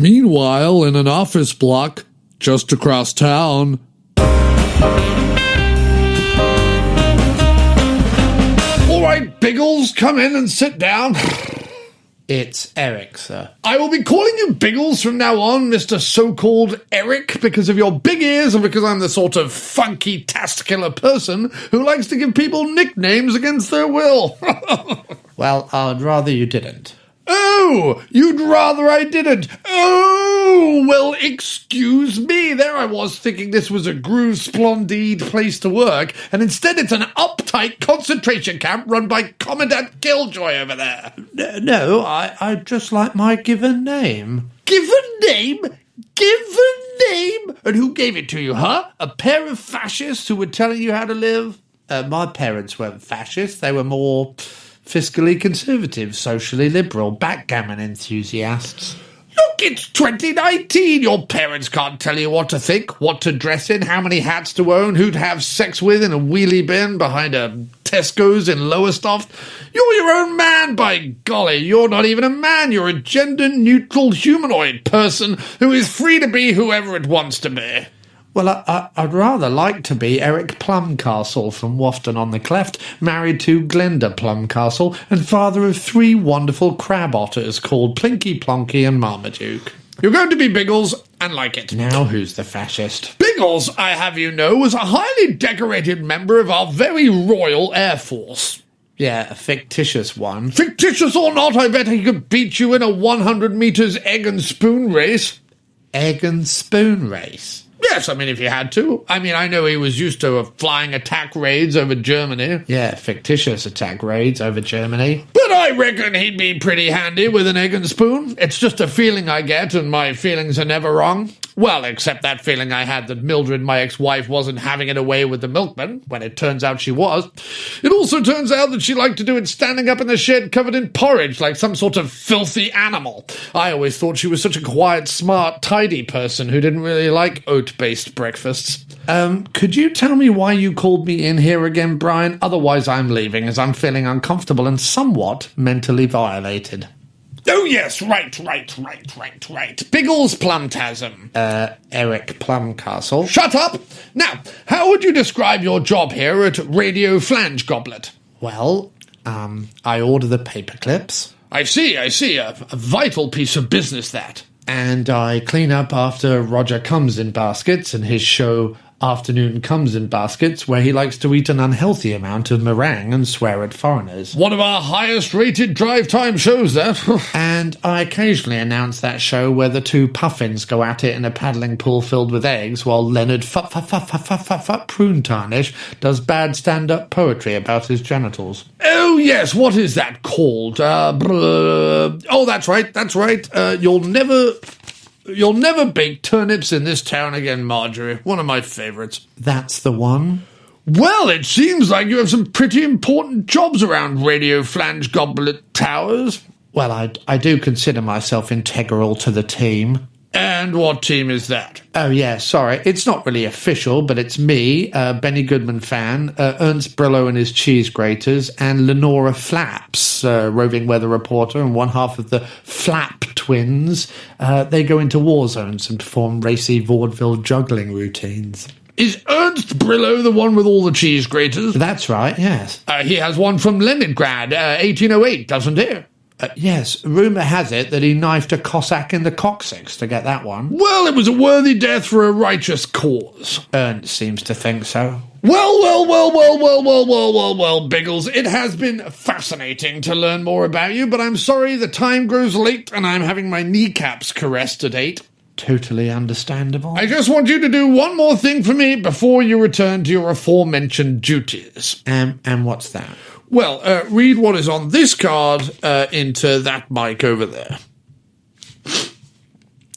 Meanwhile, in an office block, just across town... All right, Biggles, come in and sit down. It's Eric, sir. I will be calling you Biggles from now on, Mr. So-called Eric, because of your big ears and because I'm the sort of funky, testicular person who likes to give people nicknames against their will. Well, I'd rather you didn't. Oh, you'd rather I didn't. Oh, well, excuse me. There I was thinking this was a groove splendide place to work, and instead it's an uptight concentration camp run by Commandant Killjoy over there. No, I just like my given name. Given name? Given name? And who gave it to you, huh? A pair of fascists who were telling you how to live? My parents weren't fascists. They were more... fiscally conservative, socially liberal, backgammon enthusiasts. Look, it's 2019. Your parents can't tell you what to think, what to dress in, how many hats to own, who to have sex with in a wheelie bin behind a Tesco's in Lowestoft. You're your own man, by golly. You're not even a man. You're a gender-neutral humanoid person who is free to be whoever it wants to be. Well, I'd rather like to be Eric Plumcastle from Wafton-on-the-Cleft, married to Glenda Plumcastle, and father of 3 wonderful crab otters called Plinky, Plonky and Marmaduke. You're going to be Biggles and like it. Now who's the fascist? Biggles, I have you know, was a highly decorated member of our very royal Air Force. Yeah, a fictitious one. Fictitious or not, I bet he could beat you in a 100 metres egg and spoon race. Egg and spoon race? Yes, I mean, if you had to. I mean, I know he was used to flying attack raids over Germany. Yeah, fictitious attack raids over Germany. But I reckon he'd be pretty handy with an egg and spoon. It's just a feeling I get, and my feelings are never wrong. Well, except that feeling I had that Mildred, my ex-wife, wasn't having it away with the milkman, when it turns out she was. It also turns out that she liked to do it standing up in the shed covered in porridge, like some sort of filthy animal. I always thought she was such a quiet, smart, tidy person who didn't really like oat-based breakfasts. Could you tell me why you called me in here again, Brian? Otherwise I'm leaving, as I'm feeling uncomfortable and somewhat mentally violated. Oh, yes, right. Biggles Plumtasm. Eric Plumcastle. Shut up! Now, how would you describe your job here at Radio Flange Goblet? Well, I order the paper clips. I see, a vital piece of business, that. And I clean up after Roger Comes in Baskets and his show Afternoon Comes in Baskets, where he likes to eat an unhealthy amount of meringue and swear at foreigners. One of our highest-rated drive time shows, that. And I occasionally announce that show where the 2 puffins go at it in a paddling pool filled with eggs, while Leonard Prune Tarnish does bad stand-up poetry about his genitals. Oh, yes, what is that called? Oh, that's right. You'll never bake turnips in this town again, Marjorie. One of my favourites. That's the one? Well, it seems like you have some pretty important jobs around Radio Flange Goblet Towers. Well, I do consider myself integral to the team. And what team is that? Oh, yeah, sorry. It's not really official, but it's me, Benny Goodman fan, Ernst Brillo and his cheese graters, and Lenora Flaps, roving weather reporter, and one half of the Flap twins. They go into war zones and perform racy vaudeville juggling routines. Is Ernst Brillo the one with all the cheese graters? That's right, yes. He has one from Leningrad, 1808, doesn't he? Yes, rumour has it that he knifed a Cossack in the coccyx to get that one. Well, it was a worthy death for a righteous cause. Ernst seems to think so. Well, Biggles, it has been fascinating to learn more about you, but I'm sorry the time grows late and I'm having my kneecaps caressed at 8. Totally understandable. I just want you to do one more thing for me before you return to your aforementioned duties. And what's that? Well, read what is on this card into that mic over there.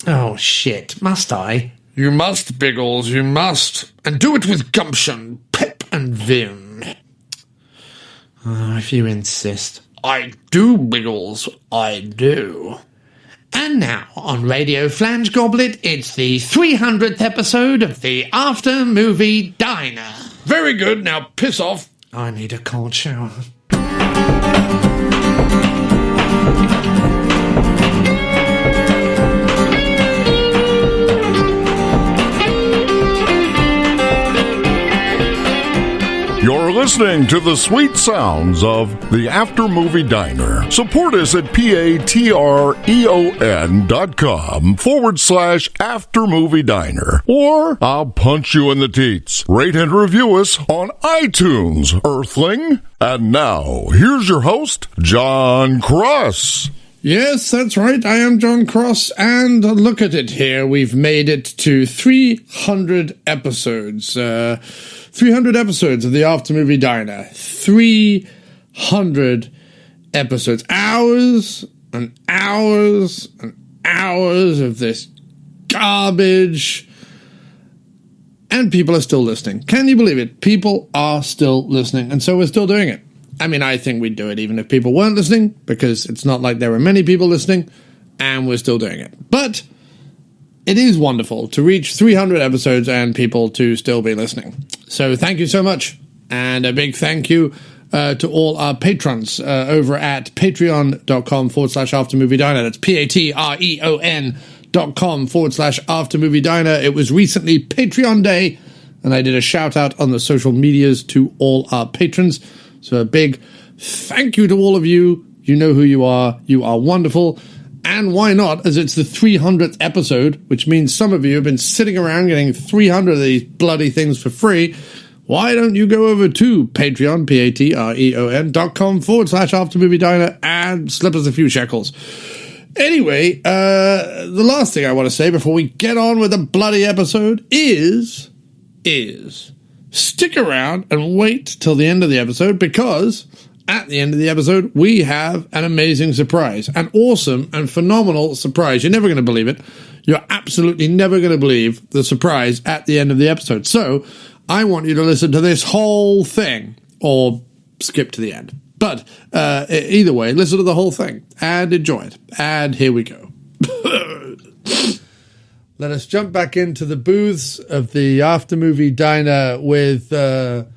Oh, shit. Must I? You must, Biggles, you must. And do it with gumption, pep and vim. If you insist. I do, Biggles, I do. And now, on Radio Flange Goblet, it's the 300th episode of the After Movie Diner. Very good, now piss off. I need a cold shower. listening to the sweet sounds of the After Movie Diner. Support us at patreon.com/After Movie Diner. Or I'll punch you in the teats. Rate and review us on iTunes, Earthling. And now, here's your host, John Cross. Yes, that's right. I am John Cross, and look at it here. We've made it to 300 episodes. 300 episodes of the After Movie Diner. 300 episodes. Hours and hours and hours of this garbage. And people are still listening. Can you believe it? People are still listening, and so we're still doing it. I mean, I think we'd do it even if people weren't listening, because it's not like there are many people listening, and we're still doing it. But it is wonderful to reach 300 episodes and people to still be listening. So thank you so much. And a big thank you to all our patrons over at patreon.com/aftermoviediner. That's patreon.com/aftermoviediner. It was recently Patreon Day, and I did a shout out on the social medias to all our patrons. So a big thank you to all of you. You know who you are. You are wonderful. And why not, as it's the 300th episode, which means some of you have been sitting around getting 300 of these bloody things for free. Why don't you go over to Patreon, patreon.com/aftermoviediner, and slip us a few shekels. Anyway, the last thing I want to say before we get on with the bloody episode is stick around and wait till the end of the episode, because at the end of the episode, we have an amazing surprise, an awesome and phenomenal surprise. You're never going to believe it. You're absolutely never going to believe the surprise at the end of the episode. So I want you to listen to this whole thing, or skip to the end. But either way, listen to the whole thing and enjoy it. And here we go. Let us jump back into the booths of the After Movie Diner with a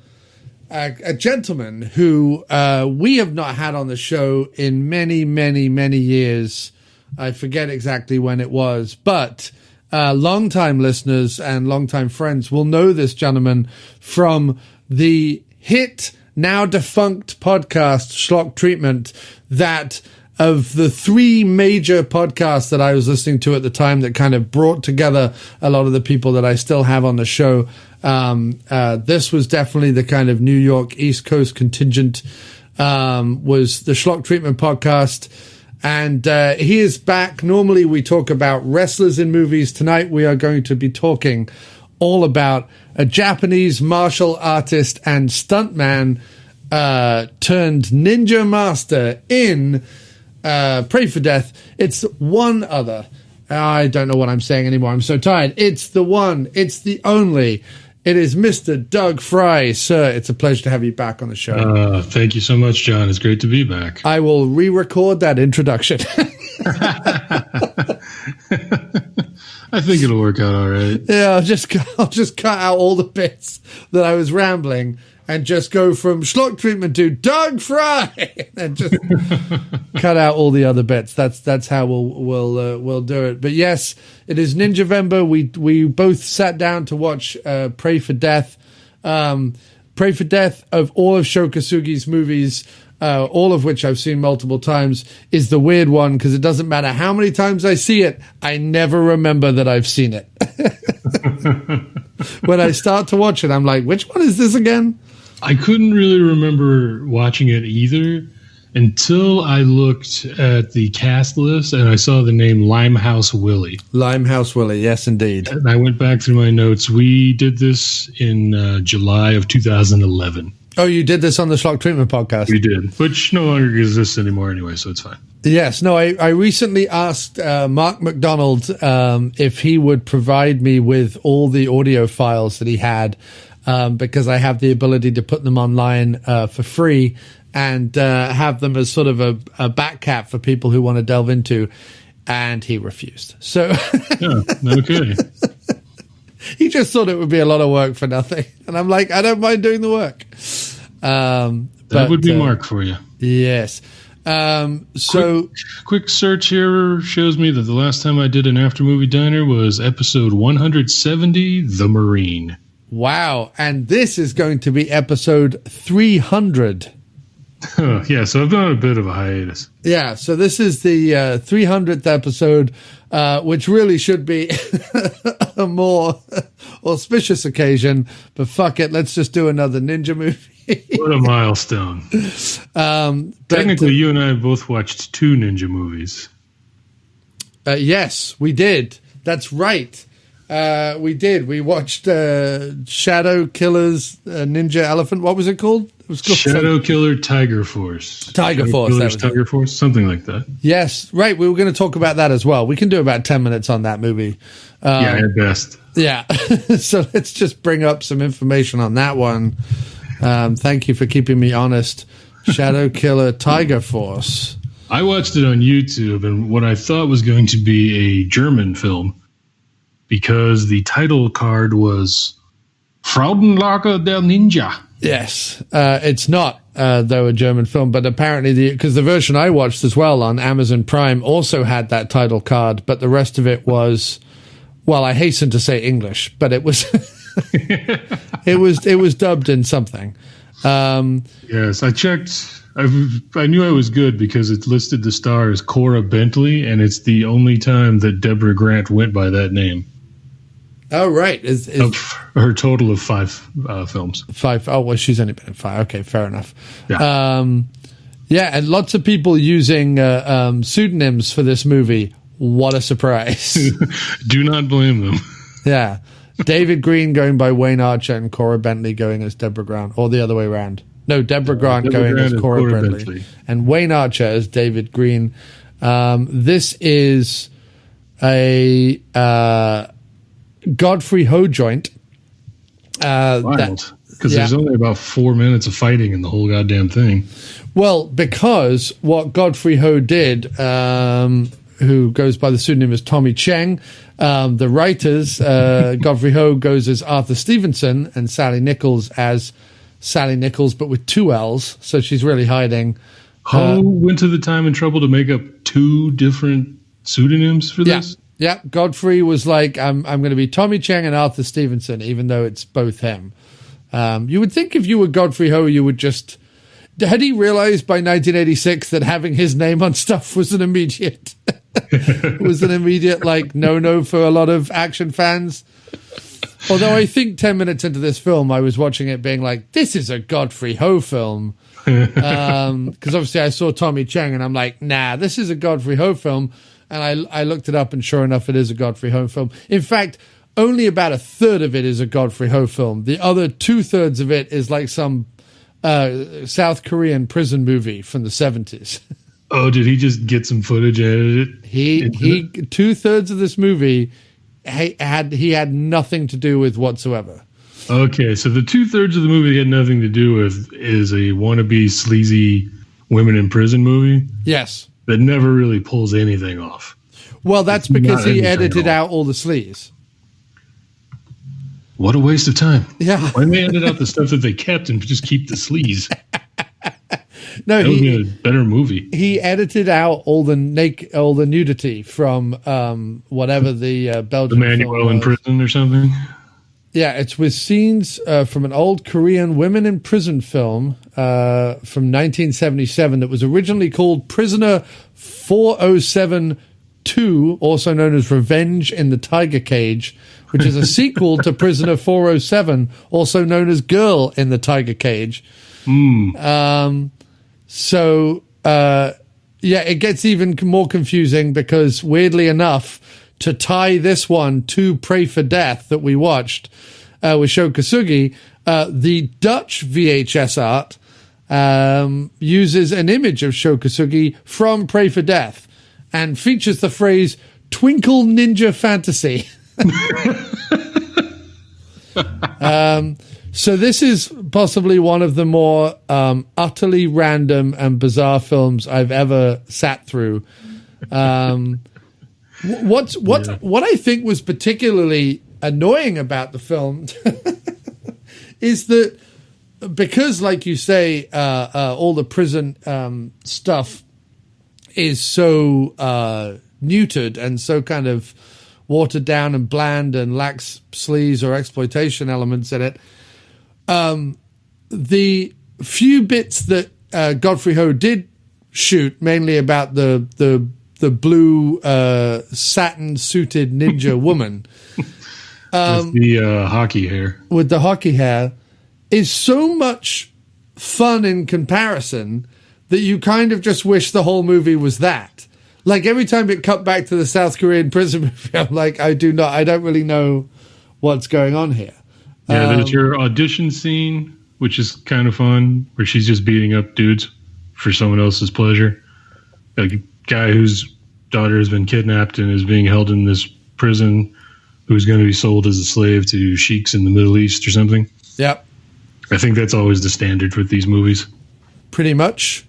gentleman who we have not had on the show in many, many, many years. I forget exactly when it was, but long-time listeners and long-time friends will know this gentleman from the hit, now defunct podcast, Schlock Treatment, that of the three major podcasts that I was listening to at the time that kind of brought together a lot of the people that I still have on the show. This was definitely the kind of New York East Coast contingent, was the Schlock Treatment Podcast. And he is back. Normally we talk about wrestlers in movies. Tonight we are going to be talking all about a Japanese martial artist and stuntman turned ninja master in Pray for Death. It's one other. I don't know what I'm saying anymore. I'm so tired. It's the one. It's the only. It is Mr. Doug Frye. Sir, it's a pleasure to have you back on the show. Thank you so much, John. It's great to be back. I will re-record that introduction. I think it'll work out all right. Yeah, I'll just cut out all the bits that I was rambling and just go from Schlock Treatment to Doug Frye, and just cut out all the other bits. That's how we'll do it. But yes, it is Ninjavember. We both sat down to watch Pray for Death. Pray for Death, of all of Sho Kosugi's movies, all of which I've seen multiple times, is the weird one, because it doesn't matter how many times I see it, I never remember that I've seen it. When I start to watch it, I'm like, which one is this again? I couldn't really remember watching it either until I looked at the cast list and I saw the name Limehouse Willie. Limehouse Willie, yes, indeed. And I went back through my notes. We did this in July of 2011. Oh, you did this on the Schlock Treatment Podcast? We did, which no longer exists anymore anyway, so it's fine. Yes, no, I recently asked Mark McDonald if he would provide me with all the audio files that he had, because I have the ability to put them online for free and have them as sort of a back cap for people who want to delve into, and he refused. So, yeah, okay. He just thought it would be a lot of work for nothing. And I'm like, I don't mind doing the work. That would be Mark for you. Yes. So quick search here shows me that the last time I did an After Movie Diner was episode 170, The Marine. Wow. And this is going to be episode 300. Yeah, so I've been on a bit of a hiatus. Yeah, so this is the 300th episode, which really should be a more auspicious occasion. But fuck it, let's just do another ninja movie. What a milestone. Technically, you and I both watched 2 ninja movies. Yes, we did. That's right. We did. We watched Shadow Killer's Ninja Elephant. What was it called? It was called Shadow Killer Tiger Force. Tiger Force. Tiger Force, something like that. Yes, right. We were going to talk about that as well. We can do about 10 minutes on that movie. Yeah, at best. Yeah. So let's just bring up some information on that one. Thank you for keeping me honest. Shadow Killer Tiger Force. I watched it on YouTube, and what I thought was going to be a German film, because the title card was Fraudenlager der Ninja. Yes, it's not, though, a German film, but apparently, because the version I watched as well on Amazon Prime also had that title card, but the rest of it was, well, I hasten to say English, but it was, it was dubbed in something. Yes, I checked. I knew I was good because it listed the star as Cora Bentley, and it's the only time that Deborah Grant went by that name. Oh, right. Of her total of 5 films. 5. Oh, well, she's only been in 5. Okay, fair enough. Yeah, yeah, and lots of people using pseudonyms for this movie. What a surprise. Do not blame them. Yeah. David Green going by Wayne Archer and Cora Bentley going as Deborah Grant, or the other way around. No, Deborah Grant going as Cora Bentley. And Wayne Archer as David Green. This is a Godfrey Ho joint. Wild. Because there's only about 4 minutes of fighting in the whole goddamn thing. Well, because what Godfrey Ho did, who goes by the pseudonym as Tommy Cheng, the writers, Godfrey Ho goes as Arthur Stevenson and Sally Nichols as Sally Nichols, but with 2 L's, so she's really hiding. Ho went to the time and trouble to make up 2 different pseudonyms for this? Yeah, Godfrey was like, I'm going to be Tommy Cheng and Arthur Stevenson, even though it's both him. You would think if you were Godfrey Ho, you would just... Had he realized by 1986 that having his name on stuff was an immediate... like, no for a lot of action fans? Although I think 10 minutes into this film, I was watching it being like, this is a Godfrey Ho film. Because obviously I saw Tommy Cheng and I'm like, nah, this is a Godfrey Ho film. And I looked it up, and sure enough, it is a Godfrey Ho film. In fact, only about a third of it is a Godfrey Ho film. The other 2/3 of it is like some South Korean prison movie from the 70s. Oh, did he just get some footage edited? He 2/3 of this movie he had nothing to do with whatsoever. Okay, so the 2/3 of the movie he had nothing to do with is a wannabe sleazy women in prison movie. Yes. That never really pulls anything off. Well, that's because he edited out all the sleaze. What a waste of time. Yeah. Why didn't they edit out the stuff that they kept and just keep the sleaze? No, that would be a better movie. He edited out all the nudity from whatever the Belgian Emmanuel in prison or something. Yeah, it's with scenes from an old Korean women in prison film from 1977 that was originally called Prisoner 407-2, also known as Revenge in the Tiger Cage, which is a sequel to Prisoner 407, also known as Girl in the Tiger Cage. It gets even more confusing because, weirdly enough, to tie this one to Pray for Death that we watched with Sho Kosugi, the Dutch VHS art uses an image of Sho Kosugi from Pray for Death and features the phrase "Twinkle Ninja Fantasy." So this is possibly one of the more utterly random and bizarre films I've ever sat through. What I think was particularly annoying about the film is that because, like you say, all the prison stuff is so neutered and so kind of watered down and bland and lacks sleaze or exploitation elements in it. The few bits that Godfrey Ho did shoot, mainly about the blue satin suited ninja woman with the hockey hair, is so much fun in comparison that you kind of just wish the whole movie was that. Like every time it cut back to the South Korean prison movie, I'm like, I don't really know what's going on here. Yeah, there's your audition scene, which is kind of fun, where she's just beating up dudes for someone else's pleasure. A guy whose daughter has been kidnapped and is being held in this prison, who's going to be sold as a slave to sheiks in the Middle East or something. Yep. I think that's always the standard with these movies. Pretty much.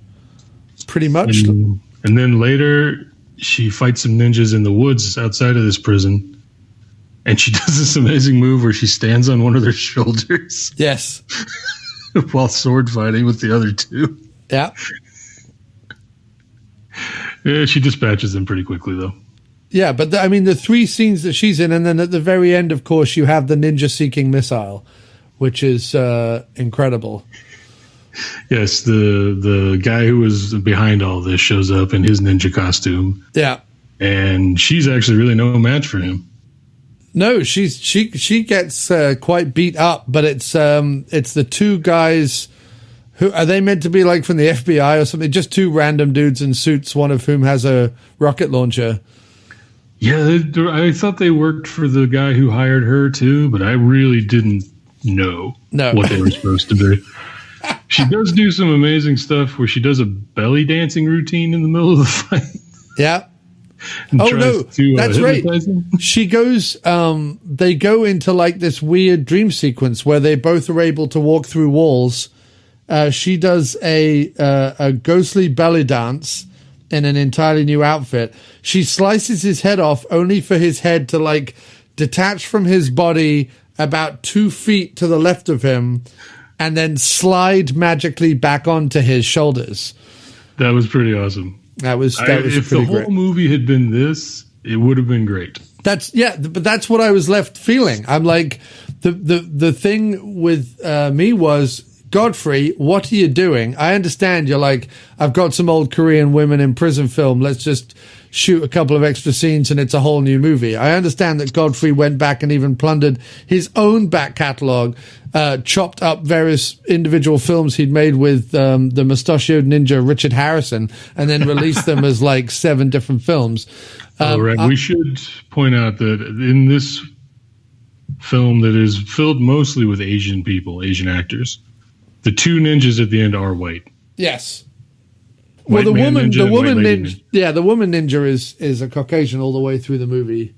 And then later, she fights some ninjas in the woods outside of this prison, and she does this amazing move where she stands on one of their shoulders. Yes. While sword fighting with the other two. Yeah. Yeah, she dispatches them pretty quickly, though. Yeah, but the 3 scenes that she's in, and then at the very end, of course, you have the ninja-seeking missile, which is incredible. Yes, the guy who was behind all this shows up in his ninja costume. Yeah. And she's actually really no match for him. No, she gets quite beat up, but it's the 2 guys who are they meant to be like from the FBI or something? Just 2 random dudes in suits, one of whom has a rocket launcher. Yeah, I thought they worked for the guy who hired her too, but I really didn't know what they were supposed to be. She does do some amazing stuff where she does a belly dancing routine in the middle of the fight. Yeah. That's right. She goes, they go into like this weird dream sequence where they both are able to walk through walls. She does a ghostly belly dance in an entirely new outfit. She slices his head off only for his head to like detach from his body about 2 feet to the left of him and then slide magically back onto his shoulders. That was pretty awesome. That was if the whole movie had been this, it would have been great. But that's what I was left feeling. I'm like, the thing with me was, Godfrey, what are you doing? I understand you're like, I've got some old Korean women in prison film. Let's just shoot a couple of extra scenes and it's a whole new movie. I understand that Godfrey went back and even plundered his own back catalogue, chopped up various individual films he'd made with the mustachioed ninja Richard Harrison, and then released them as like 7 different films. Right. We should point out that in this film that is filled mostly with Asian people, Asian actors, the 2 ninjas at the end are white. Yes. Well, the woman ninja, the woman ninja is a Caucasian all the way through the movie.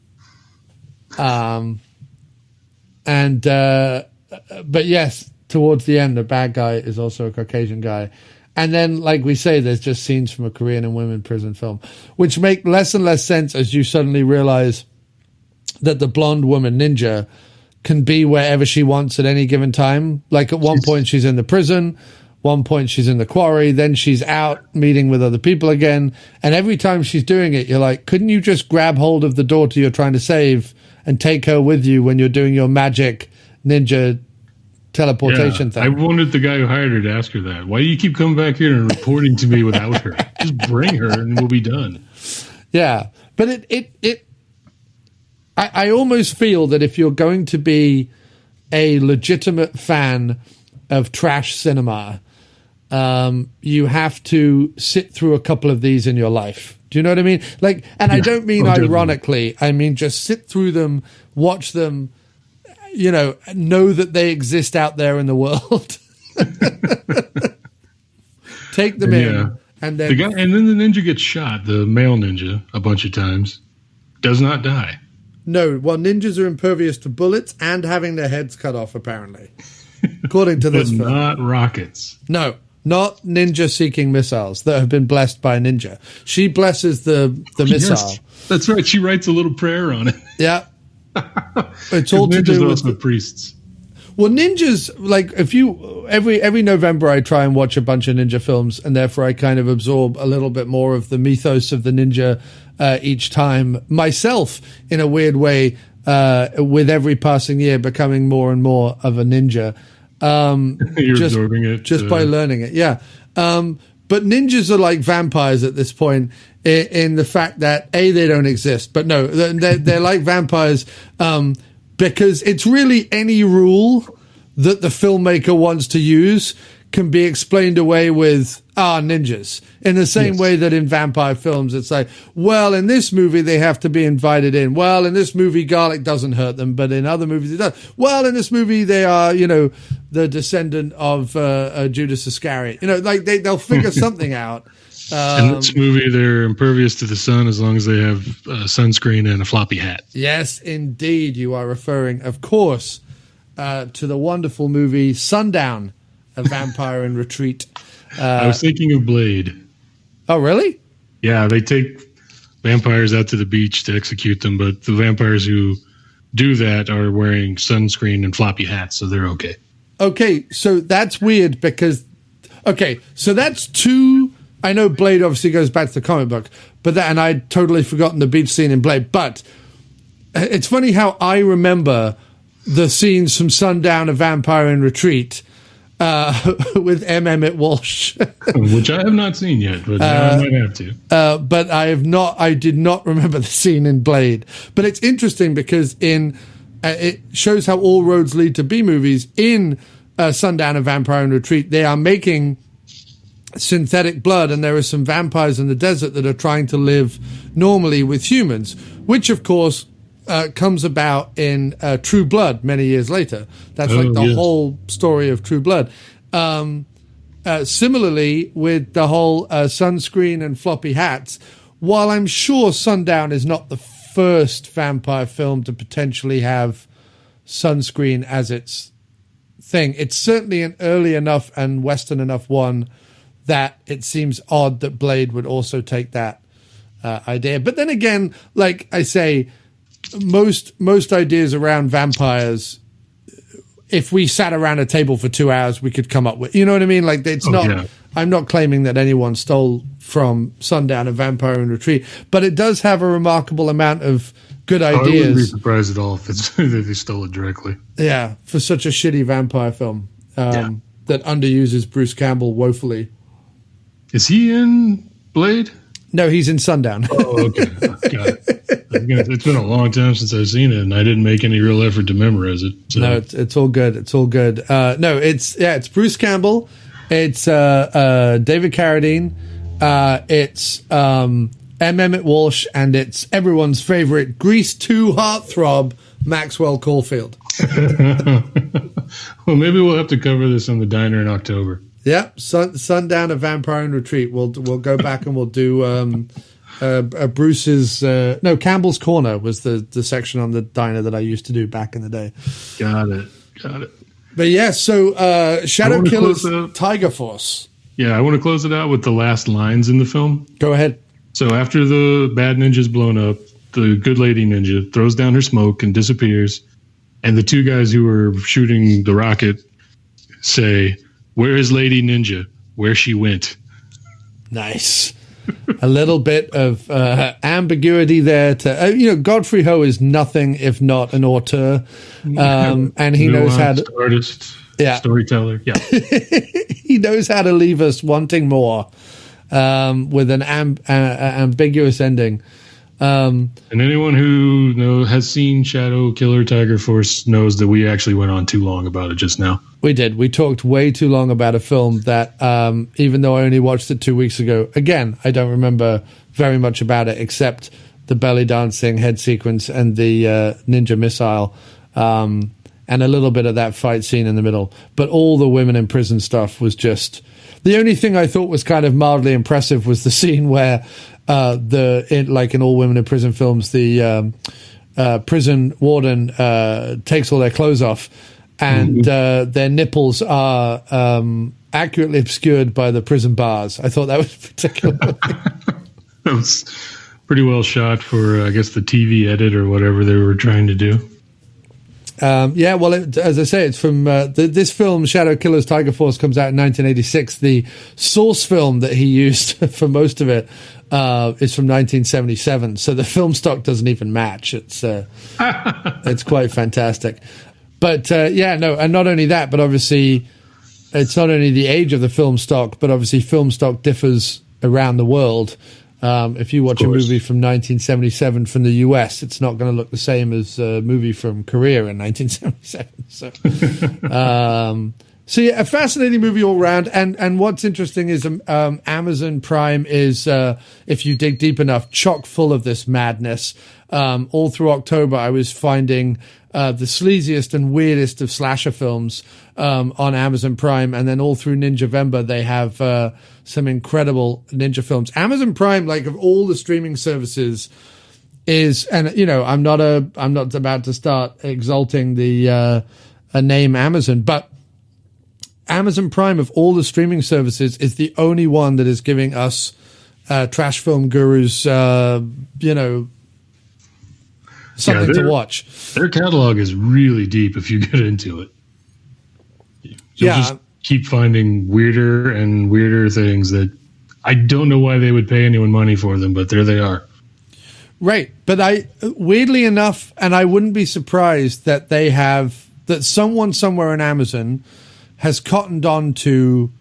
But yes, towards the end, the bad guy is also a Caucasian guy. And then, like we say, there's just scenes from a Korean and women prison film, which make less and less sense as you suddenly realize that the blonde woman ninja can be wherever she wants at any given time. Like at one point she's in the prison, one point she's in the quarry, then she's out meeting with other people again. And every time she's doing it, you're like, couldn't you just grab hold of the daughter you're trying to save and take her with you when you're doing your magic ninja teleportation thing? I wanted the guy who hired her to ask her that. Why do you keep coming back here and reporting to me without her? Just bring her and we'll be done. Yeah. But I almost feel that if you're going to be a legitimate fan of trash cinema, you have to sit through a couple of these in your life. Do you know what I mean? Like, and I don't mean ironically. I mean just sit through them, watch them, know that they exist out there in the world. Take them in, and then the ninja gets shot. The male ninja a bunch of times does not die. No, well, ninjas are impervious to bullets and having their heads cut off, apparently, according to this film. Not rockets. No, not ninja-seeking missiles that have been blessed by a ninja. She blesses the missile. Yes, that's right. She writes a little prayer on it. Yeah. It's all to do with the priests. Well, ninjas, like if you every November I try and watch a bunch of ninja films, and therefore I kind of absorb a little bit more of the mythos of the ninja each time myself, in a weird way, with every passing year becoming more and more of a ninja. You're absorbing it just by learning it, yeah. But ninjas are like vampires at this point, in the fact that they don't exist, but no, they're like vampires. Because it's really any rule that the filmmaker wants to use can be explained away with ninjas. In the same way that in vampire films, it's like, well, in this movie, they have to be invited in. Well, in this movie, garlic doesn't hurt them, but in other movies, it does. Well, in this movie, they are, the descendant of Judas Iscariot. Like they'll figure something out. In this movie, they're impervious to the sun as long as they have sunscreen and a floppy hat. Yes, indeed. You are referring, of course, to the wonderful movie Sundown, A Vampire in Retreat. I was thinking of Blade. Oh, really? Yeah, they take vampires out to the beach to execute them, but the vampires who do that are wearing sunscreen and floppy hats, so they're okay. Okay, so that's weird because... Okay, so that's two... I know Blade obviously goes back to the comic book, and I'd totally forgotten the beach scene in Blade, but it's funny how I remember the scenes from Sundown, A Vampire in Retreat, with M. Emmett Walsh. Which I have not seen yet, but I might have to. But I did not remember the scene in Blade. But it's interesting because it shows how all roads lead to B movies. In Sundown, A Vampire in Retreat, they are making synthetic blood, and there are some vampires in the desert that are trying to live normally with humans, which of course comes about in True Blood many years later. That's whole story of True Blood. Similarly with the whole sunscreen and floppy hats, while I'm sure Sundown is not the first vampire film to potentially have sunscreen as its thing, it's certainly an early enough and Western enough one that it seems odd that Blade would also take that idea. But then again, like I say, most ideas around vampires, if we sat around a table for 2 hours, we could come up with, you know what I mean? Like I'm not claiming that anyone stole from Sundown, A Vampire in Retreat, but it does have a remarkable amount of good ideas. I wouldn't be surprised at all if they stole it directly. Yeah, for such a shitty vampire film that underuses Bruce Campbell woefully. Is he in Blade? No, he's in Sundown. Oh, okay. Got it. It's been a long time since I've seen it, and I didn't make any real effort to memorize it. So. No, it's all good. It's all good. It's Bruce Campbell. It's David Carradine. It's M. Emmett Walsh, and it's everyone's favorite Grease 2 heartthrob, Maxwell Caulfield. Well, maybe we'll have to cover this on the diner in October. Yep, Sundown, A Vampire in Retreat. We'll go back and we'll do Bruce's Campbell's Corner was the section on the diner that I used to do back in the day. Got it. But yeah, so Shadow Killer's Tiger Force. Yeah, I want to close it out with the last lines in the film. Go ahead. So after the bad ninja's blown up, the good lady ninja throws down her smoke and disappears, and the two guys who were shooting the rocket say, "Where is Lady Ninja? Where she went?" Nice. A little bit of ambiguity there. Godfrey Ho is nothing if not an auteur, and he knows how to artist, storyteller. Yeah, he knows how to leave us wanting more with an ambiguous ending. And anyone who has seen Shadow Killer Tiger Force knows that we actually went on too long about it just now. We did. We talked way too long about a film that, even though I only watched it 2 weeks ago, again, I don't remember very much about it except the belly dancing head sequence and the ninja missile, and a little bit of that fight scene in the middle. But all the women in prison stuff was just... The only thing I thought was kind of mildly impressive was the scene where, like in all women in prison films, the prison warden takes all their clothes off, and their nipples are accurately obscured by the prison bars. I thought that was particularly... That was pretty well shot for, I guess, the TV edit or whatever they were trying to do. Yeah, well, as I say, it's from this film, Shadow Killers Tiger Force, comes out in 1986. The source film that he used for most of it is from 1977. So the film stock doesn't even match. It's quite fantastic. But and not only that, but obviously it's not only the age of the film stock, but obviously film stock differs around the world. If you watch a movie from 1977 from the US, it's not going to look the same as a movie from Korea in 1977. So yeah, a fascinating movie all around. And what's interesting is Amazon Prime is, if you dig deep enough, chock full of this madness. All through October, I was finding the sleaziest and weirdest of slasher films on Amazon Prime, and then all through Ninjavember, they have some incredible ninja films. Amazon Prime, like of all the streaming services, is, and I'm not about to start exalting the name Amazon, but Amazon Prime of all the streaming services is the only one that is giving us trash film gurus, something to watch. Their catalog is really deep if you get into it. You'll just keep finding weirder and weirder things that I don't know why they would pay anyone money for them, but there they are. Right. But weirdly enough, and I wouldn't be surprised that that someone somewhere in Amazon has cottoned on to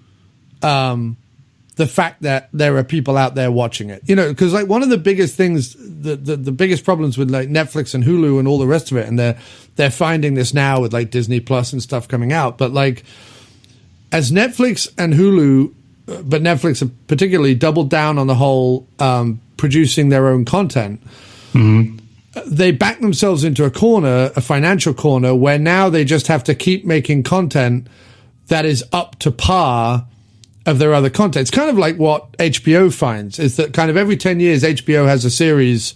the fact that there are people out there watching it. Because like one of the biggest things, the biggest problems with like Netflix and Hulu and all the rest of it, and they're finding this now with like Disney Plus and stuff coming out, but like as Netflix and Hulu, but Netflix have particularly doubled down on the whole producing their own content, they back themselves into a financial corner, where now they just have to keep making content that is up to par of their other content. It's kind of like what HBO finds, is that kind of every 10 years, HBO has a series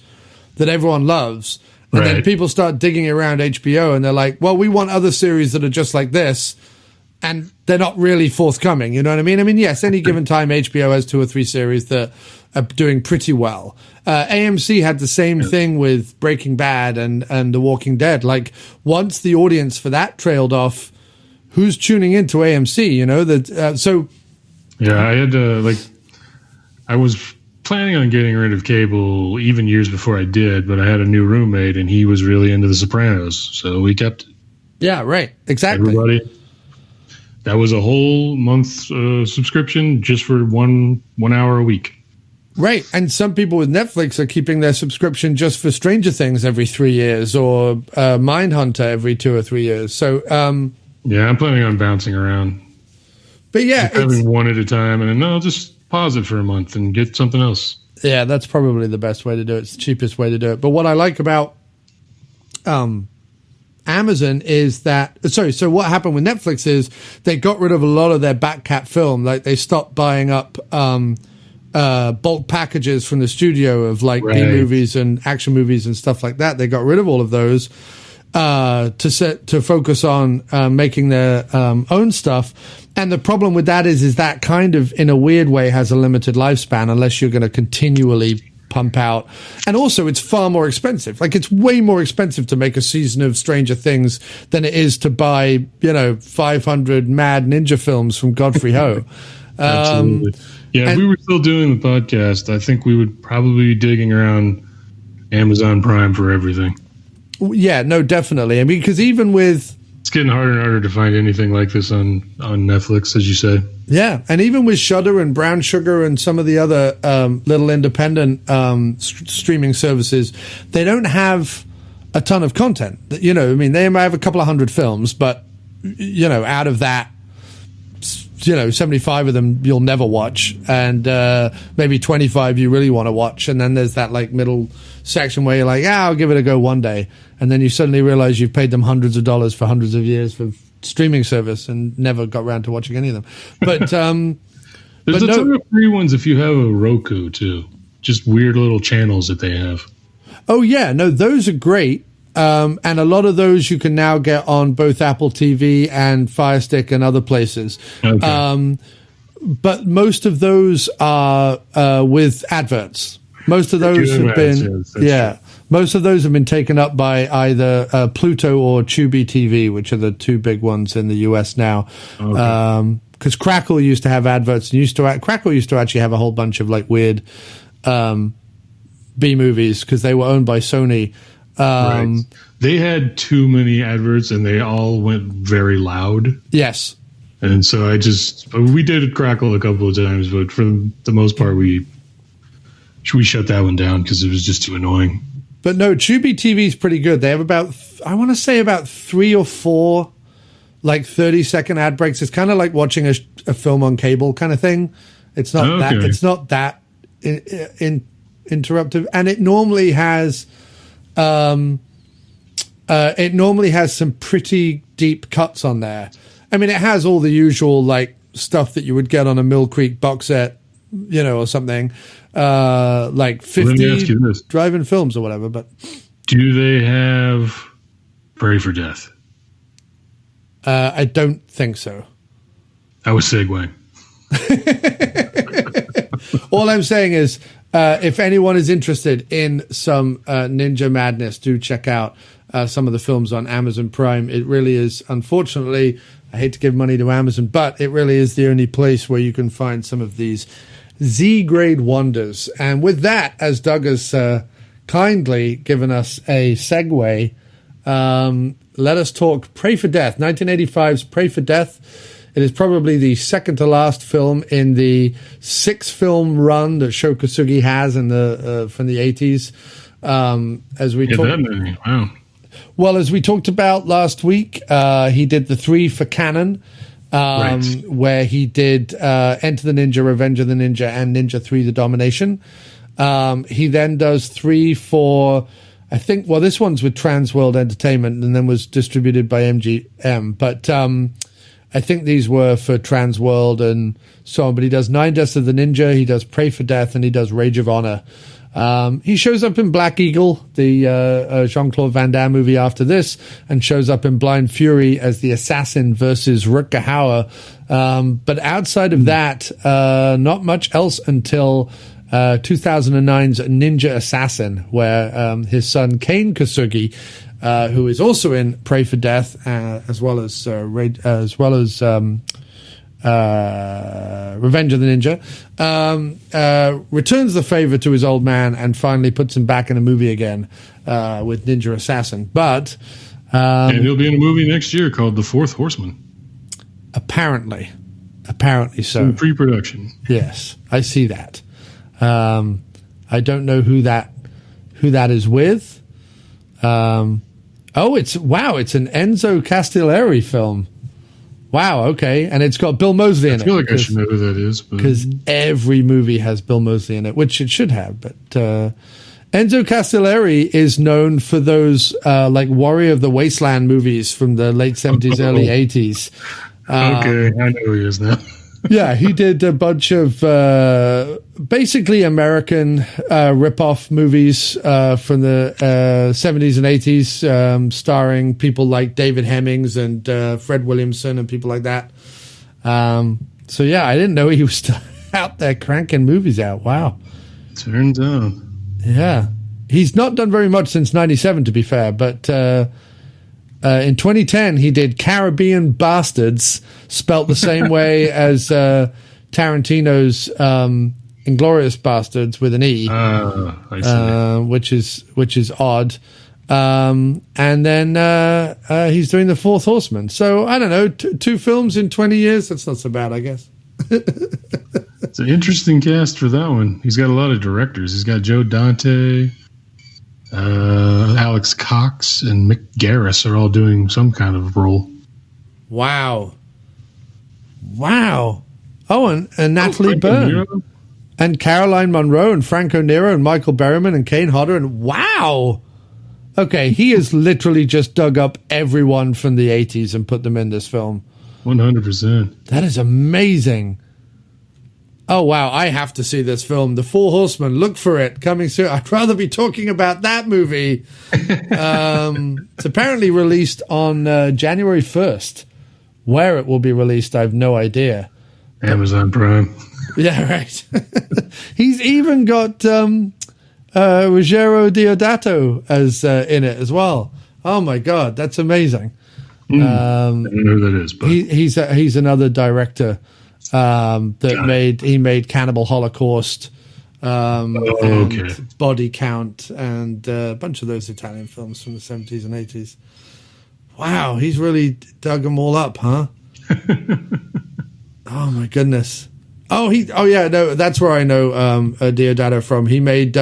that everyone loves. And then people start digging around HBO and they're like, well, we want other series that are just like this. And they're not really forthcoming. You know what I mean? I mean, yes, any given time, HBO has 2 or 3 series that are doing pretty well. AMC had the same thing with Breaking Bad and The Walking Dead. Like, once the audience for that trailed off, who's tuning into AMC? Yeah, I had to, I was planning on getting rid of cable even years before I did, but I had a new roommate and he was really into The Sopranos, so we kept it. Yeah, right. Exactly. Everybody. That was a whole month subscription just for one hour a week. Right. And some people with Netflix are keeping their subscription just for Stranger Things every 3 years, or Mindhunter every 2 or 3 years. So, yeah, I'm planning on bouncing around. But yeah, just having one at a time, and then I'll just pause it for a month and get something else. Yeah, that's probably the best way to do it. It's the cheapest way to do it. But what I like about Amazon is that, so what happened with Netflix is they got rid of a lot of their back cat film. Like, they stopped buying up bulk packages from the studio of like B movies and action movies and stuff like that. They got rid of all of those to focus on making their own stuff. And the problem with that is that kind of, in a weird way, has a limited lifespan unless you're going to continually pump out. And also, it's far more expensive. Like, it's way more expensive to make a season of Stranger Things than it is to buy, 500 Mad Ninja films from Godfrey Ho. Absolutely. Yeah, if we were still doing the podcast, I think we would probably be digging around Amazon Prime for everything. Yeah, no, definitely. I mean, because even with... It's getting harder and harder to find anything like this on Netflix, as you say. Yeah, and even with Shudder and Brown Sugar and some of the other little independent streaming services, they don't have a ton of content. I mean, they might have a couple of hundred films, but, out of that, 75 of them you'll never watch, and maybe 25 you really want to watch, and then there's that like middle section where you're like, I'll give it a go one day, and then you suddenly realize you've paid them hundreds of dollars for hundreds of years for streaming service and never got around to watching any of them. But there's a ton of free ones if you have a Roku too, just weird little channels that they have. Oh yeah, no, those are great. And a lot of those you can now get on both Apple TV and Fire Stick and other places. Okay. But most of those are with adverts. Most of those have been, Most of those have been taken up by either Pluto or Tubi TV, which are the two big ones in the US now. Okay. Because Crackle used to have adverts, and Crackle used to actually have a whole bunch of like weird B movies because they were owned by Sony. Right. They had too many adverts, and they all went very loud. Yes. And so we did Crackle a couple of times, but for the most part, we shut that one down because it was just too annoying. But no, Tubi TV is pretty good. They have about 3 or 4 like 30-second ad breaks. It's kind of like watching a film on cable kind of thing. It's not that. It's not that interruptive, and it normally has. It normally has some pretty deep cuts on there. I mean, it has all the usual like stuff that you would get on a Mill Creek box set, or something like 50 drive-in films or whatever. But do they have Pray for Death? I don't think so. I was segueing. All I'm saying is, if anyone is interested in some ninja madness, do check out some of the films on Amazon Prime. It really is, unfortunately, I hate to give money to Amazon, but it really is the only place where you can find some of these Z-grade wonders. And with that, as Doug has kindly given us a segue, let us talk Pray for Death, 1985's Pray for Death. It is probably the second to last film in the 6-film run that Sho Kosugi has from the 80s. As we talked, that many. Wow. Well, as we talked about last week, he did the 3 for Canon, where he did Enter the Ninja, Revenge of the Ninja, and Ninja 3: The Domination. He then does 3 for, I think, well, this one's with Transworld Entertainment and then was distributed by MGM. But I think these were for Transworld and so on. But he does 9 Deaths of the Ninja, he does Pray for Death, and he does Rage of Honor. He shows up in Black Eagle, the Jean-Claude Van Damme movie after this, and shows up in Blind Fury as the assassin versus Rutger Hauer. But outside of that, not much else until 2009's Ninja Assassin, where his son Kane Kosugi, who is also in Pray for Death, as well as Revenge of the Ninja, returns the favor to his old man and finally puts him back in a movie again with Ninja Assassin. But and he'll be in a movie next year called The Fourth Horseman. Apparently so. In pre-production. Yes, I see that. I don't know who that is with. It's an Enzo Castellari film. Wow, okay. And it's got Bill Moseley in it. I feel like I should know who that is. Because every movie has Bill Moseley in it, which it should have. But Enzo Castellari is known for those like Warrior of the Wasteland movies from the late 70s, early 80s. Okay, I know who he is now. Yeah, he did a bunch of basically American rip-off movies from the 70s and 80s, starring people like David Hemmings and Fred Williamson and people like that. So, yeah, I didn't know he was out there cranking movies out. Wow. Turns out. Yeah. He's not done very much since 97, to be fair, but in 2010, he did Caribbean Bastards, spelt the same way as Tarantino's Inglourious Bastards with an E, I see. which is odd. And then he's doing The Fourth Horseman. So, I don't know, 2 films in 20 years? That's not so bad, I guess. It's an interesting cast for that one. He's got a lot of directors. He's got Joe Dante, Alex Cox, and Mick Garris are all doing some kind of role. Wow. Oh, and Natalie Byrne. And Caroline Munro and Franco Nero and Michael Berryman and Kane Hodder. And wow. Okay, he has literally just dug up everyone from the 80s and put them in this film. 100%. That is amazing. Oh, wow. I have to see this film. The Four Horsemen. Look for it. Coming soon. I'd rather be talking about that movie. It's apparently released on January 1st. Where it will be released, I have no idea. Amazon Prime. Yeah, right. He's even got Ruggero Deodato as in it as well. Oh my God, that's amazing. I don't know who that is, but he's another director that made Cannibal Holocaust, and Body Count, and a bunch of those Italian films from the 70s and 80s. Wow, he's really dug them all up, huh? Oh my goodness. That's where I know Deodato from. He made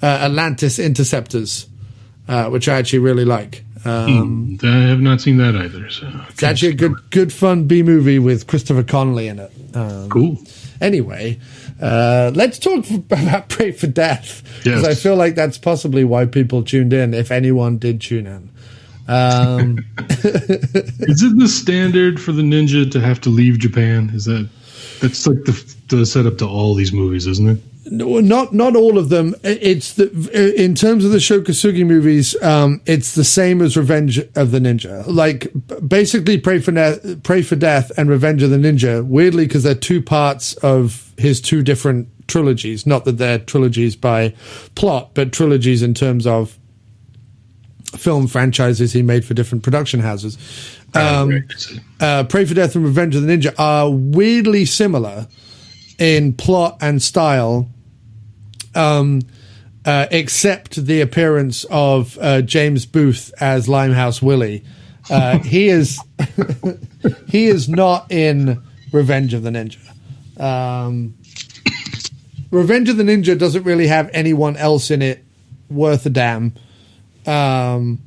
Atlantis Interceptors, which I actually really like. I have not seen that either. So it's actually a good fun B movie with Christopher Connolly in it. Cool. Anyway, let's talk about Pray for Death, because Yes. I feel like that's possibly why people tuned in, if anyone did tune in. Is it the standard for the ninja to have to leave Japan? That's like the setup to all these movies, isn't it? No, not all of them. It's in terms of the Sho Kosugi movies, it's the same as Revenge of the Ninja. Like basically, Pray for Death and Revenge of the Ninja. Weirdly, because they're two parts of his two different trilogies. Not that they're trilogies by plot, but trilogies in terms of film franchises he made for different production houses. Pray for Death and Revenge of the Ninja are weirdly similar in plot and style, except the appearance of James Booth as Limehouse Willie. He is he is not in Revenge of the Ninja. Revenge of the Ninja doesn't really have anyone else in it worth a damn. But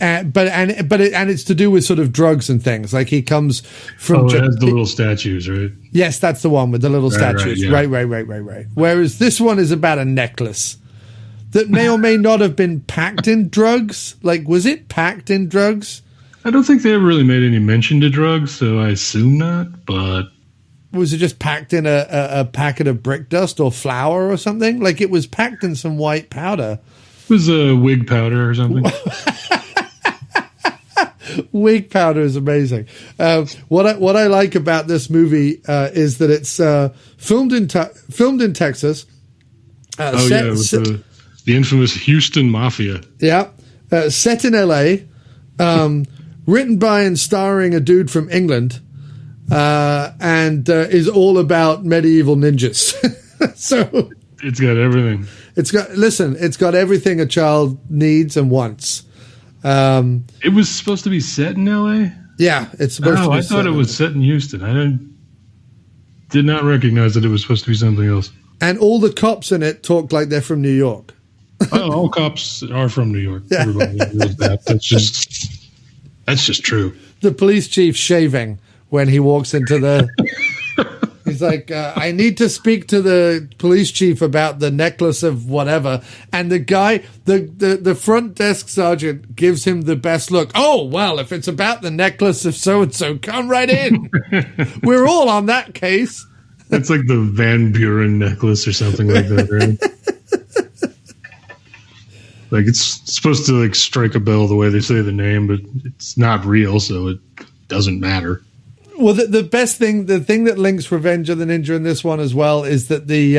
it's to do with sort of drugs and things. Like he comes from. It has the little statues, right? Yes, that's the one with the little statues. Right. Whereas this one is about a necklace that may or may not have been packed in drugs. Like, was it packed in drugs? I don't think they ever really made any mention to drugs, so I assume not. But was it just packed in a packet of brick dust or flour or something? Like it was packed in some white powder. It was a wig powder or something. Wig powder is amazing. What I like about this movie is that it's filmed in Texas. The infamous Houston Mafia. Yeah, set in L.A. Written by and starring a dude from England, and is all about medieval ninjas. So it's got everything. It's got everything a child needs and wants. It was supposed to be set in L.A.? Yeah, it's supposed to be. I thought it was set in Houston. I did not recognize that it was supposed to be something else. And all the cops in it talk like they're from New York. All cops are from New York. Yeah. Everybody knows that. That's just true. The police chief shaving when he walks into the... He's like, I need to speak to the police chief about the necklace of whatever. And the guy, the front desk sergeant gives him the best look. Oh, well, if it's about the necklace of so-and-so, come right in. We're all on that case. It's like the Van Buren necklace or something like that, right? Like it's supposed to like strike a bell the way they say the name, but it's not real, so it doesn't matter. Well, the best thing, the thing that links Revenge of the Ninja in this one as well is that the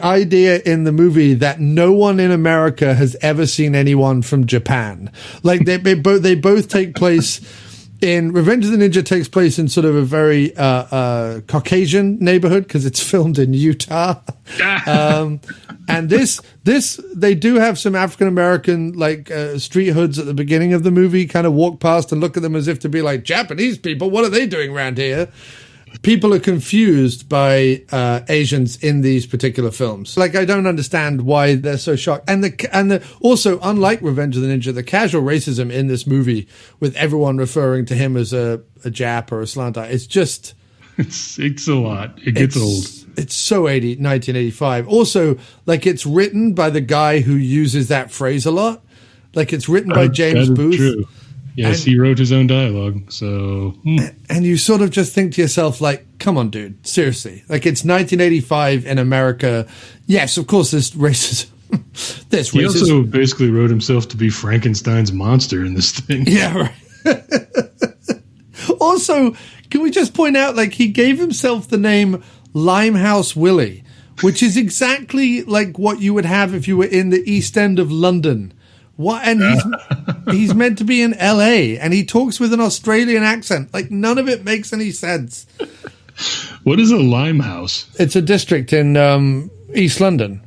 idea in the movie that no one in America has ever seen anyone from Japan. Like they both take place in Revenge of the Ninja takes place in sort of a very Caucasian neighborhood because it's filmed in Utah. And this they do have some African American like street hoods at the beginning of the movie. Kind of walk past and look at them as if to be like, Japanese people, what are they doing around here? People are confused by Asians in these particular films. Like I don't understand why they're so shocked. And also, unlike Revenge of the Ninja, the casual racism in this movie with everyone referring to him as a Jap or a slant eye, it's just it's a lot. It gets old. It's so 1985. Also, like it's written by the guy who uses that phrase a lot. Like it's written by James Booth. True. Yes, he wrote his own dialogue. So, and you sort of just think to yourself, like, come on, dude, seriously. Like it's 1985 in America. Yes, of course, there's racism. He also basically wrote himself to be Frankenstein's monster in this thing. Yeah, right. Also, can we just point out, like, he gave himself the name Limehouse Willie, which is exactly like what you would have if you were in the East End of London. What? And he's meant to be in LA, and he talks with an Australian accent. Like, none of it makes any sense. What is a Limehouse? It's a district in East London.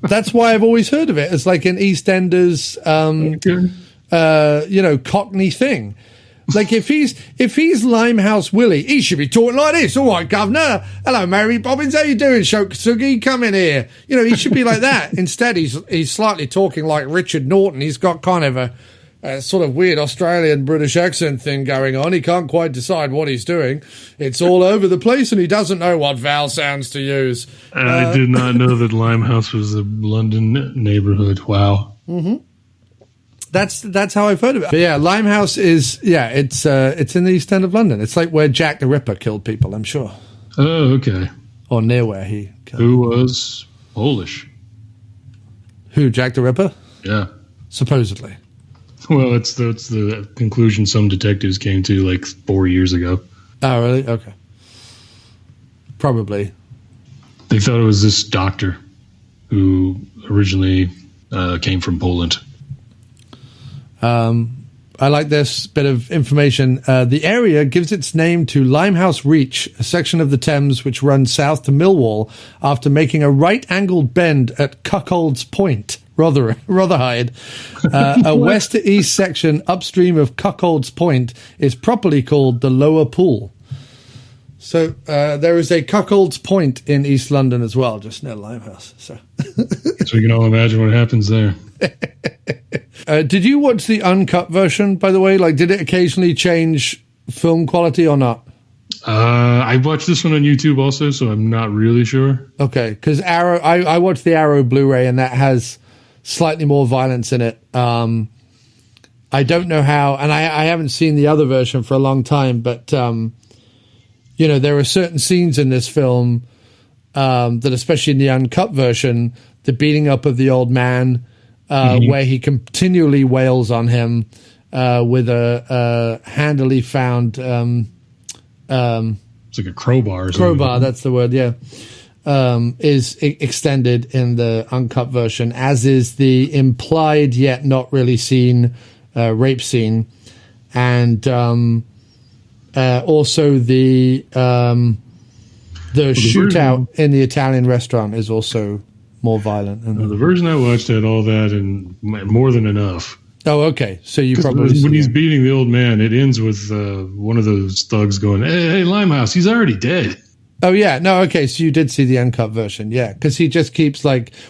That's why I've always heard of it. It's like an EastEnders, Cockney thing. Like if he's Limehouse Willie, he should be talking like this. All right, Governor. Hello, Mary Bobbins. How you doing, Sho Kosugi? Come in here. He should be like that. Instead, he's slightly talking like Richard Norton. He's got kind of a sort of weird Australian British accent thing going on. He can't quite decide what he's doing. It's all over the place, and he doesn't know what vowel sounds to use. I did not know that Limehouse was a London neighborhood. Wow. Mm-hmm. That's how I've heard of it. But yeah, Limehouse is it's in the East End of London. It's like where Jack the Ripper killed people, I'm sure. Oh, okay. Or near where he killed Who was Polish? Who, Jack the Ripper? Yeah. Supposedly. Well, that's the conclusion some detectives came to like 4 years ago. Oh, really? Okay. Probably. They thought it was this doctor who originally came from Poland. I like this bit of information. The area gives its name to Limehouse Reach, a section of the Thames which runs south to Millwall after making a right-angled bend at Cuckold's Point, Rotherhithe. A west to east section upstream of Cuckold's Point is properly called the Lower Pool. So there is a Cuckold's Point in East London as well, just near Limehouse. So we can all imagine what happens there. Did you watch the uncut version, by the way? Like, did it occasionally change film quality or not? I watched this one on YouTube also, so I'm not really sure. Okay, because Arrow, I watched the Arrow Blu-ray, and that has slightly more violence in it. I don't know how, and I haven't seen the other version for a long time, but there are certain scenes in this film that, especially in the uncut version, the beating up of the old man, where he continually wails on him with a handily found it's like a crowbar. Crowbar, that's the word. Yeah, is extended in the uncut version, as is the implied yet not really seen rape scene, and also the shootout in the Italian restaurant is also more violent. The version I watched had all that and more than enough. Oh, okay. So you probably when he's beating the old man, it ends with one of those thugs going, "Hey, Limehouse, he's already dead." Oh yeah, no, okay. So you did see the uncut version, yeah? Because he just keeps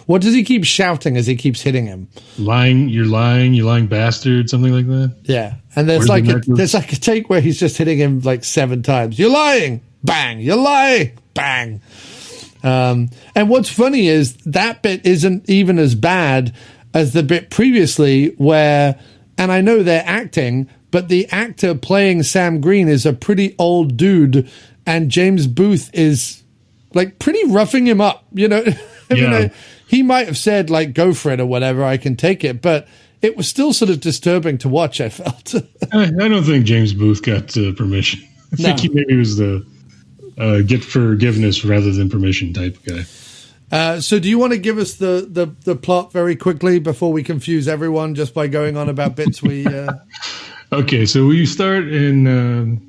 what does he keep shouting as he keeps hitting him? You lying bastard, something like that. Yeah, and there's there's a take where he's just hitting him 7 times. You're lying, bang. You're lying, bang. And what's funny is that bit isn't even as bad as the bit previously where, and I know they're acting, but the actor playing Sam Green is a pretty old dude, and James Booth is pretty roughing him up, I mean, he might have said go for it or whatever, I can take it, but it was still sort of disturbing to watch, I felt. I don't think James Booth got permission. I think he maybe was the get forgiveness rather than permission type guy. So do you want to give us the plot very quickly before we confuse everyone just by going on about bits we... Okay, so we start in...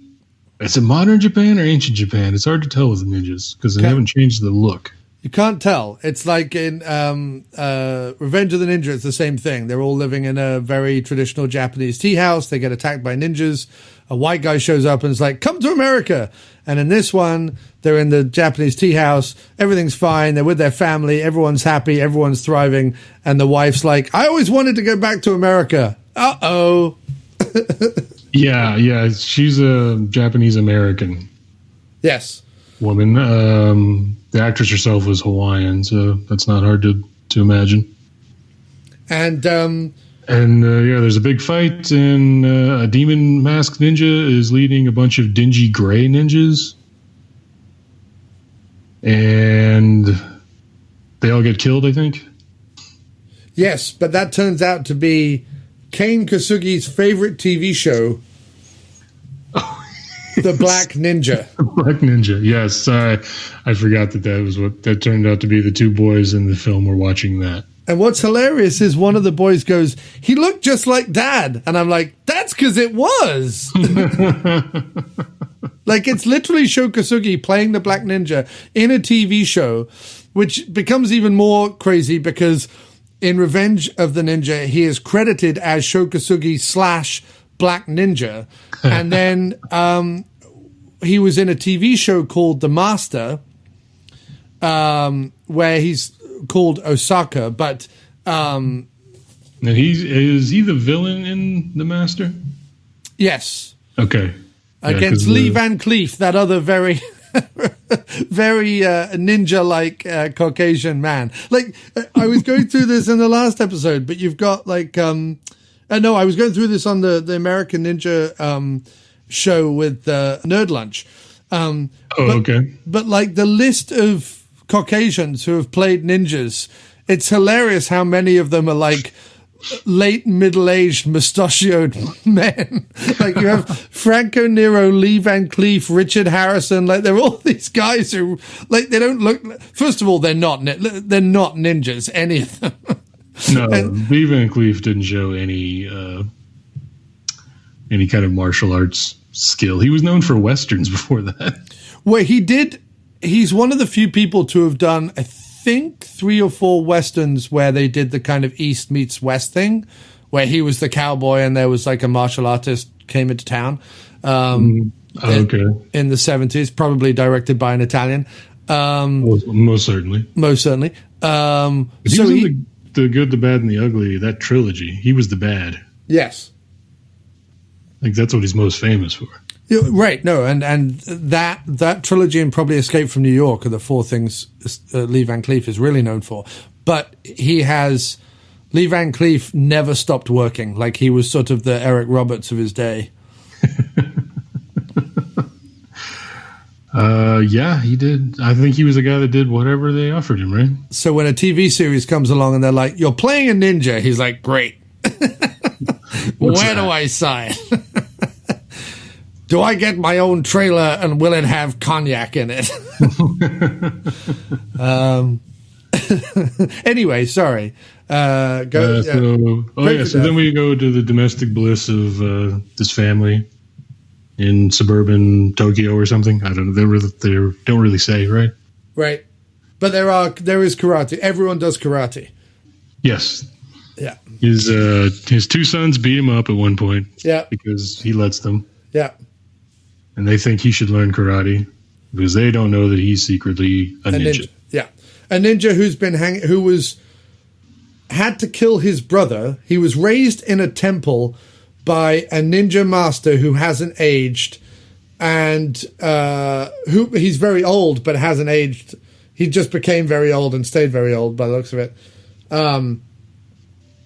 is it modern Japan or ancient Japan? It's hard to tell with the ninjas because they haven't changed the look. You can't tell. It's like in Revenge of the Ninja, it's the same thing. They're all living in a very traditional Japanese tea house. They get attacked by ninjas. A white guy shows up and is like, "Come to America." And in this one, they're in the Japanese tea house. Everything's fine. They're with their family. Everyone's happy. Everyone's thriving. And the wife's like, "I always wanted to go back to America." Uh-oh. Yeah. She's a Japanese American. Yes. Woman. The actress herself was Hawaiian, so that's not hard to imagine. And there's a big fight, and a demon masked ninja is leading a bunch of dingy gray ninjas, and they all get killed, I think. Yes, but that turns out to be Kane Kosugi's favorite TV show. The Black Ninja. Black Ninja. Yes, sorry. I forgot that was what that turned out to be. The two boys in the film were watching that. And what's hilarious is one of the boys goes, he looked just like Dad. And I'm like, that's because it was. Like, it's literally Sho Kosugi playing the Black Ninja in a TV show, which becomes even more crazy because in Revenge of the Ninja, he is credited as Sho Kosugi / Black Ninja. And then he was in a TV show called The Master, where he's called Osaka, but and is he the villain in The Master? Yes. Okay. Against Lee Van Cleef, that other very very ninja-like Caucasian man. Like, I was going through this in the last episode, but you've got like no, I was going through this on the American Ninja show with Nerd Lunch. Okay. But like the list of Caucasians who have played ninjas, it's hilarious how many of them are like late middle-aged mustachioed men. Like you have Franco Nero, Lee Van Cleef, Richard Harrison. Like they're all these guys who like they don't look. First of all, they're not ninjas. Any of them. No, Lee Van Cleef didn't show any kind of martial arts skill. He was known for westerns before that. Well, he did. He's one of the few people to have done, I think, 3 or 4 westerns where they did the kind of East meets West thing, where he was the cowboy and there was like a martial artist came into town. In the 70s, probably directed by an Italian. Most certainly. Most certainly. He was in the Good, the Bad, and the Ugly, that trilogy. He was the bad. Yes. I think that's what he's most famous for. Right, no, and that trilogy and probably Escape from New York are the 4 things Lee Van Cleef is really known for. But Lee Van Cleef never stopped working. Like he was sort of the Eric Roberts of his day. Yeah, he did. I think he was the guy that did whatever they offered him, right? So when a TV series comes along and they're like, "You're playing a ninja," he's like, "Great. Where do I sign?" Do I get my own trailer and will it have cognac in it? Anyway, sorry. So then we go to the domestic bliss of this family in suburban Tokyo or something. I don't know. They don't really say, right? Right. But there is karate. Everyone does karate. Yes. Yeah. His 2 sons beat him up at one point. Yeah. Because he lets them. Yeah. And they think he should learn karate because they don't know that he's secretly a ninja. Yeah. A ninja who's been had to kill his brother. He was raised in a temple by a ninja master who hasn't aged and who he's very old but hasn't aged. He just became very old and stayed very old by the looks of it.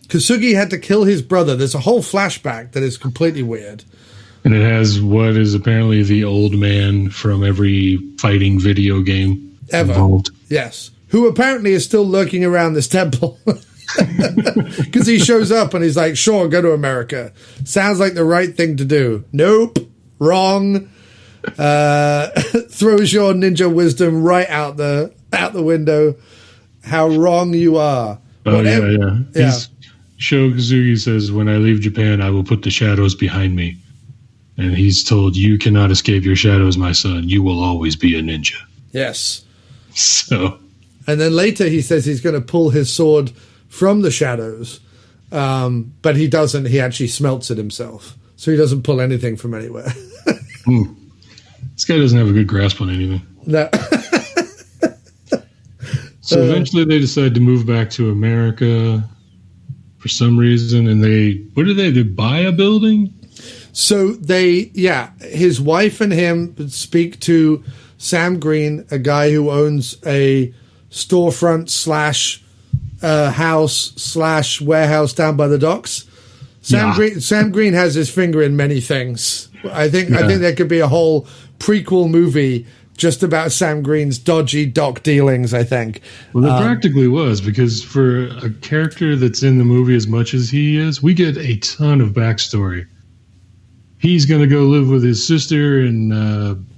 Kosugi had to kill his brother. There's a whole flashback that is completely weird. And it has what is apparently the old man from every fighting video game ever involved. Yes. Who apparently is still lurking around this temple. Because he shows up and he's like, "Sure, go to America. Sounds like the right thing to do." Nope. Wrong. Throws your ninja wisdom right out the window. How wrong you are. Yeah. Sho Kosugi says, "When I leave Japan, I will put the shadows behind me." And he's told, "You cannot escape your shadows, my son. You will always be a ninja." Yes. So. And then later he says he's going to pull his sword from the shadows. But he doesn't. He actually smelts it himself. So he doesn't pull anything from anywhere. This guy doesn't have a good grasp on anything. No. So eventually they decide to move back to America for some reason. And they buy a building? So his wife and him speak to Sam Green, a guy who owns a storefront / house / warehouse down by the docks. Sam Green has his finger in many things. I think there could be a whole prequel movie just about Sam Green's dodgy dock dealings, I think. Well, it practically was, because for a character that's in the movie as much as he is, we get a ton of backstory. he's going to go live with his sister in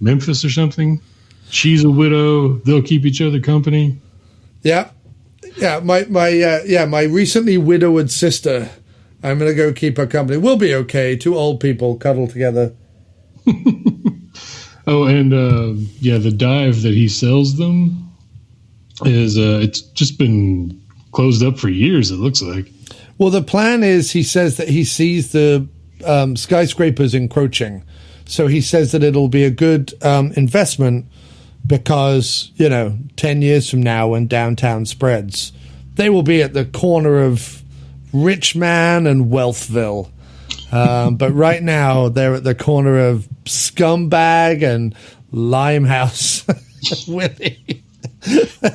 Memphis or something. She's a widow. They'll keep each other company. Yeah. My recently widowed sister. I'm going to go keep her company. We'll be okay. Two old people cuddle together. Oh, and the dive that he sells them is it's just been closed up for years, it looks like. Well, the plan is, he says that he sees the skyscrapers encroaching. So he says that it'll be a good investment because, 10 years from now when downtown spreads, they will be at the corner of Richman and Wealthville. But right now, they're at the corner of Scumbag and Limehouse Willie.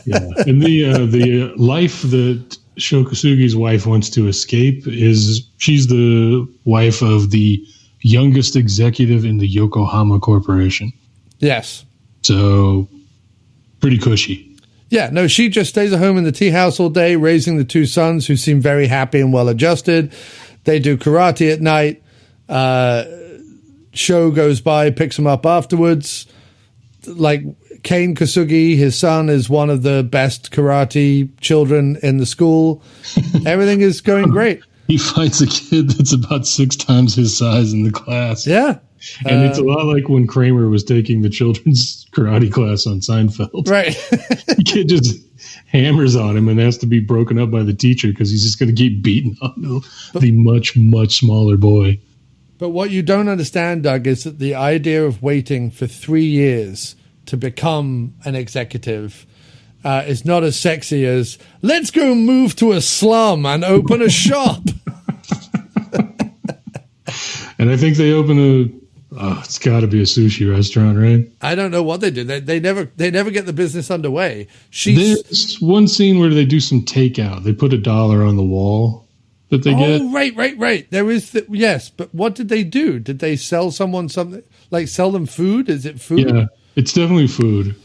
Yeah, and the life that Sho Kosugi's wife wants to escape is she's the wife of the youngest executive in the Yokohama Corporation. Yes. So, pretty cushy. Yeah, no, she just stays at home in the tea house all day, raising the two sons who seem very happy and well-adjusted. They do karate at night. Sho goes by, picks them up afterwards. Like Kane Kosugi, his son, is one of the best karate children in the school. Everything is going great. He fights a kid that's about 6 times his size in the class. Yeah. And it's a lot like when Kramer was taking the children's karate class on Seinfeld. Right. The kid just hammers on him and has to be broken up by the teacher because he's just going to keep beating on the much, much smaller boy. But what you don't understand, Doug, is that the idea of waiting for 3 years to become an executive is not as sexy as, let's go move to a slum and open a shop. And I think they open it's got to be a sushi restaurant, right? I don't know what they do. They never get the business underway. There's one scene where they do some takeout. They put $1 on the wall that they get. Oh, right. There is yes, but what did they do? Did they sell someone something? Like sell them food? Is it food? Yeah, it's definitely food.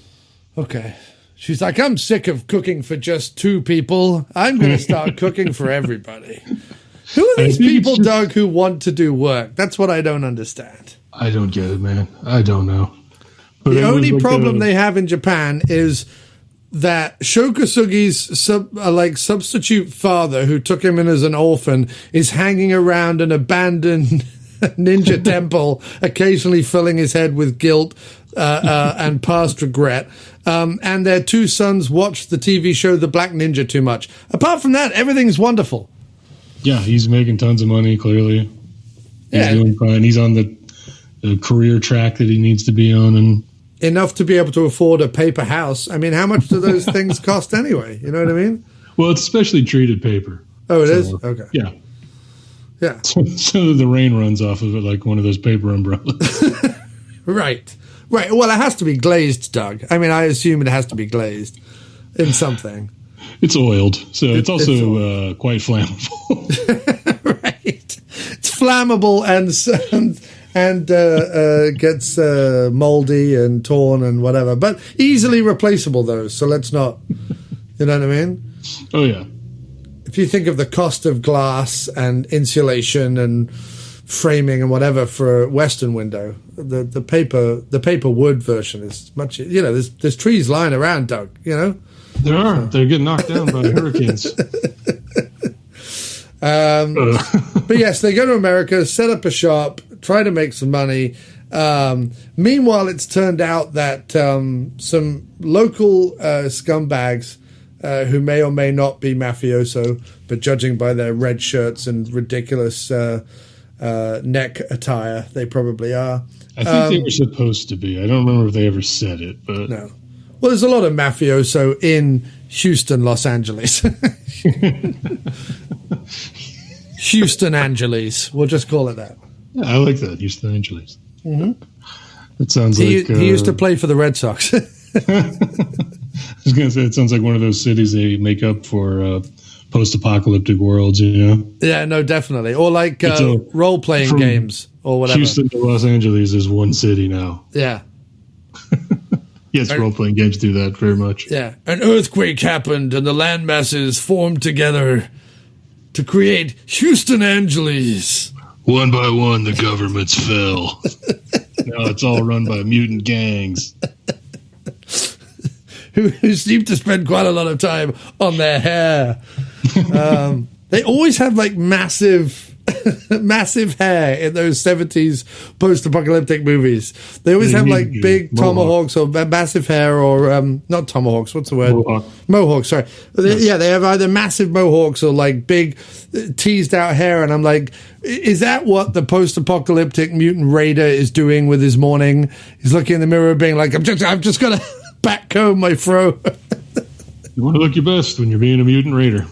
Okay. She's like, I'm sick of cooking for just 2 people. I'm going to start cooking for everybody. Who are these people, Doug, who want to do work? That's what I don't understand. I don't get it, man. I don't know. But the only problem they have in Japan is that Sho Kosugi's substitute father, who took him in as an orphan, is hanging around an abandoned ninja temple, occasionally filling his head with guilt and past regret. And their 2 sons watch the TV show The Black Ninja too much. Apart from that, everything's wonderful. Yeah, he's making tons of money, clearly. He's doing fine. He's on the career track that he needs to be on. And enough to be able to afford a paper house. I mean, how much do those things cost anyway? You know what I mean? Well, it's specially treated paper. Oh, it is? Okay. Yeah. Yeah. So that the rain runs off of it like one of those paper umbrellas. Right. Well, it has to be glazed, Doug. I mean, I assume it has to be glazed in something. It's oiled, so it's also quite flammable. Right. It's flammable and gets moldy and torn and whatever, but easily replaceable, though. So let's not, you know what I mean? Oh, yeah. If you think of the cost of glass and insulation and framing and whatever for a Western window, the paper wood version is much. There's trees lying around, Doug. There are. They're getting knocked down by hurricanes. But yes, they go to America, set up a shop, try to make some money. Meanwhile, it's turned out that some local scumbags who may or may not be mafioso, but judging by their red shirts and ridiculous neck attire, they probably are. I think they were supposed to be. I don't remember if they ever said it, but no. Well, there's a lot of mafioso in Houston, Los Angeles. Houston Angeles. We'll just call it that. Yeah, I like that, Houston Angeles. Mm-hmm. It sounds he like... he used to play for the Red Sox. I was going to say, it sounds like one of those cities they make up for post-apocalyptic worlds, Yeah, no, definitely. Or like role-playing games or whatever. Houston to Los Angeles is one city now. Yeah. Yes, role-playing games do that very much. Yeah. An earthquake happened and the landmasses formed together to create Houston Angeles. One by one, the governments fell. Now it's all run by mutant gangs. Who seem to spend quite a lot of time on their hair. They always have like massive hair in those 70s post-apocalyptic movies. They always have like big tomahawks or massive hair, or not tomahawks, what's the word? Mohawks, sorry. Yeah, they have either massive mohawks or like big teased out hair, and I'm like, is that what the post-apocalyptic mutant raider is doing with his morning? He's looking in the mirror being like, I've just got to backcomb my fro. You want to look your best when you're being a mutant raider.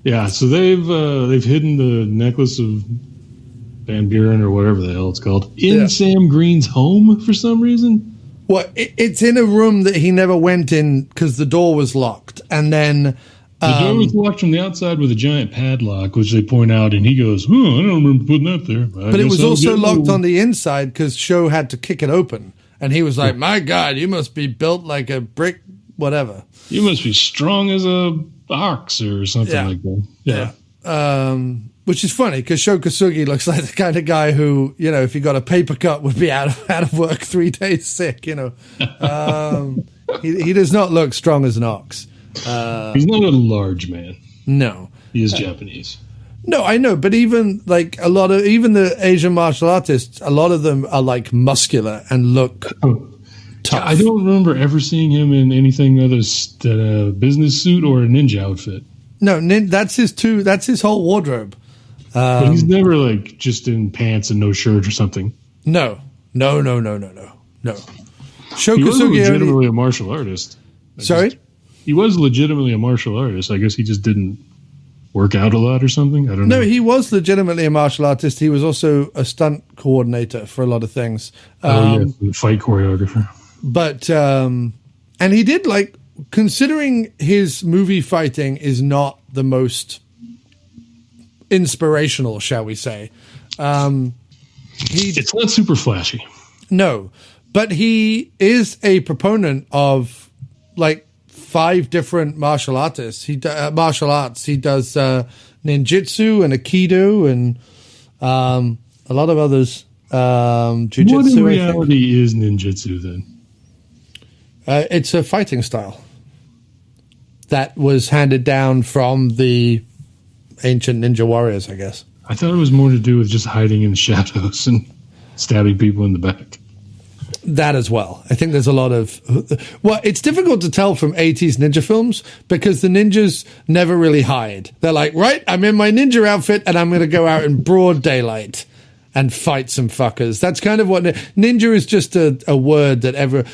Yeah, so they've hidden the necklace of Van Buren or whatever the hell it's called in Sam Green's home for some reason. Well, it's in a room that he never went in because the door was locked, and then the door was locked from the outside with a giant padlock, which they point out, and he goes, I don't remember putting that there. But it was also locked on the inside because Sho had to kick it open, and he was like, my God, you must be built like a brick, whatever. You must be strong as a ox or something like that. Yeah. Which is funny because Sho Kosugi looks like the kind of guy who, if he got a paper cut, would be out of work 3 days sick. He does not look strong as an ox. He's not a large man. No, he is Japanese. No, I know, but even like even the Asian martial artists, a lot of them are like muscular and look tough. I don't remember ever seeing him in anything other than a business suit or a ninja outfit. No, that's his whole wardrobe. But he's never like just in pants and no shirt or something. No. Sho He was Kosugi legitimately a martial artist. He was legitimately a martial artist. I guess he just didn't work out a lot or something. I don't know. No, he was legitimately a martial artist. He was also a stunt coordinator for a lot of things. Fight choreographer. But and he did considering his movie fighting is not the most inspirational, shall we say. It's not super flashy. No, but he is a proponent of 5 different martial artists. Martial arts. He does ninjutsu and aikido and a lot of others. Jiu-jitsu. What in reality is ninjutsu then? It's a fighting style that was handed down from the ancient ninja warriors, I guess. I thought it was more to do with just hiding in the shadows and stabbing people in the back. That as well. I think there's a lot of... Well, it's difficult to tell from 80s ninja films because the ninjas never really hide. They're like, right, I'm in my ninja outfit and I'm going to go out in broad daylight and fight some fuckers. That's kind of what... Ninja is just a word that ever...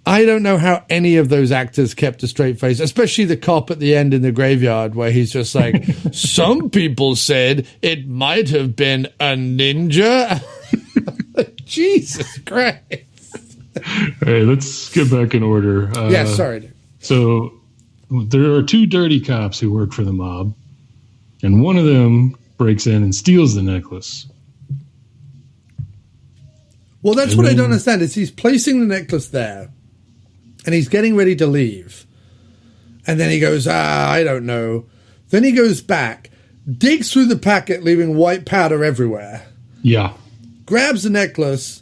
I don't know how any of those actors kept a straight face, especially the cop at the end in the graveyard where he's just like, some people said it might have been a ninja. Jesus Christ. All right, let's get back in order. Sorry. So there are 2 dirty cops who work for the mob, and one of them breaks in and steals the necklace. Well, that's what I don't understand is he's placing the necklace there. And he's getting ready to leave. And then he goes, I don't know. Then he goes back, digs through the packet, leaving white powder everywhere. Yeah. Grabs the necklace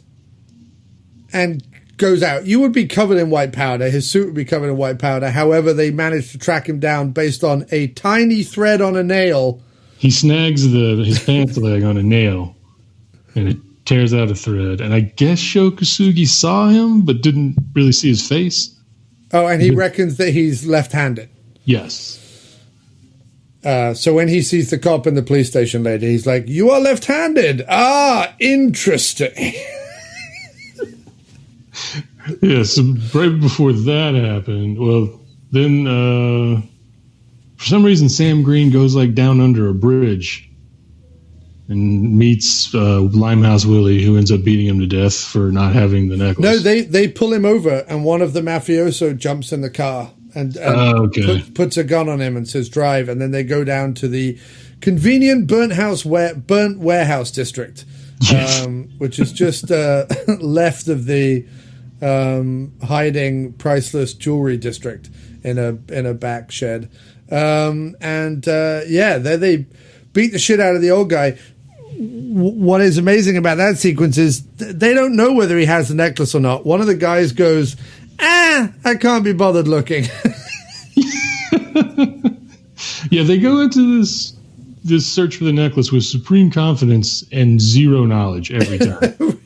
and goes out. You would be covered in white powder. His suit would be covered in white powder. However, they managed to track him down based on a tiny thread on a nail. He snags his pants leg on a nail, and it tears out a thread, and I guess Sho Kosugi saw him but didn't really see his face. Oh, and he reckons that he's left-handed. Yes. So when he sees the cop in the police station later, he's like, you are left-handed. Ah, interesting. Yeah, so right before that happened, then for some reason Sam Green goes down under a bridge and meets Limehouse Willie, who ends up beating him to death for not having the necklace. No, they pull him over, and one of the mafioso jumps in the car and puts a gun on him and says, drive. And then they go down to the convenient burnt warehouse district, yes. Which is just left of the hiding priceless jewelry district in a back shed. There they beat the shit out of the old guy. What is amazing about that sequence is they don't know whether he has the necklace or not. One of the guys goes, I can't be bothered looking. Yeah, they go into this search for the necklace with supreme confidence and zero knowledge every time.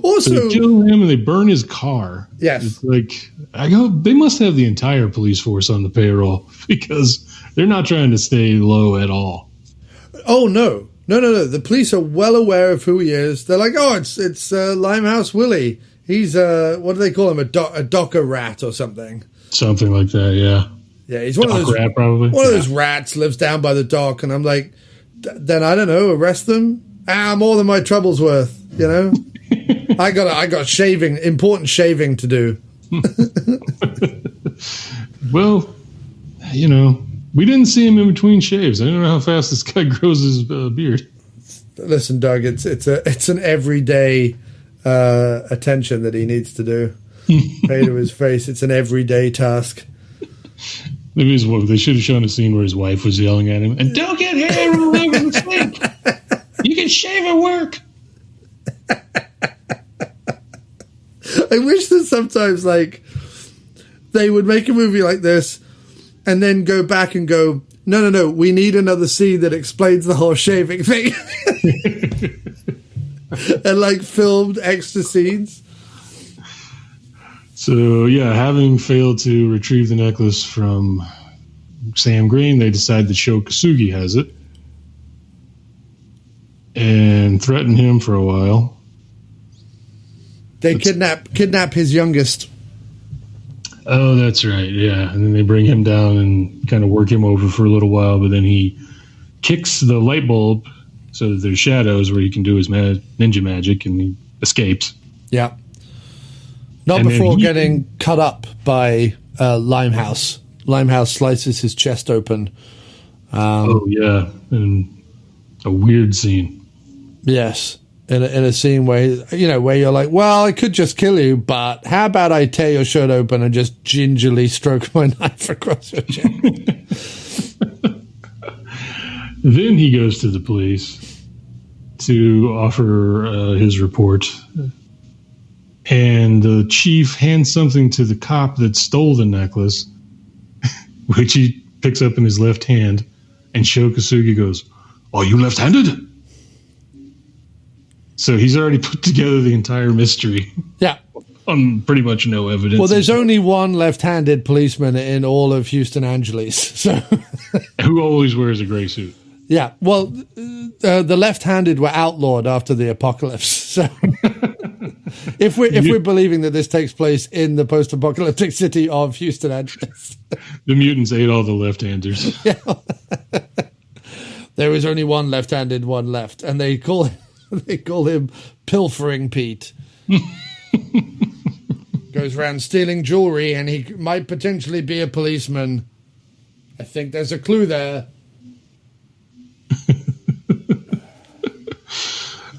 Also, so they kill him and they burn his car. Yes. It's like, they must have the entire police force on the payroll because they're not trying to stay low at all. Oh, no. No. The police are well aware of who he is. They're like, oh, it's Limehouse Willie. He's, what do they call him? A docker rat or something. Something like that, yeah. Yeah, he's one of those rat, probably. One of those rats lives down by the dock, and I'm like, then I don't know, arrest them? More than my trouble's worth, you know? I got important shaving to do. Well, we didn't see him in between shaves. I don't know how fast this guy grows his beard. Listen, Doug, it's an everyday attention that he needs to do. Pay to his face. It's an everyday task. Maybe they should have shown a scene where his wife was yelling at him, and don't get hair all over the sink. You can shave at work. I wish that sometimes, like, they would make a movie like this and then go back and go, no, we need another scene that explains the whole shaving thing. And, like, filmed extra scenes. So, yeah, having failed to retrieve the necklace from Sam Green, they decide that Sho Kosugi has it and threaten him for a while. They kidnap his youngest. Oh, that's right, yeah. And then they bring him down and kind of work him over for a little while, but then he kicks the light bulb so that there's shadows where he can do his ninja magic, and he escapes. Yeah. Not and before getting cut up by Limehouse. Limehouse slices his chest open. Oh, yeah. And a weird scene. Yes. In a scene where you're like, well, I could just kill you, but how about I tear your shirt open and just gingerly stroke my knife across your chest? Then he goes to the police to offer his report. And the chief hands something to the cop that stole the necklace, which he picks up in his left hand. And Sho Kosugi goes, "Are you left-handed?" So he's already put together the entire mystery. Yeah. On pretty much no evidence. Well, there's only one left-handed policeman in all of Houston Angeles. So who always wears a gray suit. Yeah. Well, the left-handed were outlawed after the apocalypse. So if we're believing that this takes place in the post-apocalyptic city of Houston Angeles. The mutants ate all the left-handers. Yeah. There is only one left-handed one left, and they call him Pilfering Pete. Goes around stealing jewelry, and he might potentially be a policeman. I think there's a clue there.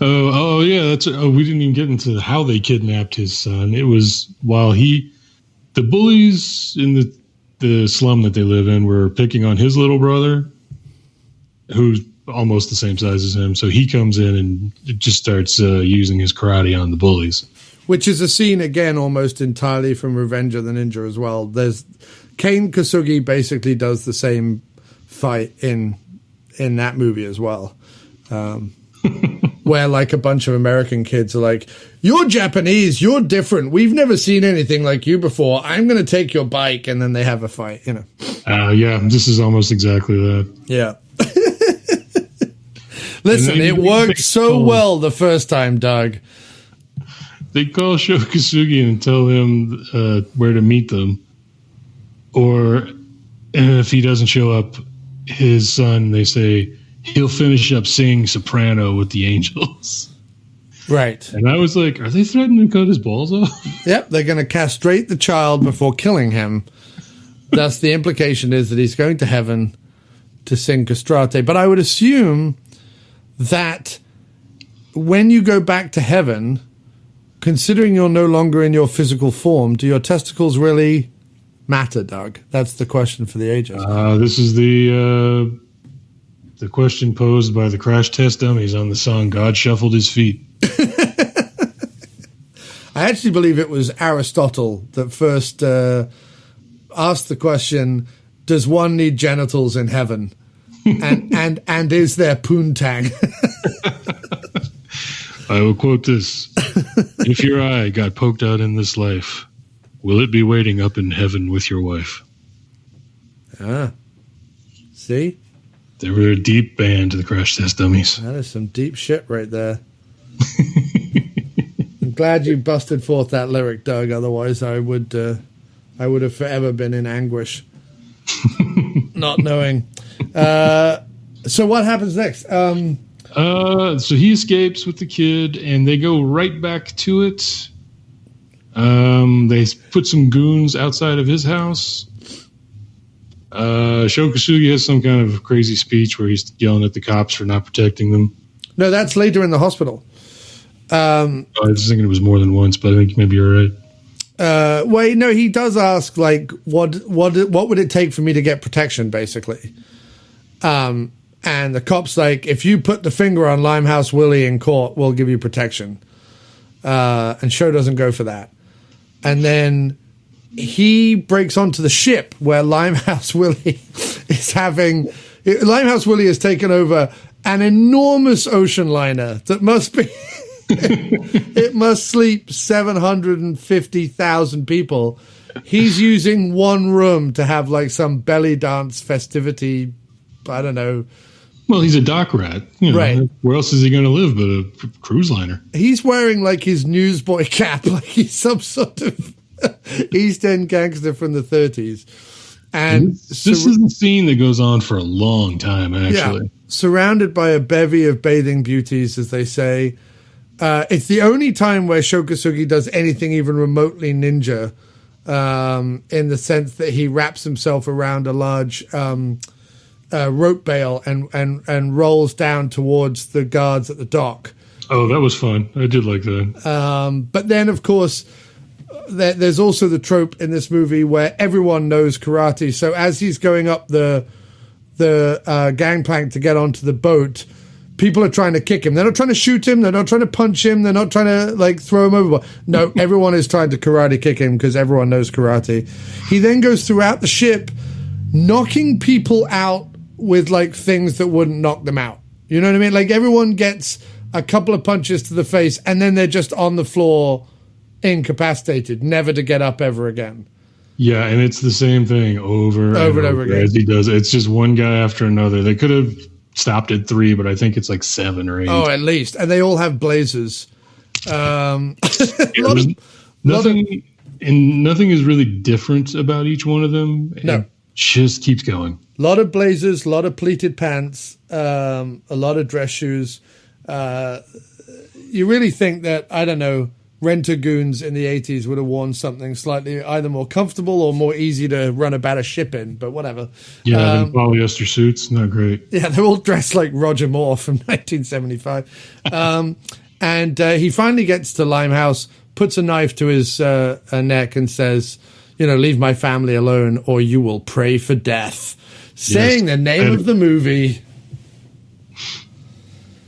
Oh yeah, we didn't even get into how they kidnapped his son. It was while the bullies in the slum that they live in were picking on his little brother, who's almost the same size as him. So he comes in and just starts using his karate on the bullies. Which is a scene, again, almost entirely from Revenge of the Ninja as well. There's Kane Kosugi basically does the same fight in that movie as well. Where, like, a bunch of American kids are like, "You're Japanese, you're different. We've never seen anything like you before. I'm going to take your bike," and then they have a fight, you know. Yeah, this is almost exactly that. Yeah. Listen, it worked so well the first time, Doug. They call Sho Kosugi and tell him where to meet them. And if he doesn't show up, his son, they say, he'll finish up singing soprano with the angels. Right. And I was like, are they threatening to cut his balls off? Yep, they're going to castrate the child before killing him. Thus, the implication is that he's going to heaven to sing castrate. But I would assume that when you go back to heaven, considering you're no longer in your physical form, do your testicles really matter, Doug? That's the question for the ages. This is the the question posed by the crash test dummies on the song God Shuffled His Feet. I actually believe it was Aristotle that first asked the question, does one need genitals in heaven? and is there poontang? I will quote this. If your eye got poked out in this life, will it be waiting up in heaven with your wife? Ah. See? They were a deep band, the crash test dummies. That is some deep shit right there. I'm glad you busted forth that lyric, Doug. Otherwise, I would have forever been in anguish, not knowing. So what happens next? So he escapes with the kid, and they go right back to it. They put some goons outside of his house. Sho Kosugi has some kind of crazy speech where he's yelling at the cops for not protecting them. No, that's later in the hospital. I was thinking it was more than once, but I think maybe you're right. Well, no, he does ask, like, what would it take for me to get protection, basically. And the cop's like, if you put the finger on Limehouse Willie in court, we'll give you protection. And Sho doesn't go for that. And then he breaks onto the ship where Limehouse Willie is having... Limehouse Willie has taken over an enormous ocean liner that must be... it must sleep 750,000 people. He's using one room to have like some belly dance festivity. I don't know. Well, he's a dock rat. Right. Where else is he going to live but a cruise liner? He's wearing like his newsboy cap, like he's some sort of East End gangster from the 30s. And this is a scene that goes on for a long time, actually. Yeah, surrounded by a bevy of bathing beauties, as they say. It's the only time where Sho Kosugi does anything even remotely ninja, in the sense that he wraps himself around a large rope bale and rolls down towards the guards at the dock. Oh, that was fun. I did like that. But then, of course, there's also the trope in this movie where everyone knows karate. So as he's going up the gangplank to get onto the boat, people are trying to kick him. They're not trying to shoot him. They're not trying to punch him. They're not trying to like throw him overboard. No, everyone is trying to karate kick him because everyone knows karate. He then goes throughout the ship, knocking people out with like things that wouldn't knock them out. You know what I mean? Like everyone gets a couple of punches to the face and then they're just on the floor, incapacitated, never to get up ever again. Yeah, and it's the same thing over and over again. As he does. It's just one guy after another. They could have stopped at 3, but I think it's like 7 or 8. Oh, at least. And they all have blazers. Nothing is really different about each one of them. No. It just keeps going. A lot of blazers, a lot of pleated pants, a lot of dress shoes. You really think that, I don't know, rent-a-goons in the 80s would have worn something slightly either more comfortable or more easy to run about a ship in, but whatever. Yeah, polyester suits, not great. Yeah, they're all dressed like Roger Moore from 1975. And he finally gets to Limehouse, puts a knife to his neck and says, leave my family alone or you will pray for death. Saying the name of the movie.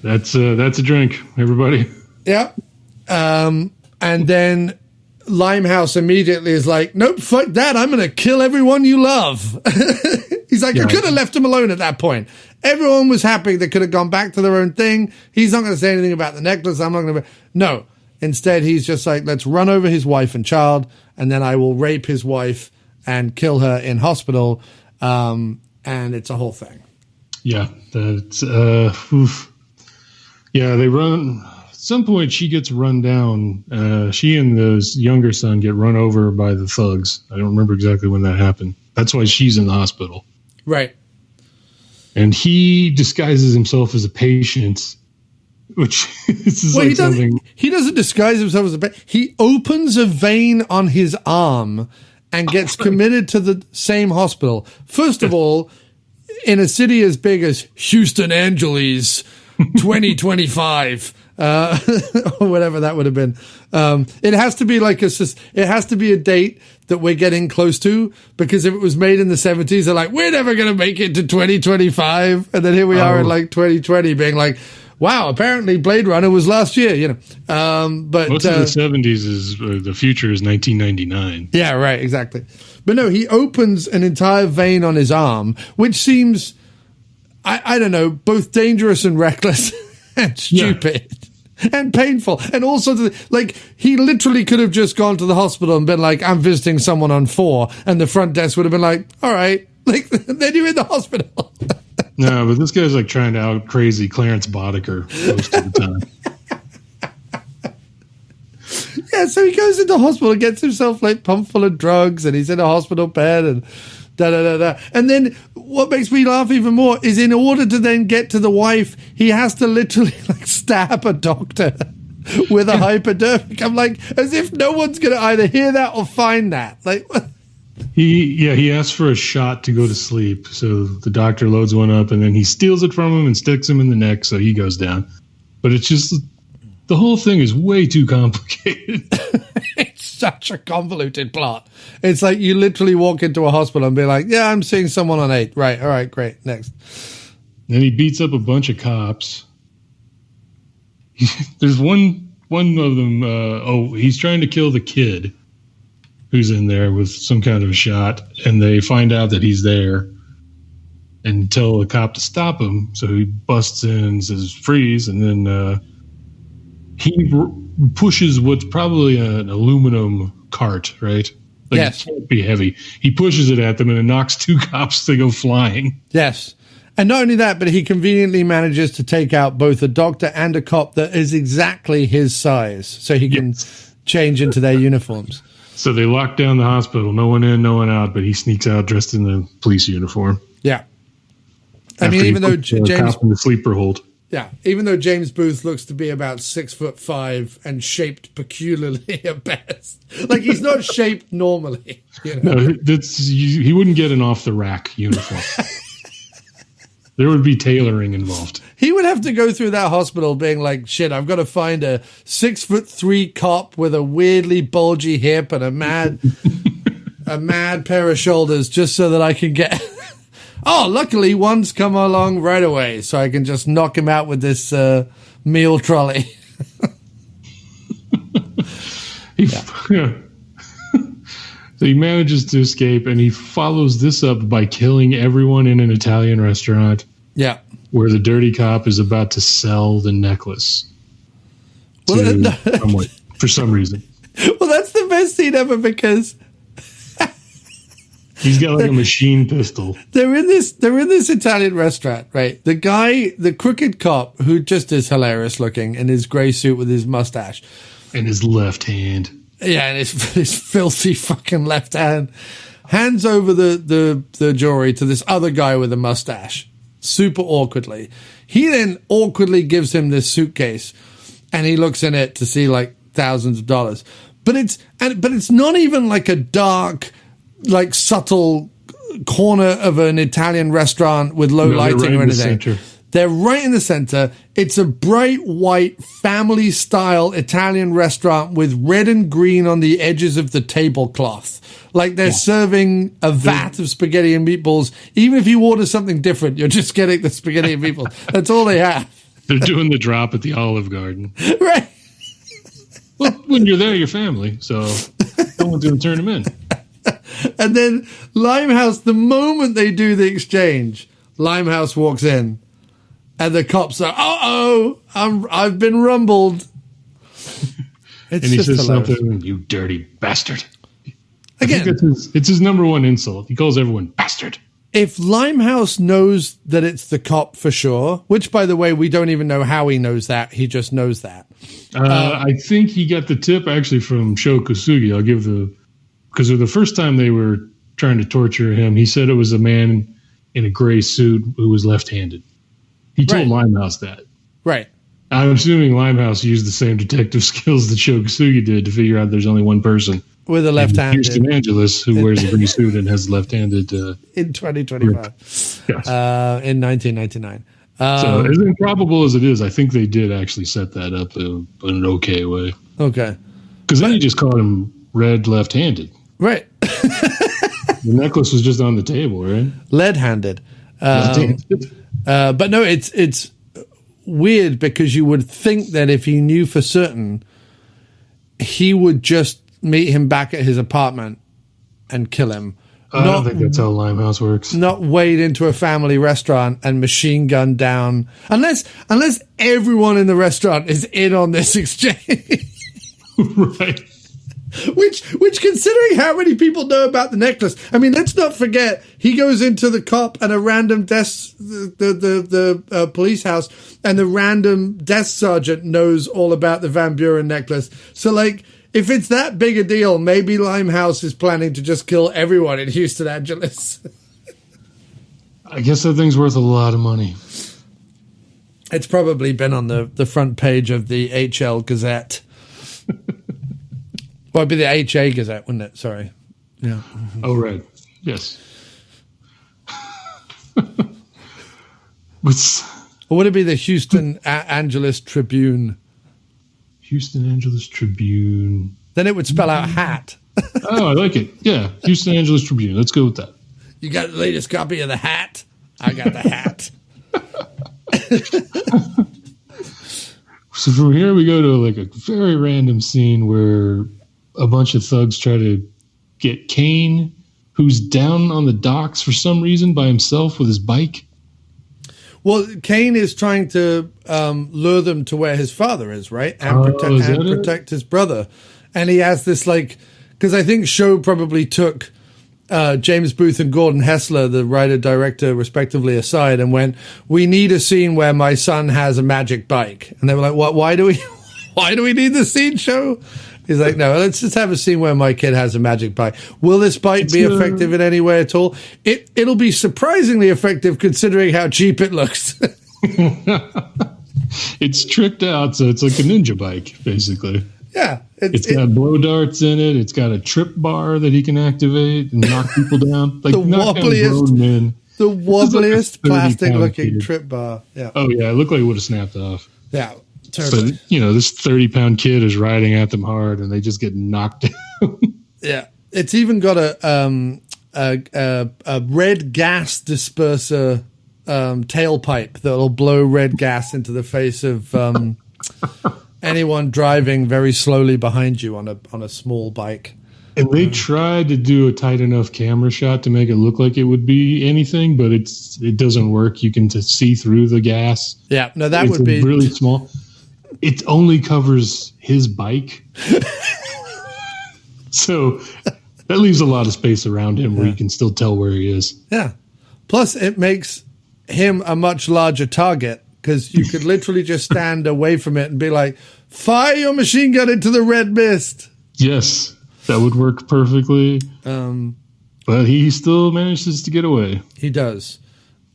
That's a drink, everybody. Yep. And then Limehouse immediately is like, nope, fuck that. I'm going to kill everyone you love. He's like, I could have left him alone at that point. Everyone was happy. They could have gone back to their own thing. He's not going to say anything about the necklace. I'm not going to. No. Instead, he's just like, let's run over his wife and child, and then I will rape his wife and kill her in hospital. And it's a whole thing. Yeah. That's, yeah, they run. At some point, she gets run down. She and the younger son get run over by the thugs. I don't remember exactly when that happened. That's why she's in the hospital. Right. And he disguises himself as a patient, which is like something. He doesn't disguise himself as a patient. He opens a vein on his arm and gets committed to the same hospital. First of all, in a city as big as Houston Angeles, 2025, or whatever that would have been. It has to be it has to be a date that we're getting close to, because if it was made in the 70s, they're like, we're never going to make it to 2025. And then here we are in like 2020 being like, wow, apparently Blade Runner was last year, you know. But most of the 70s is the future is 1999. Yeah, right, exactly. But no, he opens an entire vein on his arm, which seems, I don't know, both dangerous and reckless and stupid. Yeah. And painful. And also, like, he literally could have just gone to the hospital and been like, I'm visiting someone on 4. And the front desk would have been like, all right. Like, then you're in the hospital. No, but this guy's like trying to out crazy Clarence Boddicker most of the time. Yeah, so he goes into hospital, gets himself like pumped full of drugs, and he's in a hospital bed and da-da-da-da. And then what makes me laugh even more is in order to then get to the wife, he has to literally like stab a doctor with a hypodermic. I'm like, as if no one's going to either hear that or find that. Like, he asked for a shot to go to sleep. So the doctor loads one up and then he steals it from him and sticks him in the neck. So he goes down. But it's just, the whole thing is way too complicated. It's such a convoluted plot. It's like you literally walk into a hospital and be like, yeah, I'm seeing someone on 8. Right. All right, great. Next. Then he beats up a bunch of cops. There's one of them. He's trying to kill the kid who's in there with some kind of a shot, and they find out that he's there and tell the cop to stop him. So he busts in and says, freeze, and then he pushes what's probably an aluminum cart, right? Like, yes. It can't be heavy. He pushes it at them, and it knocks 2 cops. They go flying. Yes. And not only that, but he conveniently manages to take out both a doctor and a cop that is exactly his size, so he can change into their uniforms. So they lock down the hospital. No one in, no one out, but he sneaks out dressed in the police uniform. Yeah. I mean, even though James in the sleeper hold. Yeah, even though James Booth looks to be about 6'5" and shaped peculiarly at best, like he's not shaped normally. You know? No, he wouldn't get an off the rack uniform. There would be tailoring involved. He would have to go through that hospital being like, shit, I've got to find a 6'3" cop with a weirdly bulgy hip and a mad pair of shoulders just so that I can get. Oh, luckily one's come along right away, so I can just knock him out with this meal trolley. So he manages to escape, and he follows this up by killing everyone in an Italian restaurant. Yeah. Where the dirty cop is about to sell the necklace to someone for some reason. Well, that's the best scene ever because he's got like a machine pistol. They're in this Italian restaurant, right? The guy, the crooked cop, who just is hilarious looking in his gray suit with his mustache. And his left hand. Yeah, and his filthy fucking left hand hands over the jewelry to this other guy with a mustache, super awkwardly. He then awkwardly gives him this suitcase, and he looks in it to see like thousands of dollars. But it's not even like a dark, like subtle corner of an Italian restaurant with low lighting or anything. They're right in the center. It's a bright white family-style Italian restaurant with red and green on the edges of the tablecloth. Like they're serving a vat of spaghetti and meatballs. Even if you order something different, you're just getting the spaghetti and meatballs. That's all they have. They're doing the drop at the Olive Garden. Right. Well, when you're there, you're family, so no one's going to turn them in. And then Limehouse, the moment they do the exchange, Limehouse walks in. And the cops are, I've been rumbled. And he says something, you dirty bastard. Again, it's his number one insult. He calls everyone bastard. If Limehouse knows that it's the cop for sure, which, by the way, we don't even know how he knows that. He just knows that. I think he got the tip actually from Sho Kosugi. Because the first time they were trying to torture him, he said it was a man in a gray suit who was left-handed. He told Limehouse that. Right. I'm assuming Limehouse used the same detective skills that Sho Kosugi did to figure out there's only one person with a left-handed Houston Angeles who wears a green suit and has left-handed in 2025. Yes. In 1999. So as improbable as it is, I think they did actually set that up in an okay way. Okay. Because then he just caught him red left-handed. Right. The necklace was just on the table, right? Lead-handed. But no, it's weird because you would think that if he knew for certain, he would just meet him back at his apartment and kill him. I don't think that's how Limehouse works. Not wade into a family restaurant and machine gun down, unless everyone in the restaurant is in on this exchange. Right. Which, considering how many people know about the necklace, I mean, let's not forget he goes into the cop and a random desk, the police house, and the random desk sergeant knows all about the Van Buren necklace. So, like, if it's that big a deal, maybe Limehouse is planning to just kill everyone in Houston Angeles. I guess that thing's worth a lot of money. It's probably been on the front page of the HL Gazette. Well, it'd be the HA Gazette, wouldn't it? Sorry. Yeah. Oh, right. Yes. Or would it be the Houston Angeles Tribune? Houston Angeles Tribune. Then it would spell out hat. Oh, I like it. Yeah, Houston Angeles Tribune. Let's go with that. You got the latest copy of the hat? I got the hat. So from here we go to like a very random scene where a bunch of thugs try to get Kane, who's down on the docks for some reason by himself with his bike. Well, Kane is trying to lure them to where his father is, right? And protect his brother. And he has this, like, because I think Sho probably took James Booth and Gordon Hessler, the writer-director, respectively, aside and went, we need a scene where my son has a magic bike. And they were like, what? Why do we need the scene, Sho? He's like, no, let's just have a scene where my kid has a magic bike. Will this bike be effective in any way at all? It'll be surprisingly effective considering how cheap it looks. It's tricked out, so it's like a ninja bike, basically. Yeah. It's got blow darts in it. It's got a trip bar that he can activate and knock people down. Like the wobbliest plastic-looking trip bar. Yeah. Oh, yeah. It looked like it would have snapped off. Yeah. Totally. But, this 30-pound kid is riding at them hard, and they just get knocked down. Yeah. It's even got a red gas disperser tailpipe that'll blow red gas into the face of anyone driving very slowly behind you on a small bike. And they tried to do a tight enough camera shot to make it look like it would be anything, but it doesn't work. You can see through the gas. Yeah, no, that would be really small. It only covers his bike. So that leaves a lot of space around him where you can still tell where he is. Yeah. Plus, it makes him a much larger target because you could literally just stand away from it and be like, fire your machine gun into the red mist. Yes, that would work perfectly. But he still manages to get away. He does.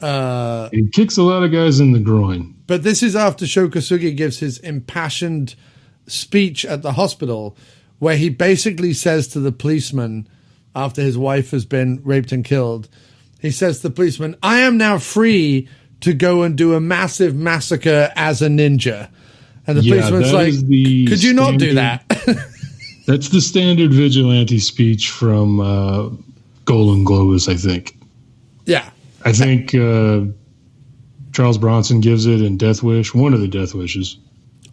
He kicks a lot of guys in the groin. But this is after Sho Kosugi gives his impassioned speech at the hospital where he basically says to the policeman after his wife has been raped and killed, he says to the policeman, I am now free to go and do a massive massacre as a ninja. And the policeman's like, could you not do that? That's the standard vigilante speech from Golden Globus, I think. Yeah. I think Charles Bronson gives it in Death Wish, one of the Death Wishes.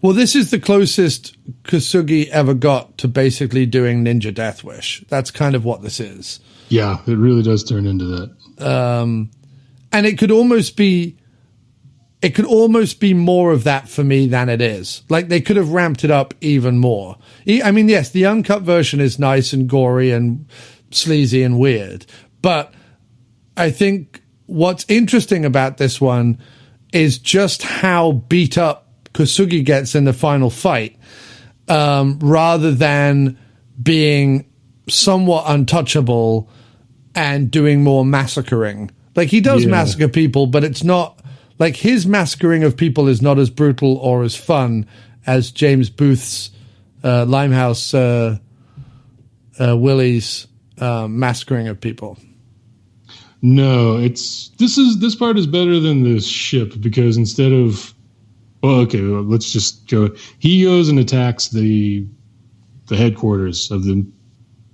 Well, this is the closest Kosugi ever got to basically doing Ninja Death Wish. That's kind of what this is. Yeah, it really does turn into that. And it could almost be more of that for me than it is. Like, they could have ramped it up even more. I mean, yes, the uncut version is nice and gory and sleazy and weird. But I think what's interesting about this one is just how beat up Kosugi gets in the final fight, rather than being somewhat untouchable and doing more massacring. Like, he does massacre people, but it's not like his massacring of people is not as brutal or as fun as James Booth's Limehouse Willie's massacring of people. No, this part is better than the ship because instead of let's just go. He goes and attacks the headquarters of the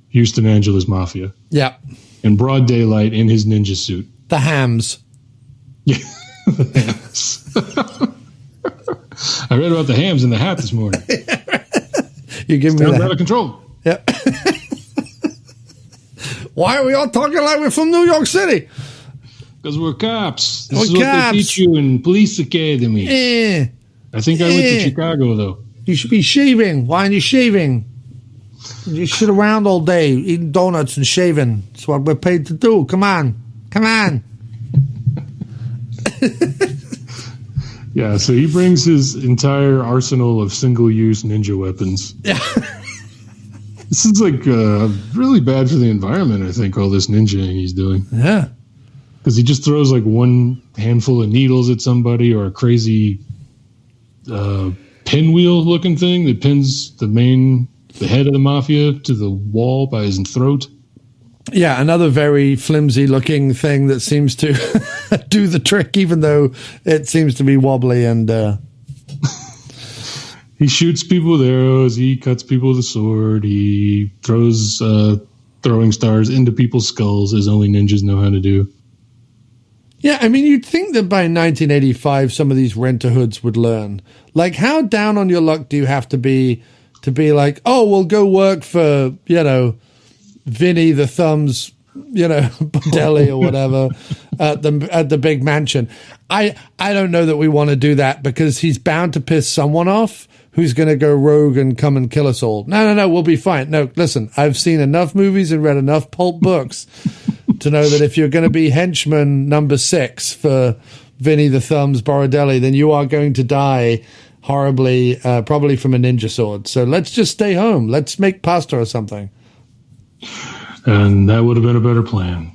Houston Angeles Mafia. Yeah. In broad daylight in his ninja suit. The hams. Yeah. The hams. I read about the hams in the hat this morning. You give me that. Out of control. Yeah. Why are we all talking like we're from New York City? Because we're cops. This is what they teach you in police academy. I think I went to Chicago, though. You should be shaving. Why aren't you shaving? You sit around all day eating donuts and shaving. That's what we're paid to do. Come on. Come on. Yeah, so he brings his entire arsenal of single-use ninja weapons. Yeah. This is like really bad for the environment, I think, all this ninjaing he's doing. Yeah. Because he just throws like one handful of needles at somebody or a crazy pinwheel-looking thing that pins the head of the mafia to the wall by his throat. Yeah, another very flimsy-looking thing that seems to do the trick, even though it seems to be wobbly and... He shoots people with arrows. He cuts people with a sword. He throws throwing stars into people's skulls, as only ninjas know how to do. Yeah, I mean, you'd think that by 1985, some of these rent-a-hoods would learn. Like, how down on your luck do you have to be like, oh, we'll go work for, Vinny the Thumbs, Bordelli or whatever at the big mansion. I don't know that we want to do that because he's bound to piss someone off who's going to go rogue and come and kill us all. No, we'll be fine. No, listen, I've seen enough movies and read enough pulp books to know that if you're going to be henchman number 6 for Vinny the Thumbs Bordelli, then you are going to die horribly, probably from a ninja sword. So let's just stay home. Let's make pasta or something. And that would have been a better plan.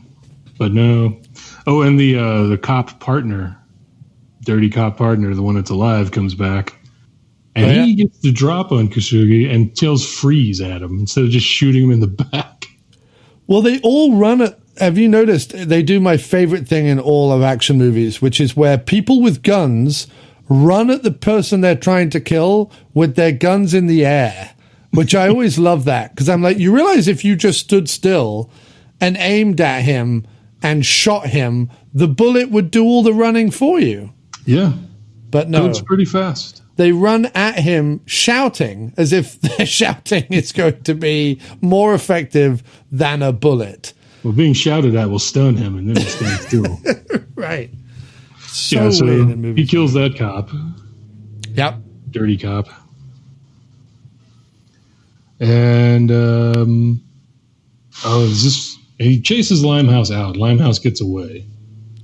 But no. Oh, and the cop partner, dirty cop partner, the one that's alive, comes back. And he gets the drop on Kosugi and tells freeze at him instead of just shooting him in the back. Well, they all run it. Have you noticed they do my favorite thing in all of action movies, which is where people with guns run at the person they're trying to kill with their guns in the air, which I always love that. Because I'm like, you realize if you just stood still and aimed at him and shot him, the bullet would do all the running for you. Yeah. But no. It's pretty fast. They run at him shouting as if their shouting is going to be more effective than a bullet. Well, being shouted at will stun him and then he stands still. Right. So weird in movies. He kills that cop. Yep. Dirty cop. And, he chases Limehouse out. Limehouse gets away.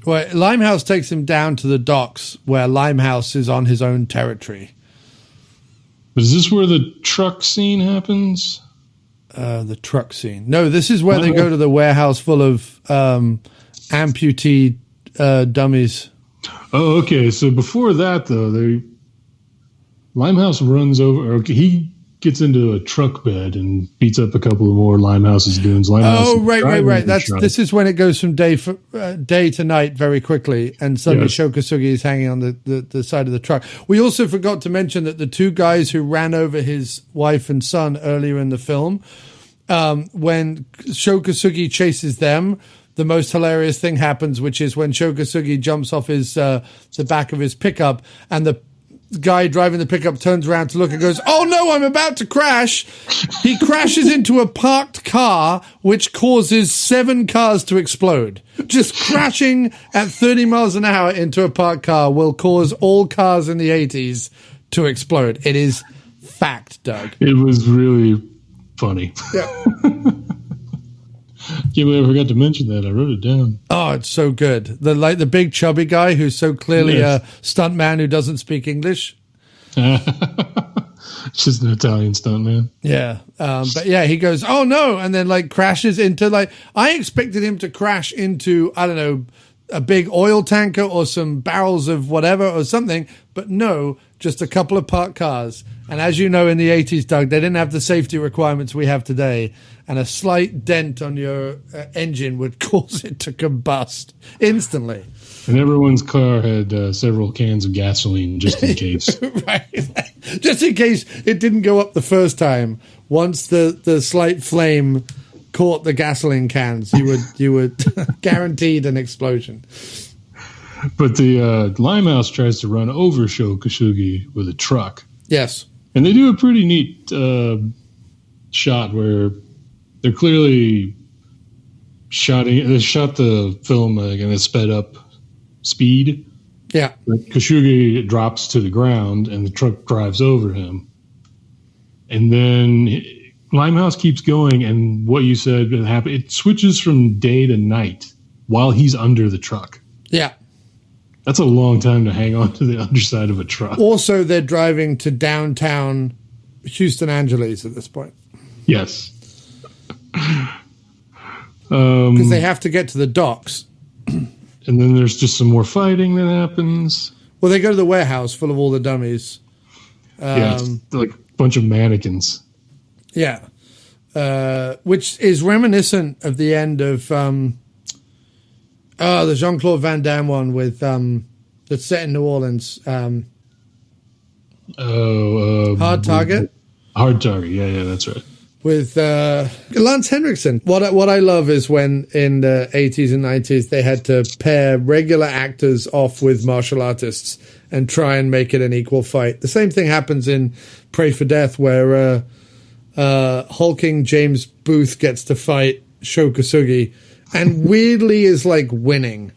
Well, Limehouse takes him down to the docks where Limehouse is on his own territory. But is this where the truck scene happens? The truck scene. No, this is where they go to the warehouse full of amputee dummies. Oh, okay. So before that, though, Limehouse runs over. Okay, he gets into a truck bed and beats up a couple of more Limehouse's goons. Right. This is when it goes from day to night very quickly, and suddenly Sho Kosugi is hanging on the side of the truck. We also forgot to mention that the two guys who ran over his wife and son earlier in the film, when Sho Kosugi chases them, the most hilarious thing happens, which is when Sho Kosugi jumps off the back of his pickup, and the guy driving the pickup turns around to look and goes, "Oh no, I'm about to crash." He crashes into a parked car, which causes 7 cars to explode. Just crashing at 30 miles an hour into a parked car will cause all cars in the 80s to explode. It is fact, Doug. It was really funny. Yeah. Can't believe I forgot to mention that. I wrote it down. Oh, it's so good. The big chubby guy who's so clearly a stuntman who doesn't speak English. Just an Italian stuntman. Yeah. But yeah, he goes, "Oh no," and then crashes into I expected him to crash into, I don't know, a big oil tanker or some barrels of whatever or something, but no, just a couple of parked cars. And as you know, in the 80s, Doug, they didn't have the safety requirements we have today. And a slight dent on your engine would cause it to combust instantly. And everyone's car had several cans of gasoline just in case. Right. Just in case it didn't go up the first time. Once the slight flame caught the gasoline cans, you would guaranteed an explosion. But the Limehouse tries to run over Sho Kosugi with a truck. Yes. And they do a pretty neat shot where they're clearly they shot the film in a sped up speed. Yeah. But Kosugi drops to the ground and the truck drives over him. And then Limehouse keeps going, and what you said happened. It switches from day to night while he's under the truck. Yeah. That's a long time to hang on to the underside of a truck. Also, they're driving to downtown Houston Angeles at this point. Yes. Because they have to get to the docks. And then there's just some more fighting that happens. Well, they go to the warehouse full of all the dummies. It's like a bunch of mannequins. Yeah. Which is reminiscent of the end of the Jean-Claude Van Damme one with that's set in New Orleans. Hard Target. Hard Target, yeah, that's right. With Lance Henriksen. What I love is when in the 80s and 90s they had to pair regular actors off with martial artists and try and make it an equal fight. The same thing happens in Pray for Death, where hulking James Booth gets to fight Sho Kosugi and weirdly is like winning,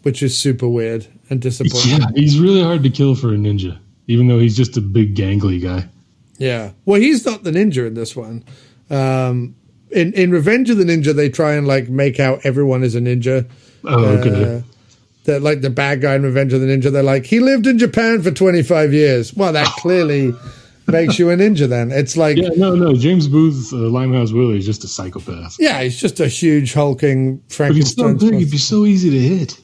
which is super weird and disappointing. Yeah, he's really hard to kill for a ninja, even though he's just a big gangly guy. Yeah. Well, he's not the ninja in this one. In Revenge of the Ninja, they try and like make out everyone is a ninja. Oh, okay. That like the bad guy in Revenge of the Ninja, they're like, he lived in Japan for 25 years. Well, that clearly makes you a ninja then. It's like... Yeah, no. James Booth, Limehouse Willie, is just a psychopath. Yeah, he's just a huge hulking Frankenstein. But he's so big, he'd be so easy to hit.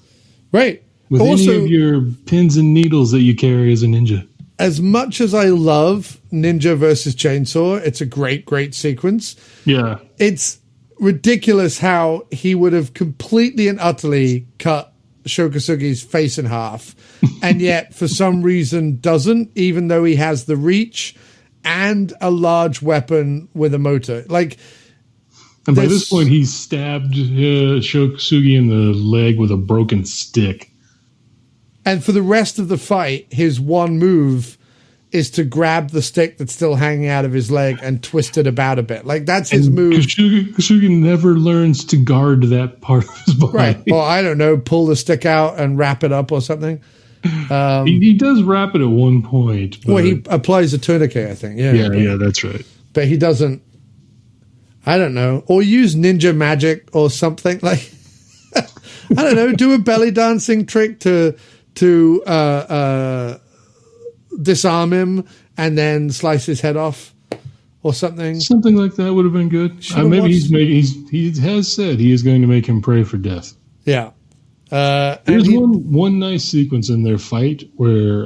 Right. With also, any of your pins and needles that you carry as a ninja. As much as I love Ninja versus Chainsaw, it's a great, great sequence. Yeah. It's ridiculous how he would have completely and utterly cut Sho Kosugi's face in half, and yet for some reason doesn't, even though he has the reach and a large weapon with a motor. Like, and by this point, he stabbed Sho Kosugi in the leg with a broken stick. And for the rest of the fight, his one move is to grab the stick that's still hanging out of his leg and twist it about a bit. Like, that's his move. Kosugi never learns to guard that part of his body. Right. Well, I don't know, pull the stick out and wrap it up or something. He does wrap it at one point. Well, he applies a tourniquet, I think. Yeah, that's right. But he doesn't, I don't know, or use ninja magic or something. Like, I don't know, do a belly dancing trick to disarm him and then slice his head off or something. Something like that would have been good. Maybe he has said he is going to make him pray for death. Yeah. There's one nice sequence in their fight where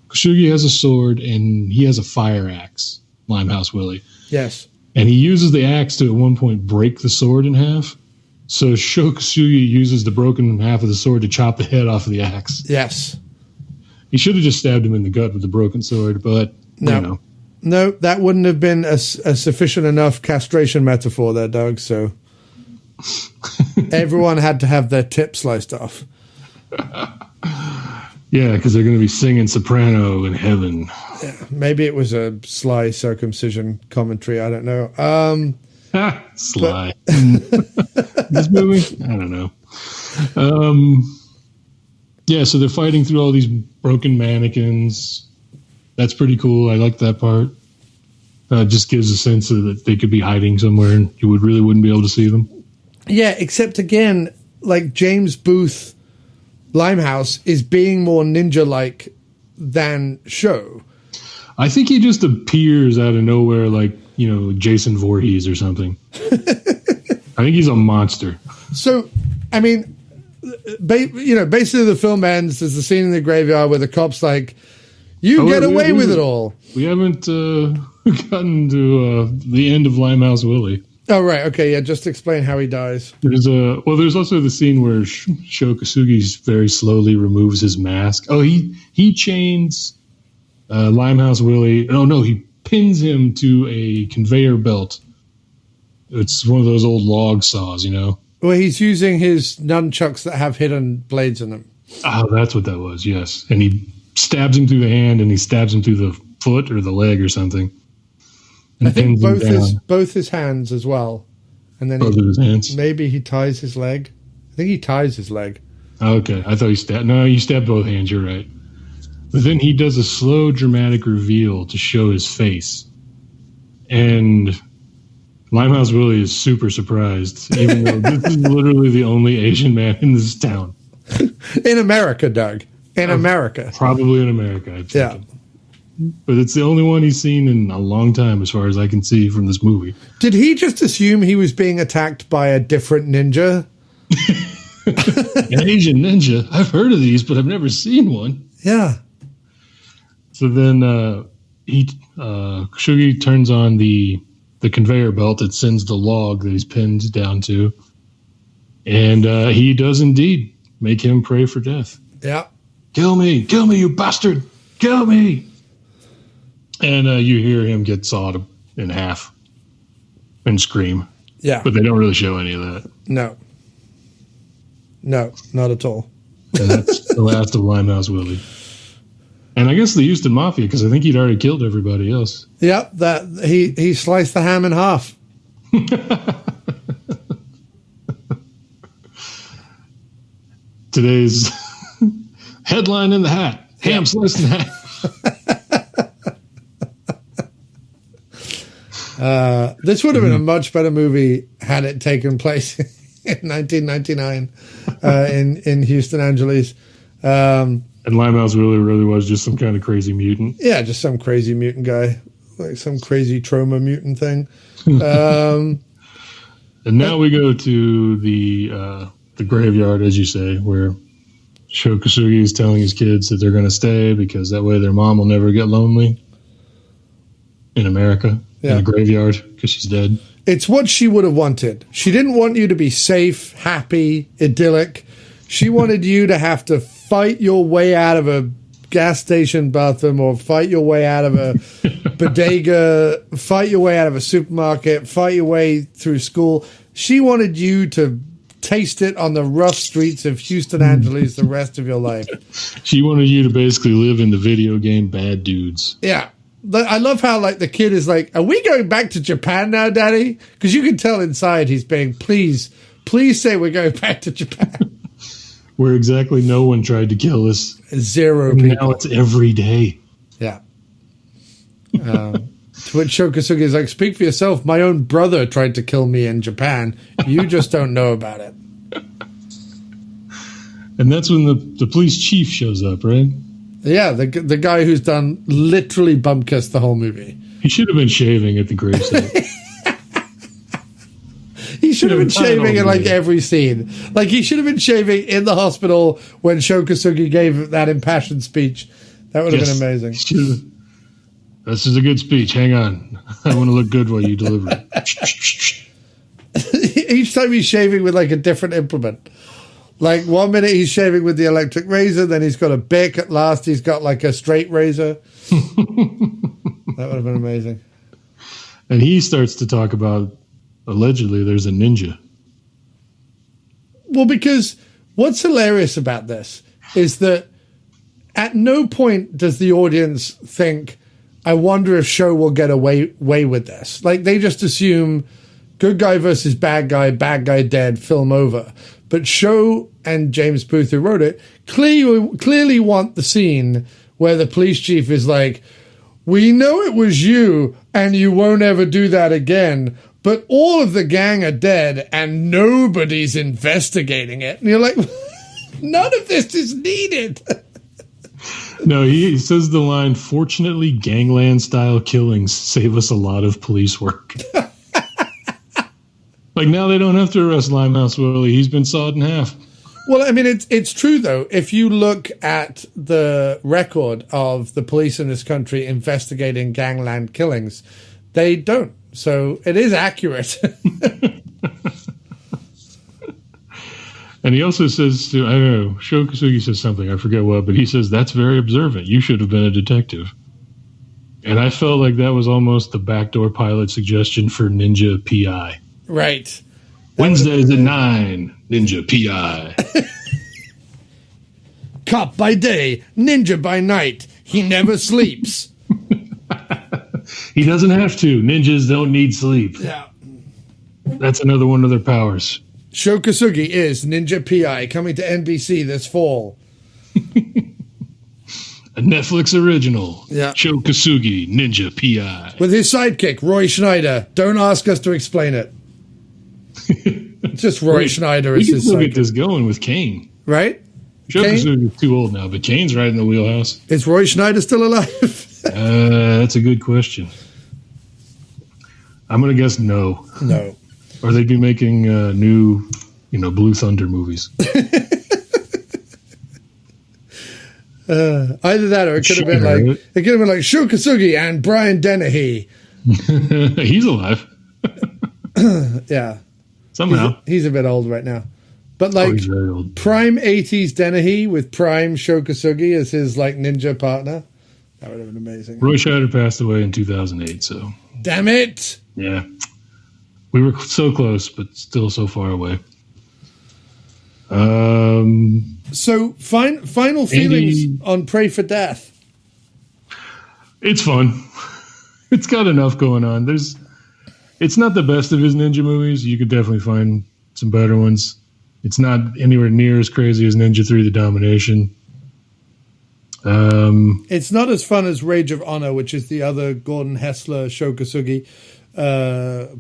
Kosugi has a sword and he has a fire axe, Limehouse Willie. Yes. And he uses the axe to at one point break the sword in half. So Sho Kosugi uses the broken half of the sword to chop the head off of the axe. Yes. He should have just stabbed him in the gut with the broken sword, but no. You know. No, that wouldn't have been a sufficient enough castration metaphor there, Doug, so everyone had to have their tip sliced off. Yeah, because they're going to be singing soprano in heaven. Yeah, maybe it was a sly circumcision commentary, I don't know. Sly. This movie? I don't know. Yeah, so they're fighting through all these broken mannequins. That's pretty cool. I like that part. Just gives a sense of that they could be hiding somewhere and you really wouldn't be able to see them. Yeah, except again, like James Booth Limehouse is being more ninja-like than Sho. I think he just appears out of nowhere like, Jason Voorhees or something. I think he's a monster. So, I mean, basically the film ends. There's the scene in the graveyard where the cop's like, "You get away with it all." We haven't gotten to the end of Limehouse Willie. Oh, right. Okay, yeah, just explain how he dies. There's also the scene where Sho Kosugi very slowly removes his mask. Oh, he chains Limehouse Willie. Oh, no, he pins him to a conveyor belt. It's one of those old log saws, Well, he's using his nunchucks that have hidden blades in them. Oh, that's what that was, yes. And he stabs him through the hand, and he stabs him through the foot or the leg or something. I think both his hands as well. And then both of his hands. Maybe he ties his leg. I think he ties his leg. Okay, I thought he stabbed. No, you stabbed both hands. You're right. But then he does a slow, dramatic reveal to show his face, and Limehouse Willie is super surprised, even though this is literally the only Asian man in this town. In America, Doug. In America. Probably in America, I'd yeah. But it's the only one he's seen in a long time, as far as I can see from this movie. Did he just assume he was being attacked by a different ninja? An Asian ninja? I've heard of these, but I've never seen one. Yeah. So then Kosugi turns on the conveyor belt that sends the log that he's pinned down to. And he does indeed make him pray for death. Yeah. Kill me, you bastard. Kill me. And you hear him get sawed in half and scream. Yeah. But they don't really show any of that. No, not at all. And that's the last of Limehouse Willie. And I guess the Houston Mafia, because I think he'd already killed everybody else. Yep, that he sliced the ham in half. Today's headline in the hat. Ham sliced in half. This would have been a much better movie had it taken place in 1999 in Houston, Angeles. And Limehouse really was just some kind of crazy mutant. Yeah, just some crazy mutant guy, like some crazy trauma mutant thing. And now we go to the graveyard, as you say, where Sho Kosugi is telling his kids that they're going to stay because that way their mom will never get lonely in America. In the graveyard because she's dead. It's what she would have wanted. She didn't want you to be safe, happy, idyllic. She wanted you to have to fight your way out of a gas station bathroom or fight your way out of a bodega, fight your way out of a supermarket, fight your way through school. She wanted you to taste it on the rough streets of Houston, Angeles the rest of your life. She wanted you to basically live in the video game Bad Dudes. Yeah. I love how, like, the kid is like, "Are we going back to Japan now, Daddy?" Because you can tell inside he's being, please say we're going back to Japan. Where exactly no one tried to kill us. Zero people. Now it's every day. Yeah. To which Sho Kosugi is like, "Speak for yourself. My own brother tried to kill me in Japan. You just don't know about it." And that's when the police chief shows up, right? Yeah, the guy who's done literally bum kiss the whole movie. He should have been shaving at the gravesite. He should have been shaving in like every scene. Like he should have been shaving in the hospital when Sho Kosugi gave that impassioned speech. That would have been amazing. This is a good speech. Hang on. I want to look good while you deliver it. Each time he's shaving with like a different implement. Like 1 minute he's shaving with the electric razor, then he's got a Bic. At last he's got like a straight razor. That would have been amazing. And he starts to talk about, allegedly, there's a ninja. Well, because what's hilarious about this is that at no point does the audience think, I wonder if Sho will get away with this. Like they just assume good guy versus bad guy dead, film over. But Sho and James Booth, who wrote it, clearly want the scene where the police chief is like, "We know it was you, and you won't ever do that again, but all of the gang are dead, and nobody's investigating it." And you're like, none of this is needed. No, he says the line, "Fortunately, gangland-style killings save us a lot of police work." Like, now they don't have to arrest Limehouse Willie. He's been sawed in half. Well, I mean, it's true, though. If you look at the record of the police in this country investigating gangland killings, they don't. So it is accurate. And he also says, I don't know, Sho Kosugi says something, I forget what, but he says, that's very observant. You should have been a detective. And I felt like that was almost the backdoor pilot suggestion for Ninja PI. Right. Wednesdays at 9, Ninja PI. Cop by day, ninja by night. He never sleeps. He doesn't have to. Ninjas don't need sleep. Yeah. That's another one of their powers. Sho Kosugi is Ninja PI, coming to NBC this fall. A Netflix original. Yeah. Sho Kosugi, Ninja PI. With his sidekick, Roy Schneider. Don't ask us to explain it. Just Roy Schneider is we can his still sidekick. get this going with Kane. Right? Sho Kosugi's too old now, but Kane's right in the wheelhouse. Is Roy Schneider still alive? That's a good question. I'm going to guess no. No. Or they'd be making new, Blue Thunder movies. Either that, or it could have been like Sho Kosugi and Brian Dennehy. He's alive. Yeah, somehow he's a bit old right now, but he's very old. Prime 80s Dennehy with Prime Sho Kosugi as his ninja partner. That would have been amazing. Roy Scheider passed away in 2008, so damn it. Yeah, we were so close, but still so far away. So final feelings on Pray for Death. It's fun. It's got enough going on. It's not the best of his ninja movies. You could definitely find some better ones. It's not anywhere near as crazy as Ninja 3: The Domination. It's not as fun as Rage of Honor, which is the other Gordon Hessler Sho Kosugi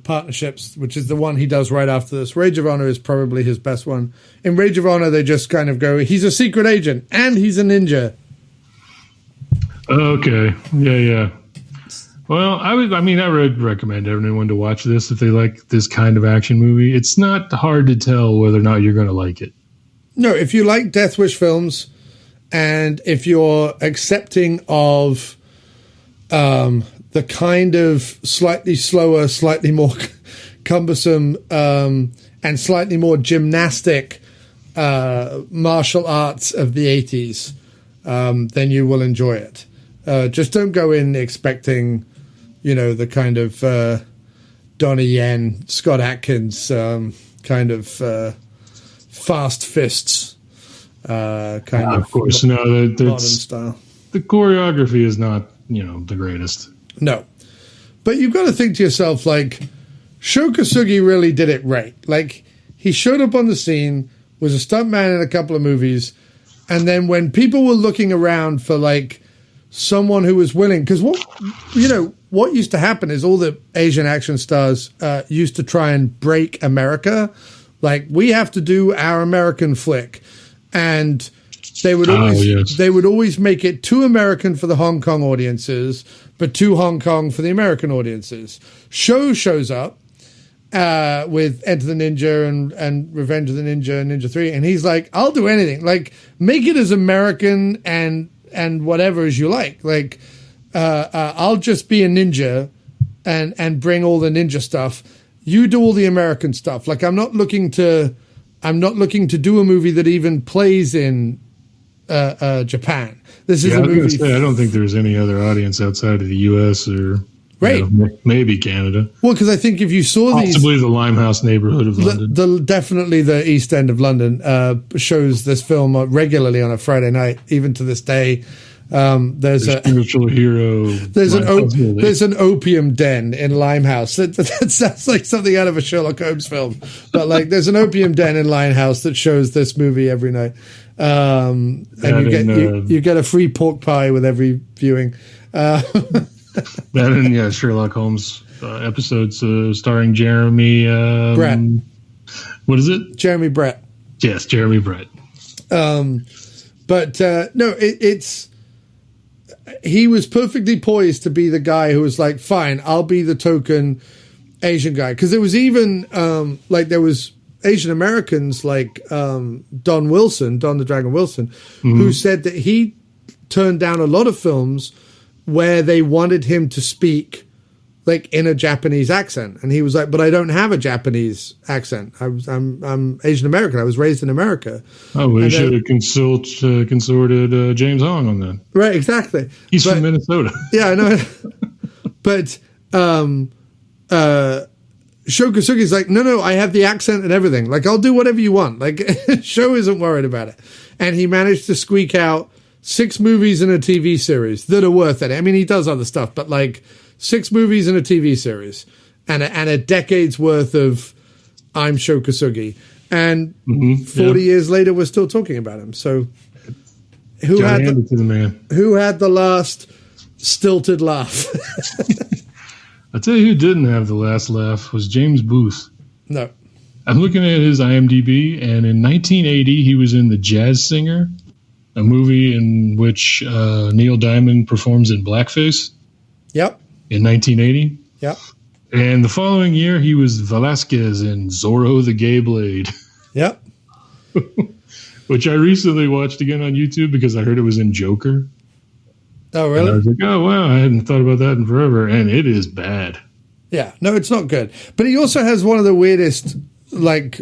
partnerships, which is the one he does right after this. Rage of Honor is probably his best one. In Rage of Honor, they just kind of go, he's a secret agent and he's a ninja. Okay. Yeah. Well, I would recommend everyone to watch this if they like this kind of action movie. It's not hard to tell whether or not you're going to like it. No, if you like Death Wish films and if you're accepting of the kind of slightly slower, slightly more cumbersome, and slightly more gymnastic martial arts of the 80s, then you will enjoy it. Just don't go in expecting, the kind of Donnie Yen, Scott Atkins kind of fast fists of course, modern style. The choreography is not, the greatest. No. But you've got to think to yourself, Sho Kosugi really did it right. He showed up on the scene, was a stuntman in a couple of movies, and then when people were looking around for, someone who was willing... Because what used to happen is all the Asian action stars used to try and break America. We have to do our American flick. And... They would always make it too American for the Hong Kong audiences, but too Hong Kong for the American audiences. Sho shows up with Enter the Ninja and Revenge of the Ninja and Ninja 3, and he's like, I'll do anything. Make it as American and whatever as you like. I'll just be a ninja and bring all the ninja stuff. You do all the American stuff. I'm not looking to do a movie that even plays in Japan. This is a movie. I don't think there's any other audience outside of the U.S. or maybe Canada. Well, because I think if you saw possibly the Limehouse neighborhood of London, definitely the East End of London shows this film regularly on a Friday night, even to this day. There's a spiritual hero. There's an opium den in Limehouse. That sounds like something out of a Sherlock Holmes film. But there's an opium den in Limehouse that shows this movie every night. And you get a free pork pie with every viewing. That and Sherlock Holmes episodes starring Jeremy Brett. What is it? Jeremy Brett. Yes, Jeremy Brett. It's. He was perfectly poised to be the guy who was fine, I'll be the token Asian guy. Because there was even, there was Asian Americans like Don the Dragon Wilson, who said that he turned down a lot of films where they wanted him to speak like in a Japanese accent, and he was like, "But I don't have a Japanese accent. I'm Asian American. I was raised in America." Oh, well, you should have consorted James Hong on that. Right, exactly. He's from Minnesota. Yeah, I know. But Sho Kosugi's like, no, I have the accent and everything. Like, I'll do whatever you want. Like, Sho isn't worried about it. And he managed to squeak out 6 movies and a TV series that are worth it. I mean, he does other stuff, but like 6 movies and a TV series and a decade's worth of I'm Sho Kosugi. And 40 years later, we're still talking about him. So who had the last stilted laugh? I'll tell you who didn't have the last laugh was James Booth. No. I'm looking at his IMDb, and in 1980, he was in The Jazz Singer, a movie in which Neil Diamond performs in blackface. Yep. In 1980. Yep. And the following year, he was Velasquez in Zorro the Gay Blade. Yep. Which I recently watched again on YouTube because I heard it was in Joker. Oh, really? And I was like, oh, wow, I hadn't thought about that in forever. And it is bad. Yeah. No, it's not good. But he also has one of the weirdest, like,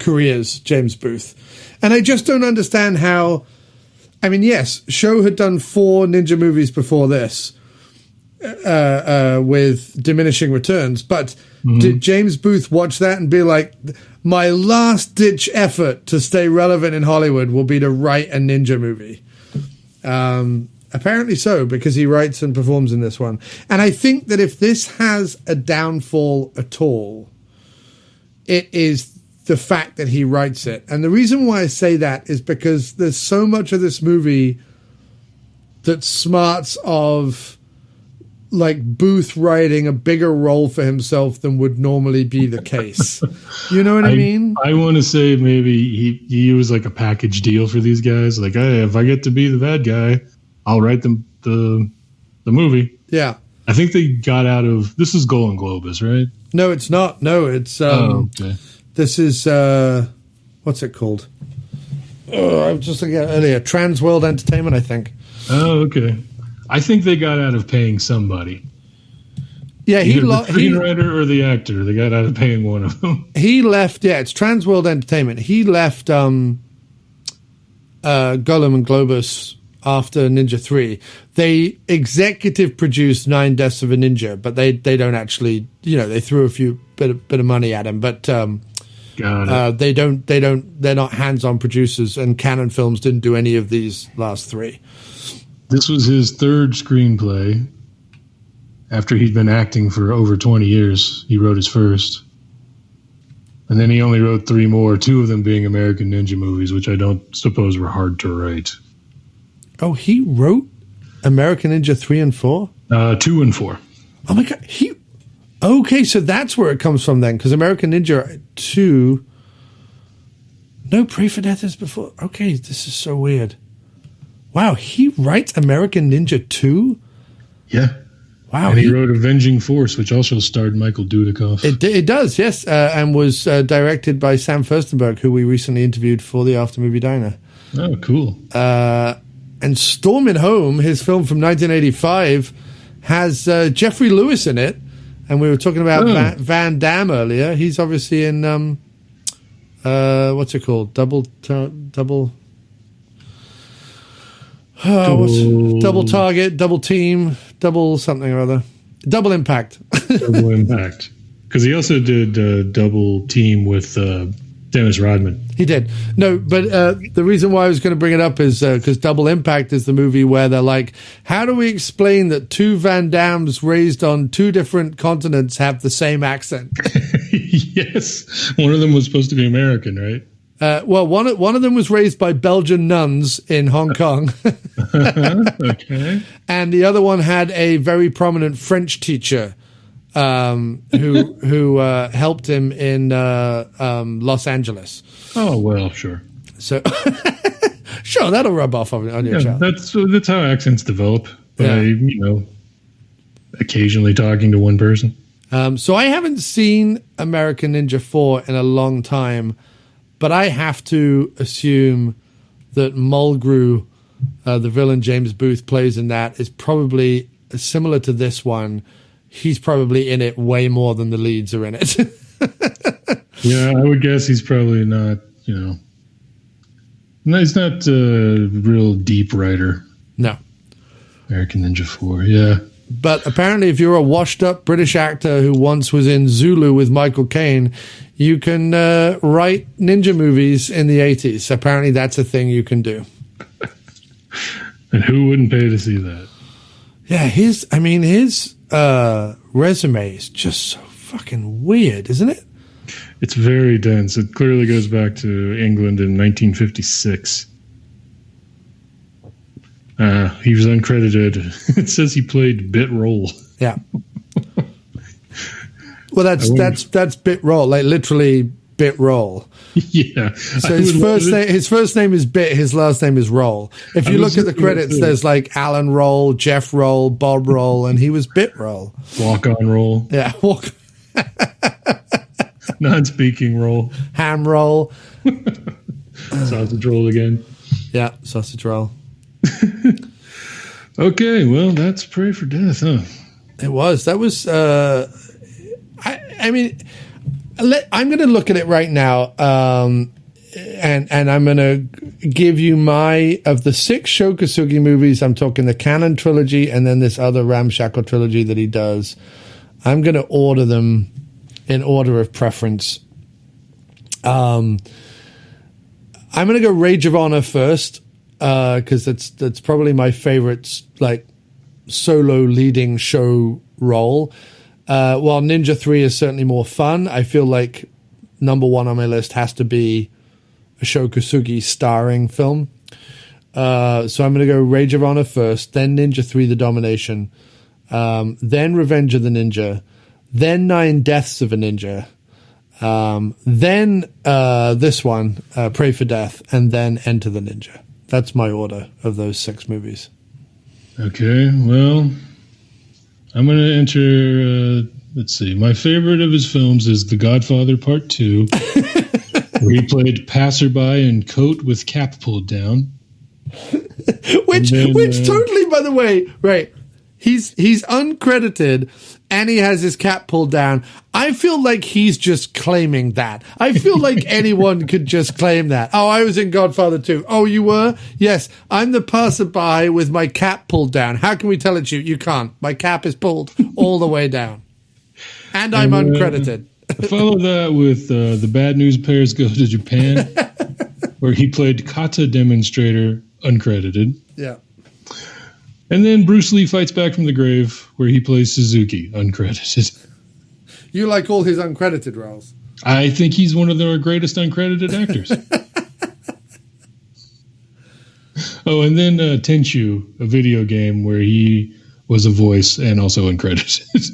careers, James Booth. And I just don't understand how... I mean, yes, Sho had done 4 ninja movies before this with diminishing returns. But did James Booth watch that and be like, my last-ditch effort to stay relevant in Hollywood will be to write a ninja movie? Apparently so, because he writes and performs in this one. And I think that if this has a downfall at all, it is the fact that he writes it. And the reason why I say that is because there's so much of this movie that smarts of like Booth writing a bigger role for himself than would normally be the case. You know what I mean? I want to say maybe he was like a package deal for these guys. Like, hey, if I get to be the bad guy, I'll write them the movie. Yeah. I think they got out of... This is Golden Globus, right? No, it's not. No, it's... okay. This is... what's it called? I was just looking at it earlier. Trans World Entertainment, I think. Oh, okay. I think they got out of paying somebody. Yeah, the screenwriter or the actor. They got out of paying one of them. He left... Yeah, it's Trans World Entertainment. He left Golem and Globus... after Ninja 3. They executive produced 9 Deaths of a Ninja, but they don't actually, they threw a few bit of money at him, but they're not hands-on producers, and Canon Films didn't do any of these last 3. This was his 3rd screenplay. After he'd been acting for over 20 years, he wrote his first. And then he only wrote 3 more, 2 of them being American Ninja movies, which I don't suppose were hard to write. Oh, he wrote American Ninja 3 and 4? 2 and 4. Oh, my God. Okay, so that's where it comes from then, because American Ninja 2... No, Pray for Death is before... Okay, this is so weird. Wow, he writes American Ninja 2? Yeah. Wow. And he wrote Avenging Force, which also starred Michael Dudikoff. It does, yes, and was directed by Sam Furstenberg, who we recently interviewed for the After Movie Diner. Oh, cool. And Stormin' Home, his film from 1985, has Jeffrey Lewis in it. And we were talking about Van Damme earlier. He's obviously in, what's it called? Double Target, Double Team, Double something or other. Double Impact. Double Impact. Because he also did Double Team with Dennis Rodman. He did. No, but the reason why I was going to bring it up is because Double Impact is the movie where they're like, how do we explain that 2 Van Dammes raised on 2 different continents have the same accent? Yes. One of them was supposed to be American, right? Well, one of them was raised by Belgian nuns in Hong Kong. Okay. And the other one had a very prominent French teacher who helped him in Los Angeles. Oh, well, sure. So, sure, that'll rub off on your child. That's how accents develop. By, occasionally talking to one person. So I haven't seen American Ninja 4 in a long time, but I have to assume that Mulgrew, the villain James Booth plays in that, is probably similar to this one. He's probably in it way more than the leads are in it. Yeah, I would guess he's probably not, no, he's not a real deep writer. No. American Ninja 4, yeah. But apparently if you're a washed-up British actor who once was in Zulu with Michael Caine, you can write ninja movies in the 80s. Apparently that's a thing you can do. And who wouldn't pay to see that? Yeah, his resume is just so fucking weird, isn't it? It's very dense. It clearly goes back to England in 1956. He was uncredited. It says he played bit role. Yeah. Well, that's bit roll, like literally bit roll. Yeah. So his first name is Bit, his last name is Roll. If you look at the credits, there's like Alan Roll, Jeff Roll, Bob Roll, and he was Bit Roll. Walk on roll. Yeah, Non-speaking roll. Ham roll. Sausage roll again. Yeah, sausage roll. Okay, well, that's Pray for Death, huh? It was. That was. I mean, I'm going to look at it right now, and I'm going to give you of the 6 Sho Kosugi movies. I'm talking the Canon trilogy, and then this other ramshackle trilogy that he does. I'm going to order them in order of preference. I'm going to go Rage of Honor first. Because that's probably my favorite, like, solo leading show role. While Ninja 3 is certainly more fun, I feel like number 1 on my list has to be a Sho Kosugi starring film. So I'm going to go Rage of Honor first, then Ninja 3 The Domination, then Revenge of the Ninja, then 9 Deaths of a Ninja, then this one, Pray for Death, and then Enter the Ninja. That's my order of those 6 movies. Okay, well, I'm going to enter, let's see, my favorite of his films is The Godfather Part 2, where he played passerby in coat with cap pulled down. which totally, by the way, right, he's uncredited and he has his cap pulled down. I feel like he's just claiming that. I feel like anyone could just claim that. Oh, I was in Godfather 2. Oh, you were? Yes, I'm the passerby with my cap pulled down. How can we tell it's you? You can't. My cap is pulled all the way down. And I'm uncredited. Follow that with The Bad News Bears Go to Japan, where he played kata demonstrator, uncredited. Yeah. And then Bruce Lee Fights Back from the Grave, where he plays Suzuki, uncredited. You like all his uncredited roles? I think he's one of our greatest uncredited actors. Oh, and then Tenchu, a video game where he was a voice and also uncredited.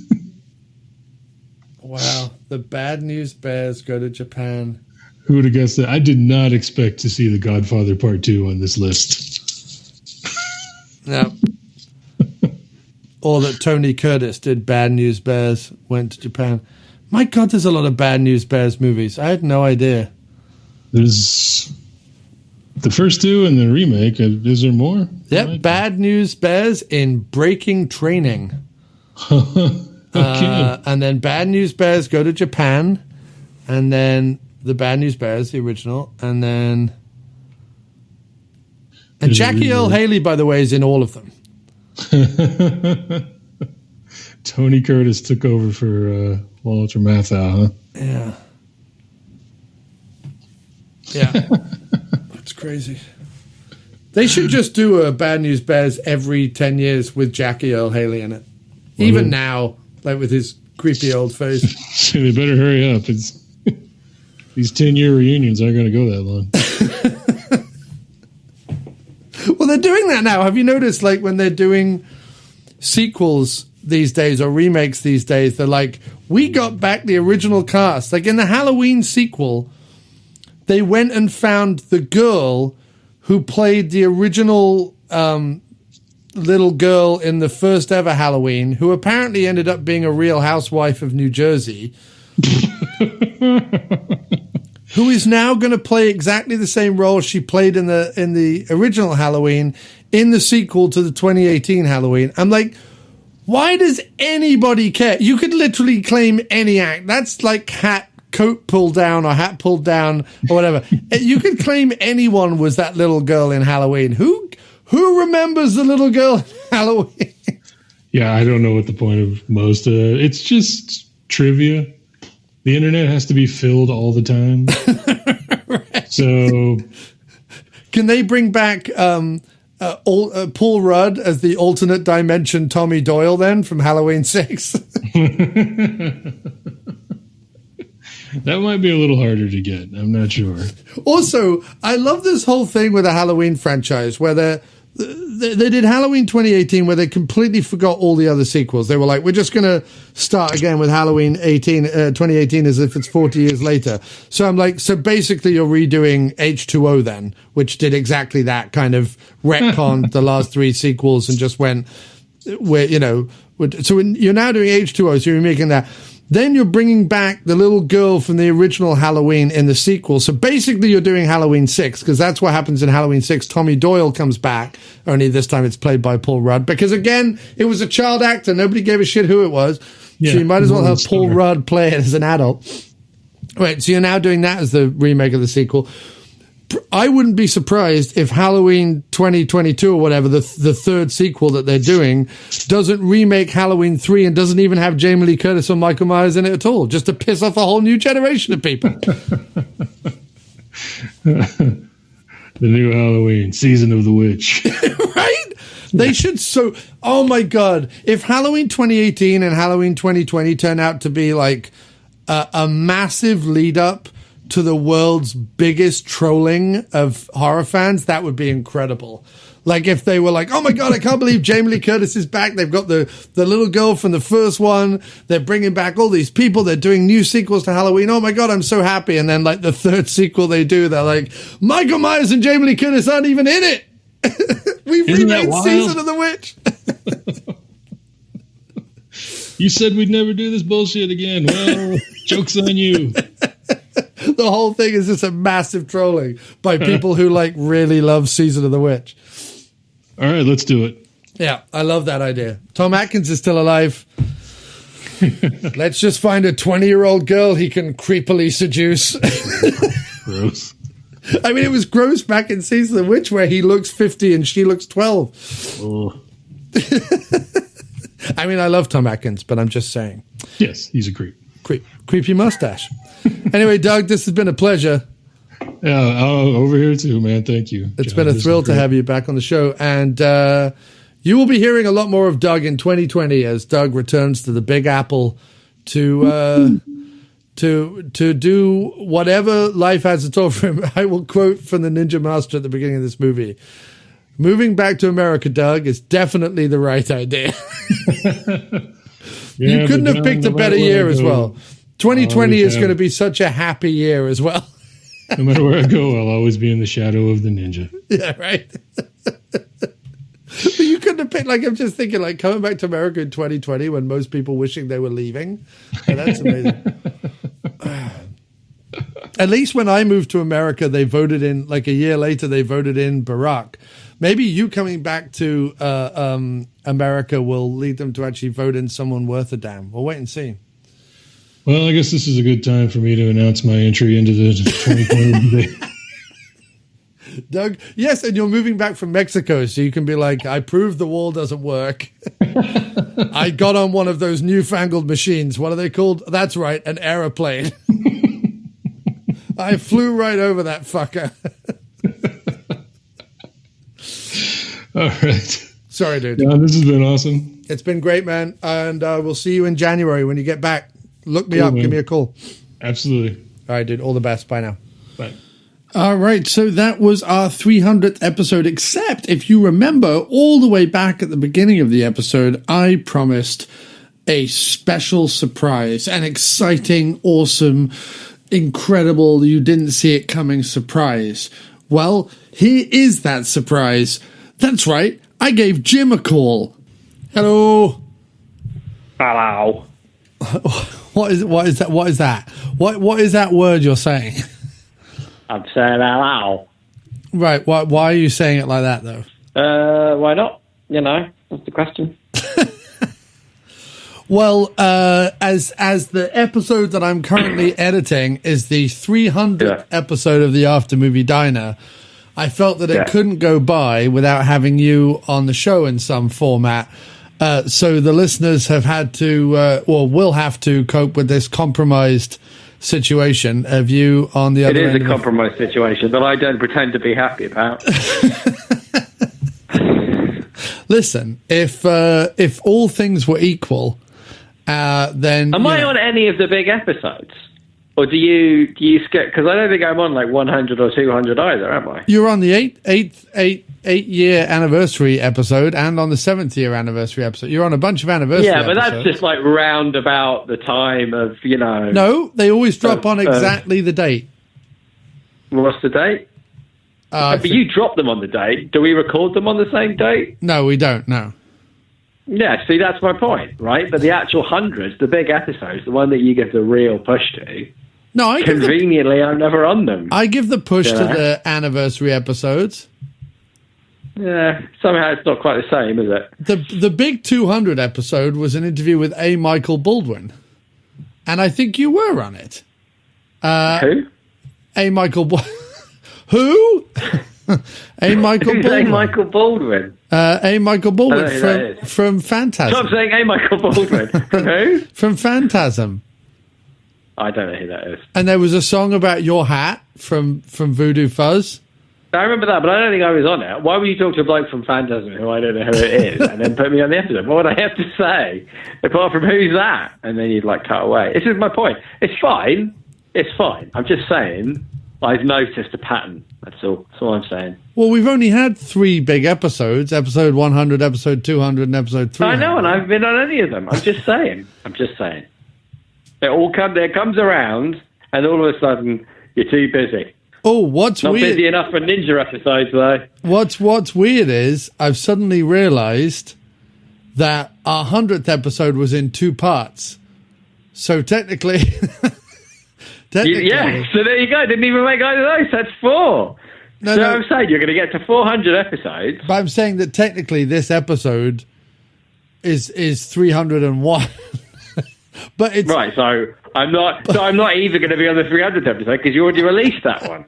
Wow. The Bad News Bears Go to Japan. Who would have guessed that? I did not expect to see The Godfather Part 2 on this list. No. Or that Tony Curtis did Bad News Bears, went to Japan. My God, there's a lot of Bad News Bears movies. I had no idea. There's the first 2 and the remake. Is there more? Yep, Bad News Bears in Breaking Training. Okay. And then Bad News Bears Go to Japan. And then the Bad News Bears, the original. And then... And Jackie Earle Haley, by the way, is in all of them. Tony Curtis took over for Walter Matthau, huh? Yeah. Yeah. That's crazy. They should just do a Bad News Bears every 10 years with Jackie Earle Haley in it. Even now, like with his creepy old face. They better hurry up. These 10-year reunions aren't going to go that long. Well, they're doing that now. Have you noticed, like, when they're doing sequels these days or remakes these days, they're like, we got back the original cast. Like, in the Halloween sequel, they went and found the girl who played the original little girl in the first ever Halloween, who apparently ended up being a Real Housewife of New Jersey, who is now going to play exactly the same role she played in the original Halloween in the sequel to the 2018 Halloween. I'm like, why does anybody care? You could literally claim any act. That's like coat pulled down or hat pulled down or whatever. You could claim anyone was that little girl in Halloween. Who remembers the little girl in Halloween? Yeah, I don't know what the point of most of it. It's just trivia. The internet has to be filled all the time. Right. So, can they bring back Paul Rudd as the alternate dimension Tommy Doyle then from Halloween 6? That might be a little harder to get. I'm not sure. Also, I love this whole thing with the Halloween franchise where they did Halloween 2018 where they completely forgot all the other sequels. They were like, we're just going to start again with Halloween 2018 as if it's 40 years later. So I'm like, so basically you're redoing H2O then, which did exactly that, kind of retconned the last 3 sequels and just went, so you're now doing H2O, so you're making that. Then you're bringing back the little girl from the original Halloween in the sequel. So basically you're doing Halloween 6, because that's what happens in Halloween 6. Tommy Doyle comes back, only this time it's played by Paul Rudd. Because again, it was a child actor. Nobody gave a shit who it was. Yeah, so you might as well have Paul Rudd play it as an adult. Right, so you're now doing that as the remake of the sequel. I wouldn't be surprised if Halloween 2022 or whatever, the third sequel that they're doing, doesn't remake Halloween 3 and doesn't even have Jamie Lee Curtis or Michael Myers in it at all, just to piss off a whole new generation of people. The new Halloween, Season of the Witch. Right? They should oh my God. If Halloween 2018 and Halloween 2020 turn out to be like a massive lead up to the world's biggest trolling of horror fans, that would be incredible. Like if they were like, oh my God, I can't believe Jamie Lee Curtis is back. They've got the little girl from the first one. They're bringing back all these people. They're doing new sequels to Halloween. Oh my God, I'm so happy. And then like the third sequel they do, they're like, Michael Myers and Jamie Lee Curtis aren't even in it. We've remade Season of the Witch. You said we'd never do this bullshit again. Well, joke's on you. The whole thing is just a massive trolling by people who like really love Season of the Witch. All right, let's do it. Yeah, I love that idea. Tom Atkins is still alive. Let's just find a 20-year-old girl he can creepily seduce. Gross. I mean, it was gross back in Season of the Witch where he looks 50 and she looks 12. Oh. I mean, I love Tom Atkins, but I'm just saying. Yes, he's a creep. Creepy mustache. Anyway, Doug, this has been a pleasure. Yeah, over here too, man. Thank you. It's been a thrill to have you back on the show. And you will be hearing a lot more of Doug in 2020 as Doug returns to the Big Apple to do whatever life has to offer him. I will quote from the Ninja Master at the beginning of this movie. Moving back to America, Doug, is definitely the right idea. Yeah, you couldn't have picked a better year as well. 2020 is going to be such a happy year as well. No matter where I go, I'll always be in the shadow of the ninja. Yeah, right. But you couldn't have picked, like, I'm just thinking, like, coming back to America in 2020 when most people wishing they were leaving. Yeah, that's amazing. At least when I moved to America, they voted in, like a year later, they voted in Barack. Maybe you coming back to America will lead them to actually vote in someone worth a damn. We'll wait and see. Well, I guess this is a good time for me to announce my entry into the 2020 debate. Doug, yes, and you're moving back from Mexico, so you can be like, I proved the wall doesn't work. I got on one of those newfangled machines. What are they called? That's right, an aeroplane. I flew right over that fucker. All right. Sorry, dude. Yeah, this has been awesome. It's been great, man. And we'll see you in January when you get back. Look me up. Man. Give me a call. Absolutely. All right, dude. All the best. Bye now. Bye. All right. So that was our 300th episode, except if you remember all the way back at the beginning of the episode, I promised a special surprise, an exciting, awesome, incredible, you didn't see it coming surprise. Well, here is that surprise. That's right. I gave Jim a call. Hello. Hello. What is that? What is that word you're saying? I'm saying hello. Right. Why are you saying it like that, though? Why not? You know, that's the question. Well, as the episode that I'm currently editing is the 300th episode of the After Movie Diner, I felt that it couldn't go by without having you on the show in some format. So the listeners have had to, or will have to, cope with this compromised situation of you on the other end. It is a compromised situation that I don't pretend to be happy about. Listen, if all things were equal, then am I on any of the big episodes, or do you skip? Because I don't think I'm on like 100 or 200 either, am I? You're on the eight-year anniversary episode and on the 7th-year anniversary episode. You're on a bunch of anniversary episodes. Yeah, but that's just like round about the time of, you know. No, they always drop on exactly the date. What's the date? But you drop them on the date. Do we record them on the same date? No, we don't. No. Yeah, see, that's my point, right? But the actual hundreds, the big episodes, the one that you give the real push to, no, conveniently, I'm never on them. I give the push to the anniversary episodes. Yeah, somehow it's not quite the same, is it? The big 200 episode was an interview with A. Michael Baldwin, and I think you were on it. Who? A. Michael Who? A. Michael Baldwin. A. Michael Baldwin. A. Michael Baldwin from Phantasm. Stop saying A. Michael Baldwin. From who? From Phantasm. I don't know who that is. And there was a song about your hat from Voodoo Fuzz. I remember that, but I don't think I was on it. Why would you talk to a bloke from Phantasm who I don't know who it is and then put me on the episode? What would I have to say apart from who's that? And then you'd like cut away. This is my point. It's fine. It's fine. I'm just saying I've noticed a pattern. That's all. That's all I'm saying. Well, we've only had 3 big episodes, episode 100, episode 200, and episode 300. I know, and I haven't been on any of them. I'm just saying. It comes around, and all of a sudden, you're too busy. Oh, what's Not weird? busy enough for Ninja episodes, though. What's weird is I've suddenly realised that our 100th episode was in 2 parts. So technically... Yeah, so there you go. Didn't even make either of those. That's 4. No, I'm saying you're going to get to 400 episodes. But I'm saying that technically this episode is 301. But it's right. So I'm not even going to be on the 300th episode because you already released that one.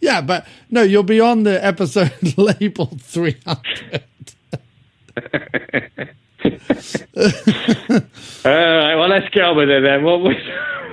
Yeah, but no, you'll be on the episode labeled 300. All right. Well, let's get on with it then. What was?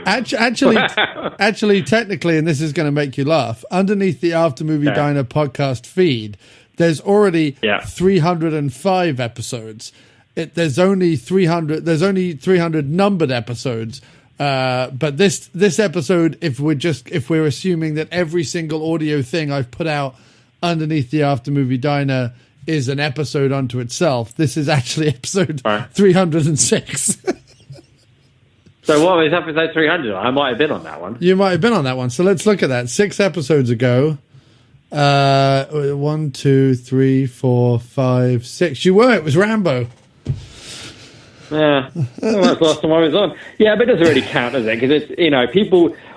Actually, technically, and this is going to make you laugh, underneath the After Movie Diner podcast feed, there's already 305 episodes. There's only 300. There's only 300 numbered episodes. But this episode, if we're assuming that every single audio thing I've put out underneath the After Movie Diner is an episode unto itself, this is actually episode 306. So what was episode 300? I might have been on that one. You might have been on that one. So let's look at that. 6 episodes ago. 1, 2, 3, 4, 5, 6. You were. It was Rambo. Yeah. Well, that's the last time I was on. Yeah, but it doesn't really count, does it? Because it's, you know,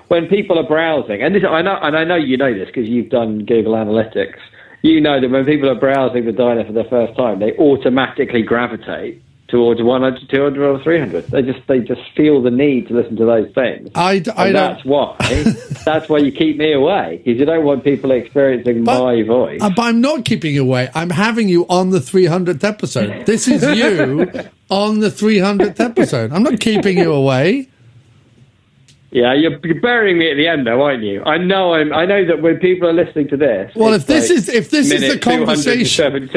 when people are browsing, and I know you know this because you've done Google Analytics. You know that when people are browsing the diner for the first time, they automatically gravitate towards 100, 200, or 300. They just feel the need to listen to those things. That's why you keep me away, because you don't want people experiencing my voice. But I'm not keeping you away. I'm having you on the 300th episode. This is you on the 300th episode. I'm not keeping you away. Yeah, you're burying me at the end, though, aren't you? I know that when people are listening to this. Well, if this is the conversation.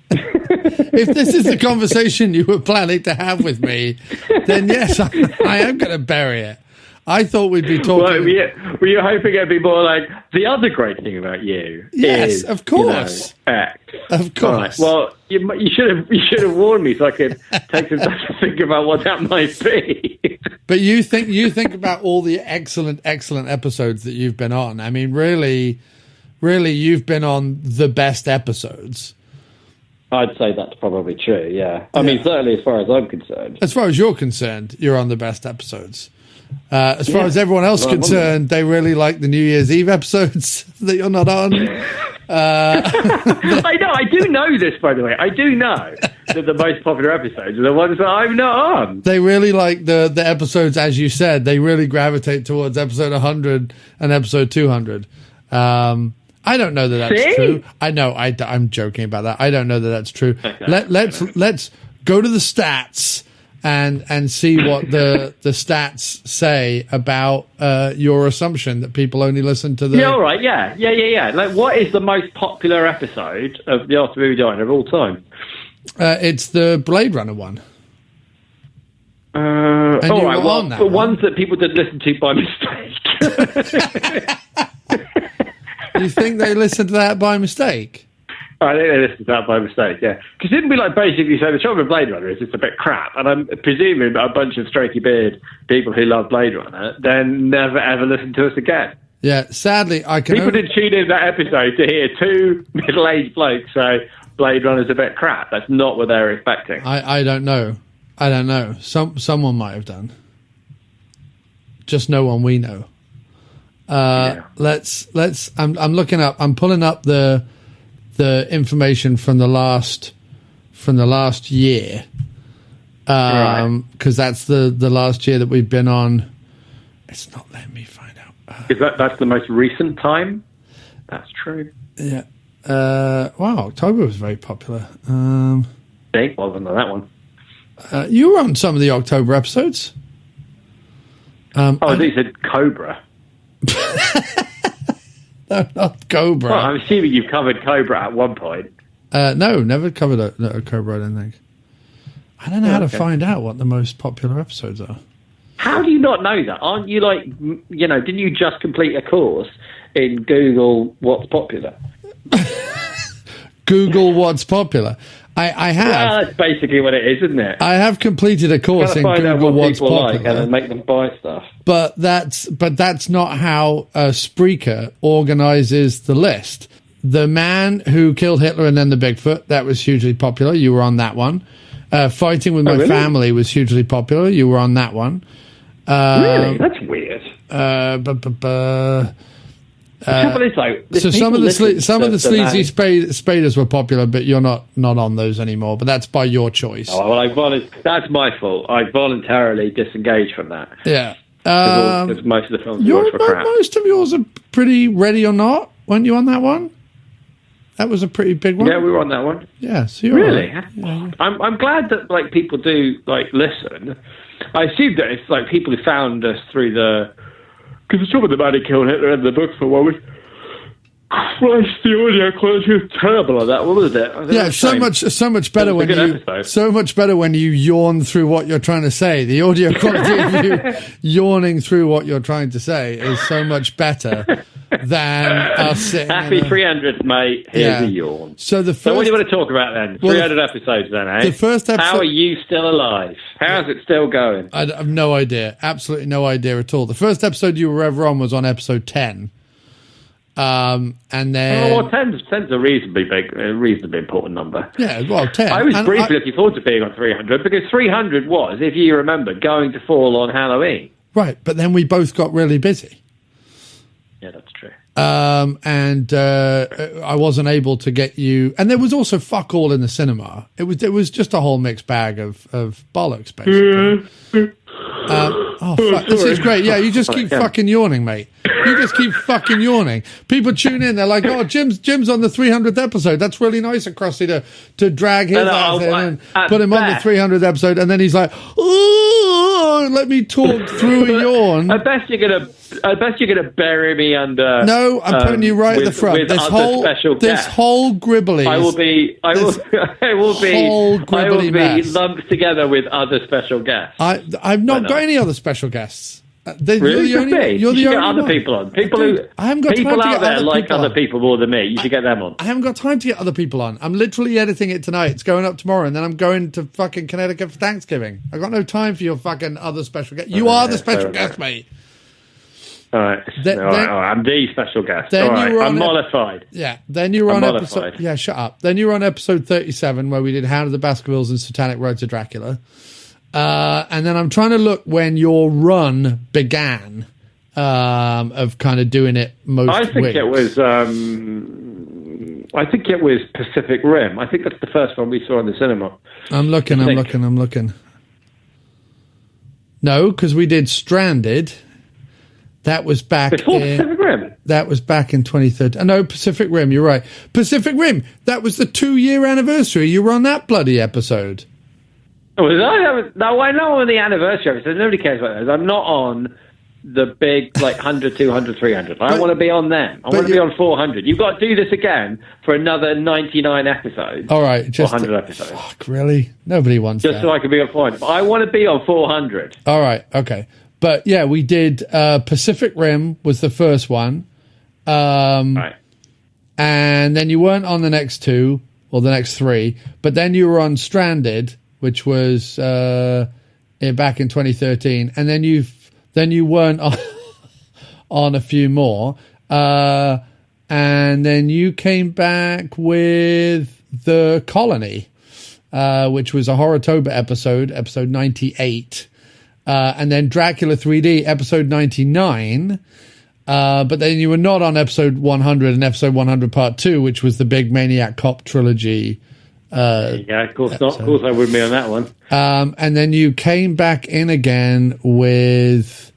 If this is the conversation you were planning to have with me, then yes, I am going to bury it. I thought we'd be talking. Well, were you hoping it'd be more like the other great thing about you? Yes, of course. X. Of course. Right. Well, you should have warned me so I could take some time to think about what that might be. But you think about all the excellent episodes that you've been on. I mean, really, you've been on the best episodes. I'd say that's probably true, yeah. I mean, certainly as far as I'm concerned. As far as you're concerned, you're on the best episodes. As far as everyone else is concerned, they really like the New Year's Eve episodes that you're not on. I know, I do know this, by the way. I do know that the most popular episodes are the ones that I'm not on. They really like the episodes, as you said. They really gravitate towards episode 100 and episode 200. I don't know that that's true. I know. I'm joking about that. I don't know that that's true. Okay. Let's go to the stats and see what the stats say about your assumption that people only listen to the. Yeah, all right. Yeah. Like, what is the most popular episode of the After Movie Diner of all time? It's the Blade Runner one. All right. Well, the ones that people did listen to by mistake. You think they listened to that by mistake? I think they listened to that by mistake, yeah. Because didn't we basically say the trouble with Blade Runner is it's a bit crap, and I'm presuming a bunch of strokey beard people who love Blade Runner then never ever listen to us again. Yeah, sadly, people did tune in that episode to hear two middle-aged blokes say Blade Runner's a bit crap. That's not what they were expecting. I don't know. Someone might have done. Just no one we know. Let's. I'm looking up. I'm pulling up the information from the last year, because that's the last year that we've been on. It's not letting me find out. Is that's the most recent time? That's true. Yeah. Wow. October was very popular. Dave wasn't on that one. You were on some of the October episodes. I think you said Cobra. No, not Cobra. Well, I'm assuming you've covered Cobra at one point. No, never covered a Cobra, I don't think. I don't know how to find out what the most popular episodes are. How do you not know that? Aren't you didn't you just complete a course in Google What's Popular? Google What's Popular. I have. Well, that's basically what it is, isn't it? I have completed a course in Google What's Popular, like and then make them buy stuff. But that's not how Spreaker organizes the list. The Man Who Killed Hitler and Then the Bigfoot, that was hugely popular. You were on that one. Fighting with My Family was hugely popular. You were on that one. Really? That's weird. So some of the sleazy spaders were popular, but you're not on those anymore. But that's by your choice. Oh, well, that's my fault. I voluntarily disengaged from that. Yeah, because most of the films we watched were crap. Most of yours are pretty Ready or Not. Weren't you on that one? That was a pretty big one. Yeah, we were on that one. Yeah, so you're really. Right. Yeah. I'm glad that people do listen. I assume that it's people who found us through the. Because the trouble with the Man Who Killed Hitler and the book for one was, Christ, the audio quality was terrible on that one, wasn't it? Yeah, so much better when you yawn through what you're trying to say. The audio quality of you yawning through what you're trying to say is so much better than us sitting. Happy 300, mate. Here's a yawn. So what do you want to talk about then? 300 episodes then, eh? The first episode. How are you still alive? How's it still going? I have no idea. Absolutely no idea at all. The first episode you were ever on was on episode 10. And then... well, 10's a reasonably important number. Yeah, well, 10. I was briefly looking forward to being on 300, because 300 was, if you remember, going to fall on Halloween. Right, but then we both got really busy. Yeah, that's true. And I wasn't able to get you... And there was also fuck all in the cinema. It was just a whole mixed bag of bollocks, basically. Fuck. This is great. Yeah, you just keep fucking yawning, mate. You just keep fucking yawning. People tune in. They're like, "Oh, Jim's on the 300th episode. That's really nice of Crossy to drag his ass in and put him on the 300th episode." And then he's like, "Oh, let me talk through a yawn." I bet you're gonna bury me under. No, I'm putting you right at the front. This whole gribbly. I will be lumped together with other special guests. I've not got any other special guests. Really? You're the only other one. People on. I haven't got people out there like other people more than me. You should get them on. I haven't got time to get other people on. I'm literally editing it tonight. It's going up tomorrow, and then I'm going to fucking Connecticut for Thanksgiving. I've got no time for your fucking other special guest. You are the special guest, mate. All right. Then- all right. I'm the special guest. then All right. you were on I'm it- mollified. Yeah. Then you were on I'm episode. mollified. Yeah, shut up. Then you were on episode 37 where we did Hound of the Baskervilles and Satanic Road to Dracula. And then I'm trying to look when your run began of kind of doing it most I think weeks. it was. I think it was Pacific Rim. I think that's the first one we saw in the cinema. I'm looking. No, because we did Stranded. That was back Before Pacific Rim. That was back in 2013. No, Pacific Rim. You're right. Pacific Rim. That was the 2-year anniversary. You were on that bloody episode. Oh, was I? No, I know on the anniversary episode. Nobody cares about those. I'm not on the big, 100, 200, 300. I want to be on them. I want to be on 400. You've got to do this again for another 99 episodes. All right. Just 100 episodes. Fuck, really? Nobody wants Just that. so I can be on 400. But I want to be on 400. All right. Okay. But yeah, we did Pacific Rim was the first one. Right. And then you weren't on the next two or the next three. But then you were on Stranded, which was back in 2013. And then you weren't on a few more. And then you came back with The Colony, which was a Horrortober episode 98. And then Dracula 3D, episode 99. But then you were not on episode 100 and episode 100 part 2, which was the big Maniac Cop trilogy. Yeah, of course not. Of course I wouldn't be on that one. And then you came back in again with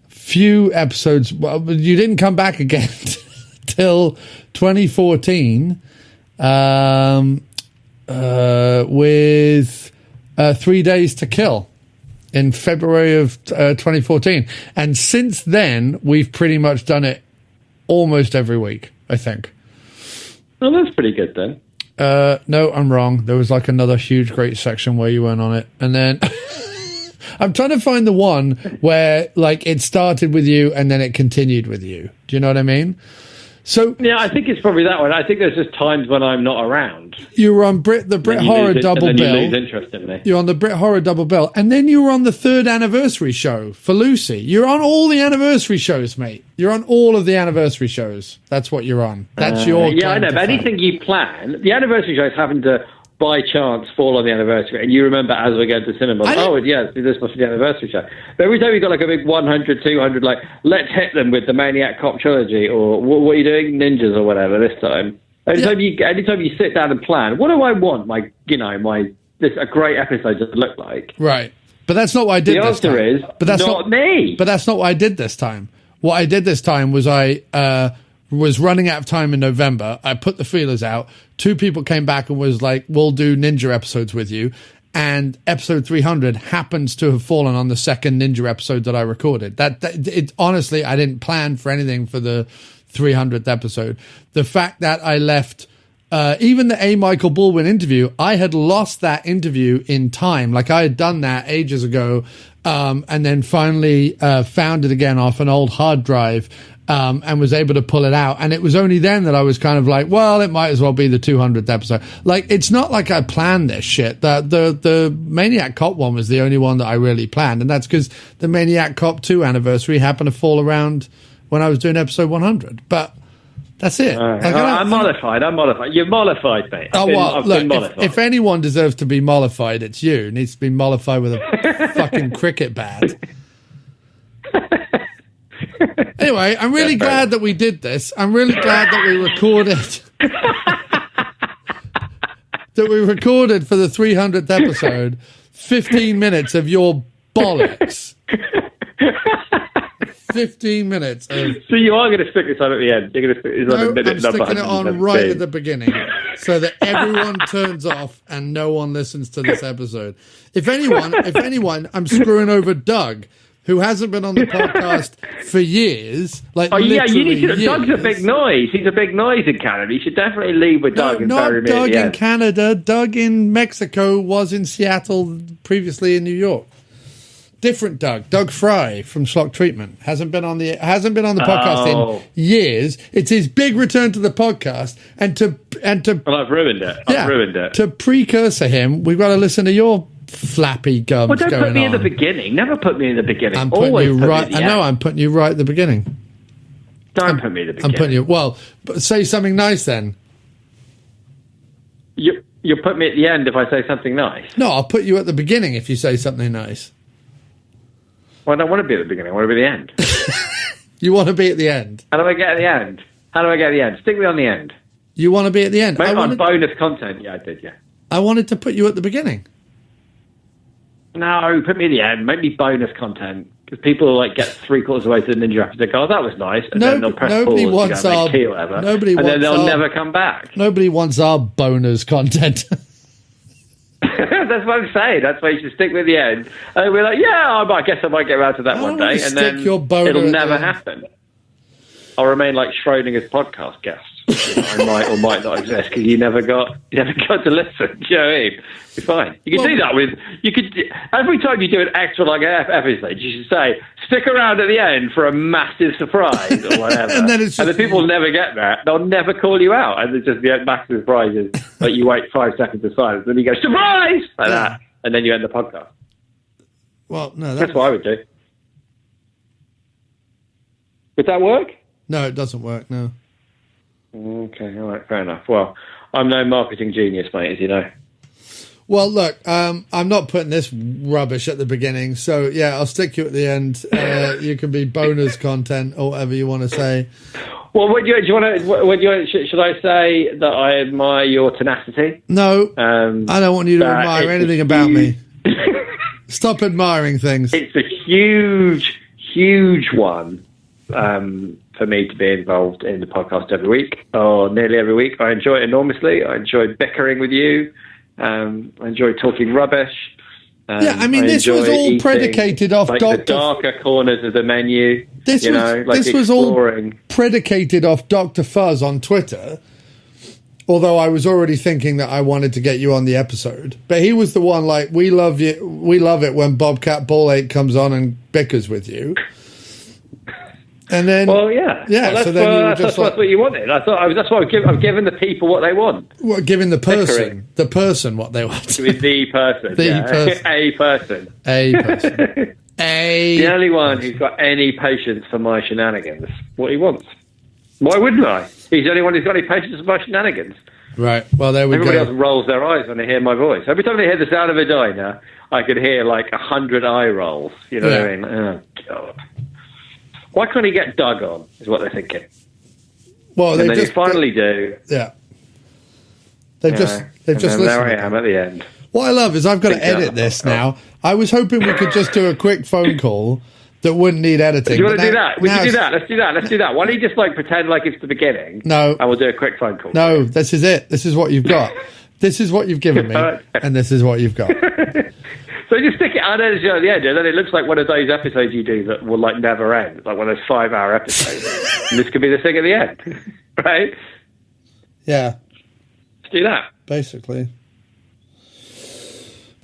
few episodes. Well, you didn't come back again till 2014 with 3 Days to Kill in February of 2014. And since then, we've pretty much done it almost every week, I think. Well, that's pretty good then. No, I'm wrong. There was another huge, great section where you weren't on it. And then I'm trying to find the one where it started with you and then it continued with you. Do you know what I mean? So yeah, I think it's probably that one. I think there's just times when I'm not around. You were on the Brit Horror Double Bill. You lose interest in me. You're on the Brit Horror Double Bill. And then you were on the 3rd anniversary show for Lucy. You're on all the anniversary shows, mate. You're on all of the anniversary shows. That's what you're on. That's your Yeah, I claim know. to But fame. anything you plan, the anniversary shows happen to, by chance, fall on the anniversary. And you remember as we go to the cinema, yeah, this must be the anniversary show. But every time you've got a big 100, 200, let's hit them with the Maniac Cop trilogy, or what are you doing? Ninjas or whatever this time. Anytime you sit down and plan, what do I want a great episode to look like? Right. But that's not what I did this time. The answer is but that's not me. But that's not what I did this time. What I did this time was I was running out of time in November. I put the feelers out. 2 people came back and was like, we'll do Ninja episodes with you. And episode 300 happens to have fallen on the second Ninja episode that I recorded. Honestly, I didn't plan for anything for the 300th episode. The fact that I left, even the A. Michael Baldwin interview, I had lost that interview in time. I had done that ages ago, and then finally found it again off an old hard drive, and was able to pull it out. And it was only then that I was kind of well, it might as well be the 200th episode. It's not like I planned this shit. The Maniac Cop one was the only one that I really planned, and that's because the Maniac Cop 2 anniversary happened to fall around when I was doing episode 100. But that's it. I'm mollified. You're mollified, mate. I've been mollified. If anyone deserves to be mollified, it's you. It needs to be mollified with a fucking cricket bat. Anyway, I'm really glad that we did this. I'm really glad that we recorded for the 300th episode 15 minutes of your bollocks. 15 minutes of... So you are going to stick this on at the end. You're going to stick this on a minute I'm number sticking it on 117. right at the beginning so that everyone turns off and no one listens to this episode. If anyone, I'm screwing over Doug, who hasn't been on the podcast for years. You need to. Years. Doug's a big noise. He's a big noise in Canada. You should definitely leave with Doug and bury me. Not Doug at the in end. Canada. Doug in Mexico was in Seattle, previously in New York. Different Doug Frye from Schlock Treatment hasn't been on the podcast in years. It's his big return to the podcast, and to Well, I've ruined it. I've ruined it. To precursor him, we've got to listen to your flappy gums Well, don't going put me on. in the beginning. Never put me in the beginning. I'm putting Always you put right. me at the I know. end. I'm putting you right at the beginning. Don't put me in the beginning. I'm putting you. Well, but say something nice then. You put me at the end if I say something nice. No, I'll put you at the beginning if you say something nice. Well, I don't want to be at the beginning. I want to be at the end. You want to be at the end. How do I get at the end? How do I get at the end? Stick me on the end. You want to be at the end. Maybe on bonus content. Yeah, I did, yeah. I wanted to put you at the beginning. No, put me at the end. Make me bonus content. Because people like get 3/4 of the way to the Ninja episode, go, oh, that was nice. And then they'll press nobody pause wants to go our, make tea or whatever. nobody and wants then they'll our, never come back. Nobody wants our bonus content. That's what I'm saying. That's why you should stick with the end. And we're like, yeah, I guess I might get around to that one day. And then it'll never happen. I'll remain like Schrodinger's podcast guest. I might or might not exist because you never got to listen. Do you know what I mean? You're fine. You can do that with every time you do an extra like episode, you should say stick around at the end for a massive surprise or whatever. and then the people never get that. They'll never call you out, and it's just the massive surprise is like you wait 5 seconds of silence, and you go surprise like that, and then you end the podcast. Well, no, that's what I would do. Would that work? No, it doesn't work. No. Okay, all right, fair enough. Well, I'm no marketing genius, mate, as you know. Well, look, I'm not putting this rubbish at the beginning, so yeah, I'll stick you at the end. You can be bonus content or whatever you want to say. Well, do you want to? Should I say that I admire your tenacity? No, I don't want you to admire anything about me. Stop admiring things. It's a huge, huge one. For me to be involved in the podcast every week, or nearly every week. I enjoy it enormously. I enjoy bickering with you. I enjoy talking rubbish. This was all predicated off the darker corners of the menu. This was all predicated off Dr. Fuzz on Twitter. Although I was already thinking that I wanted to get you on the episode, but he was the one like, we love you. We love it when Bobcat Ball8 comes on and bickers with you. And then, well, yeah. So then you were just that's what you wanted. I thought that's why I'm giving the people what they want. What, giving the person what they want. The person, person, a person, the only one who's got any patience for my shenanigans. What he wants. Why wouldn't I? He's the only one who's got any patience for my shenanigans. Right. Well, there we Everybody go. Everybody else rolls their eyes when they hear my voice. Every time they hear the sound of a diner, I could hear like 100 eye rolls. You know what I mean? Oh God. Why can't he get Doug on, is what they're thinking. Well, and then you finally do. Yeah. They've just listened. There I am at the end. What I love is I've got to edit this now. I was hoping we could just do a quick phone call that wouldn't need editing. Do you want to do that? We can do that. Let's do that. Why don't you just like pretend like it's the beginning? No. And we'll do a quick phone call. No, this is it. This is what you've got. This is what you've given me. And this is what you've got. So just stick it out at the end, and then it looks like one of those episodes you do that will like never end, like one of those 5-hour episodes. And this could be the thing at the end, right? Yeah. Let's do that.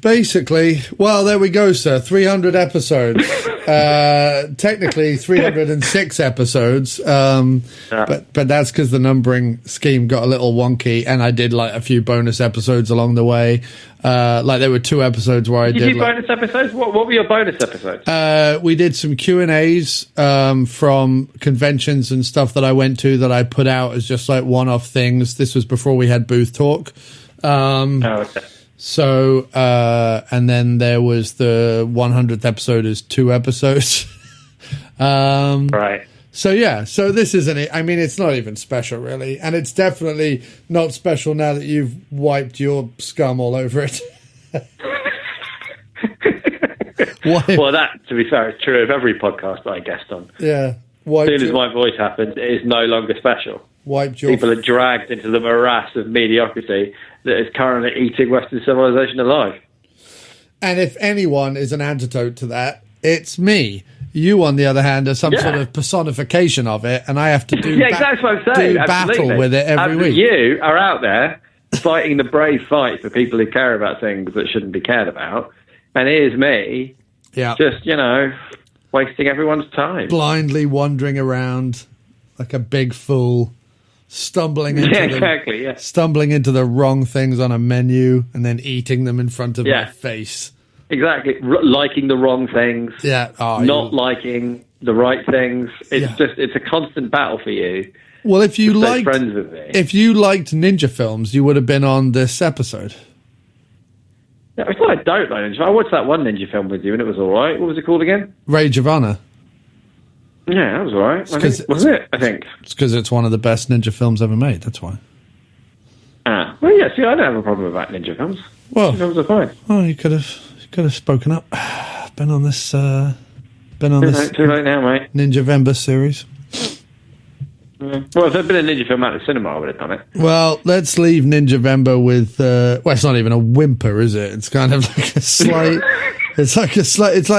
Basically, well, there we go, sir. 300 episodes. Technically 306 episodes. But that's because the numbering scheme got a little wonky, and I did like a few bonus episodes along the way. Like there were 2 episodes where I did. Did you do bonus episodes? What were your bonus episodes? We did some Q&As from conventions and stuff that I went to that I put out as just like one-off things. This was before we had booth talk. Okay. So, and then there was the 100th episode is 2 episodes. Right. So yeah, so this isn't it. I mean, it's not even special really. And it's definitely not special now that you've wiped your scum all over it. Well, that, to be fair, is true of every podcast I guest on. Yeah. As soon as my voice happens, it is no longer special. People are dragged into the morass of mediocrity that is currently eating Western civilization alive. And if anyone is an antidote to that, it's me. You, on the other hand, are some sort of personification of it, and I have to do that's what I'm saying. battle with it every week. You are out there fighting the brave fight for people who care about things that shouldn't be cared about, and here's me, just, wasting everyone's time. Blindly wandering around like a big fool. Stumbling into the wrong things on a menu and then eating them in front of my face. exactly. Liking the wrong things. Yeah. Oh, not liking the right things. It's a constant battle for you. Well, if you liked friends with me. If you liked ninja films, you would have been on this episode. Yeah, it's not I don't like ninja. I watched that one ninja film with you, and it was all right. What was it called again? Rage of Honor. Yeah, that was all right. Was it? I think it's because it's one of the best ninja films ever made. That's why. Well, yeah. See, I don't have a problem about ninja films. Well, ninja films are fine. Well, you could have spoken up. Been on this. Too late now, mate. Ninja-vember series. Yeah. Well, if there'd been a ninja film out of the cinema, I would have done it. Well, let's leave Ninja-vember with. Well, it's not even a whimper, is it? It's kind of like a slight. It's like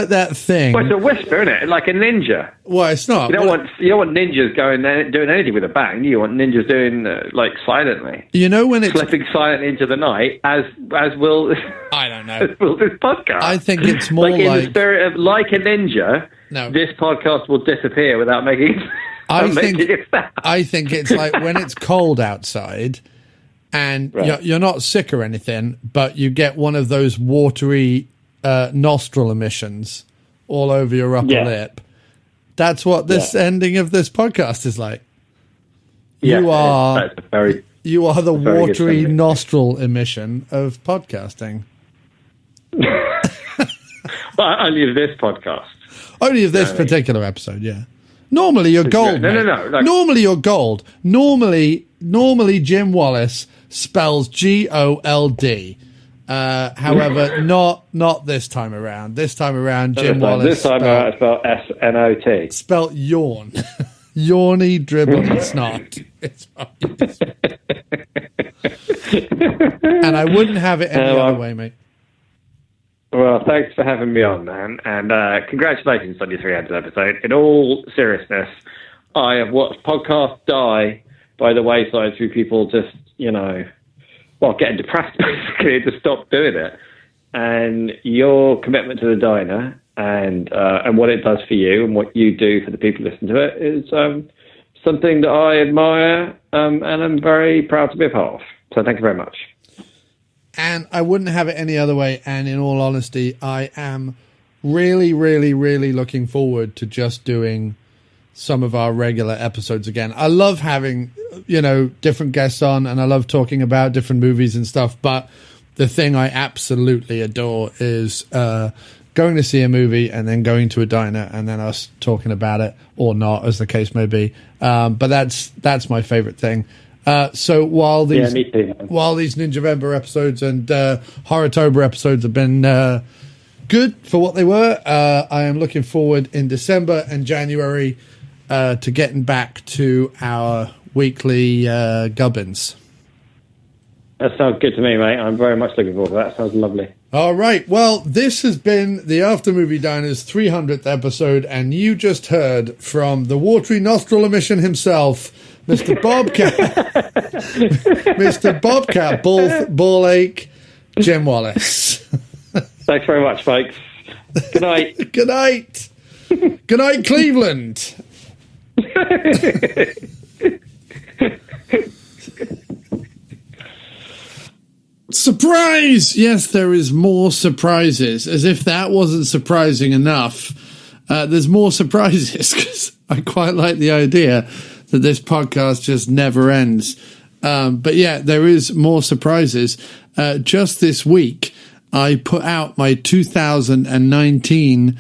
that thing. Well, it's a whisper, isn't it? Like a ninja. Well, it's not. You don't want ninjas going there doing anything with a bang. You want ninjas doing like silently. You know when it's slipping silently into the night, as will. I don't know. As will this podcast. I think it's more like in the spirit of like a ninja. No, this podcast will disappear without making. I think it's like when it's cold outside, and you're not sick or anything, but you get one of those watery nostril emissions all over your upper lip. That's what this ending of this podcast is like. You are the watery nostril emission of podcasting. Well, only of this podcast. Only of this particular episode, yeah. Normally you're gold. No. Normally you're gold. Normally Jim Wallace spells GOLD. However, not this time around. This time around, Jim Wallace. This time around, it's spelled SNOT. Spelt yawn. Yawny, dribbly snot. And I wouldn't have it any other way, mate. Well, thanks for having me on, man. And congratulations on your 300th episode. In all seriousness, I have watched podcasts die by the wayside through people just, getting depressed, basically, to stop doing it. And your commitment to the diner and what it does for you and what you do for the people who listen to it is something that I admire and I'm very proud to be a part of. So thank you very much. And I wouldn't have it any other way. And in all honesty, I am really, really, really looking forward to just doing some of our regular episodes again. I love having, different guests on, and I love talking about different movies and stuff. But the thing I absolutely adore is going to see a movie and then going to a diner and then us talking about it or not, as the case may be. But that's my favorite thing. So while these Ninja-vember episodes and Horrortober episodes have been good for what they were, I am looking forward in December and January to getting back to our weekly gubbins. That sounds good to me, mate. I'm very much looking forward to that. Sounds lovely. All right. Well, this has been the After Movie Diner's 300th episode, and you just heard from the watery nostril emission himself, Mr. Bobcat, Mr. Bobcat Ball Ache, Jim Wallace. Thanks very much, folks. Good night. Good night. Good night, Cleveland. Surprise! Yes, there is more surprises. As if that wasn't surprising enough. There's more surprises because I quite like the idea that this podcast just never ends. But yeah, there is more surprises. Just this week, I put out my 2019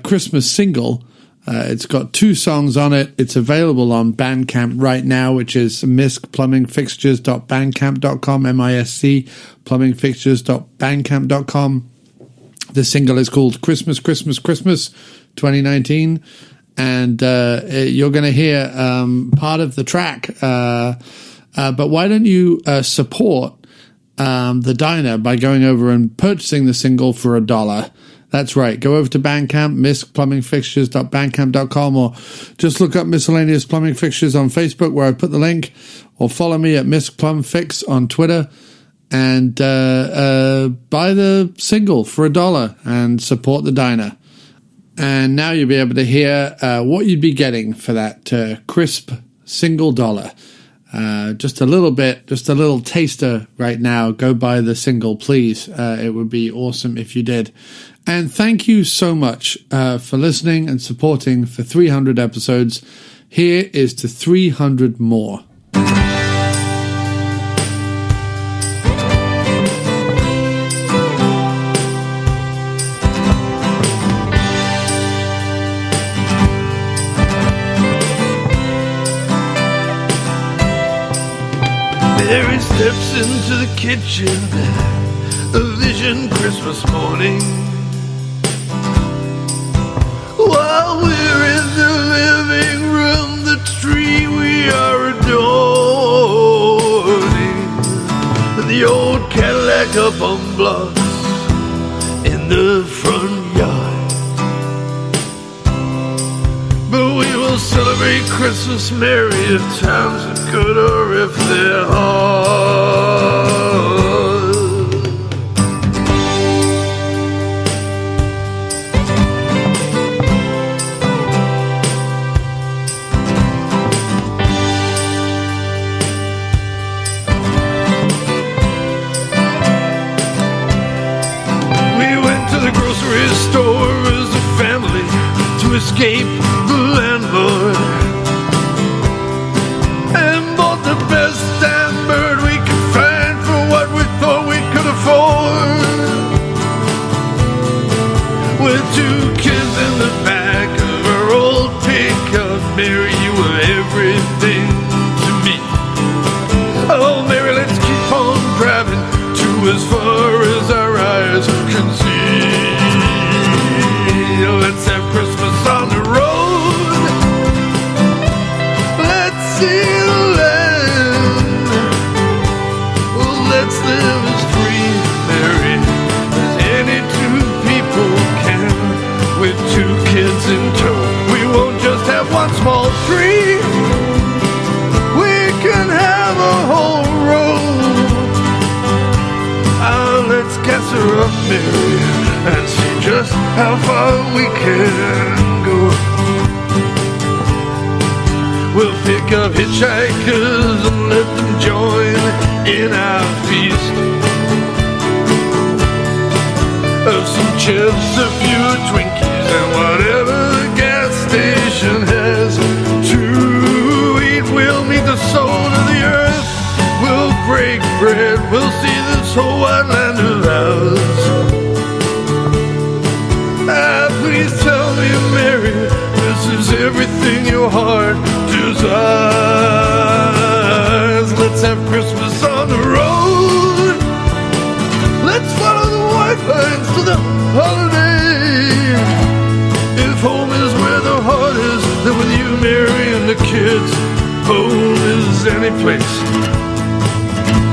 Christmas single. It's got 2 songs on it. It's available on Bandcamp right now, which is miscplumbingfixtures.bandcamp.com, MISC plumbingfixtures.bandcamp.com. The single is called Christmas, Christmas, Christmas 2019. And you're going to hear part of the track. But why don't you support the diner by going over and purchasing the single for $1? That's right. Go over to Bandcamp, miscplumbingfixtures.bandcamp.com, or just look up Miscellaneous Plumbing Fixtures on Facebook, where I put the link, or follow me at MiscPlumFix on Twitter, and buy the single for $1 and support the diner. And now you'll be able to hear what you'd be getting for that crisp single dollar. just a little bit, just a little taster right now, go buy the single, please. It would be awesome if you did. And thank you so much for listening and supporting for 300 episodes. Here is to 300 more. Mary steps into the kitchen, a vision Christmas morning. While we're in the living room, the tree we are adorning, the old Cadillac up on blocks in the front yard. But we will celebrate Christmas merry if times are good or if they're hard. We went to the grocery store as a family to escape the landlord, and bought the best damn bird we could find for what we thought we could afford. With two kids in the back of our old pickup, Mary, you were everything to me. Oh, Mary, let's keep on driving to as far as our eyes can see. Let's have Christmas on the road. Let's see the land. Well, let's live as free, Mary, as any two people can, with two kids in tow. We won't just have one small tree, we can have a whole row. Let's gas her up, Mary, and see just how far we can go. We'll pick up hitchhikers and let them join in our feast of some chips, a few Twinkies, and whatever the gas station has to eat. We'll meet the soul of the earth, we'll break bread, we'll see this whole wide land of ours. Please tell me, Mary, this is everything your heart desires. Let's have Christmas on the road. Let's follow the white lines to the holiday. If home is where the heart is, then with you, Mary, and the kids, home is any place.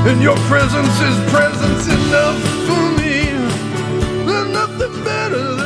And your presence is presence enough for me. There's nothing better than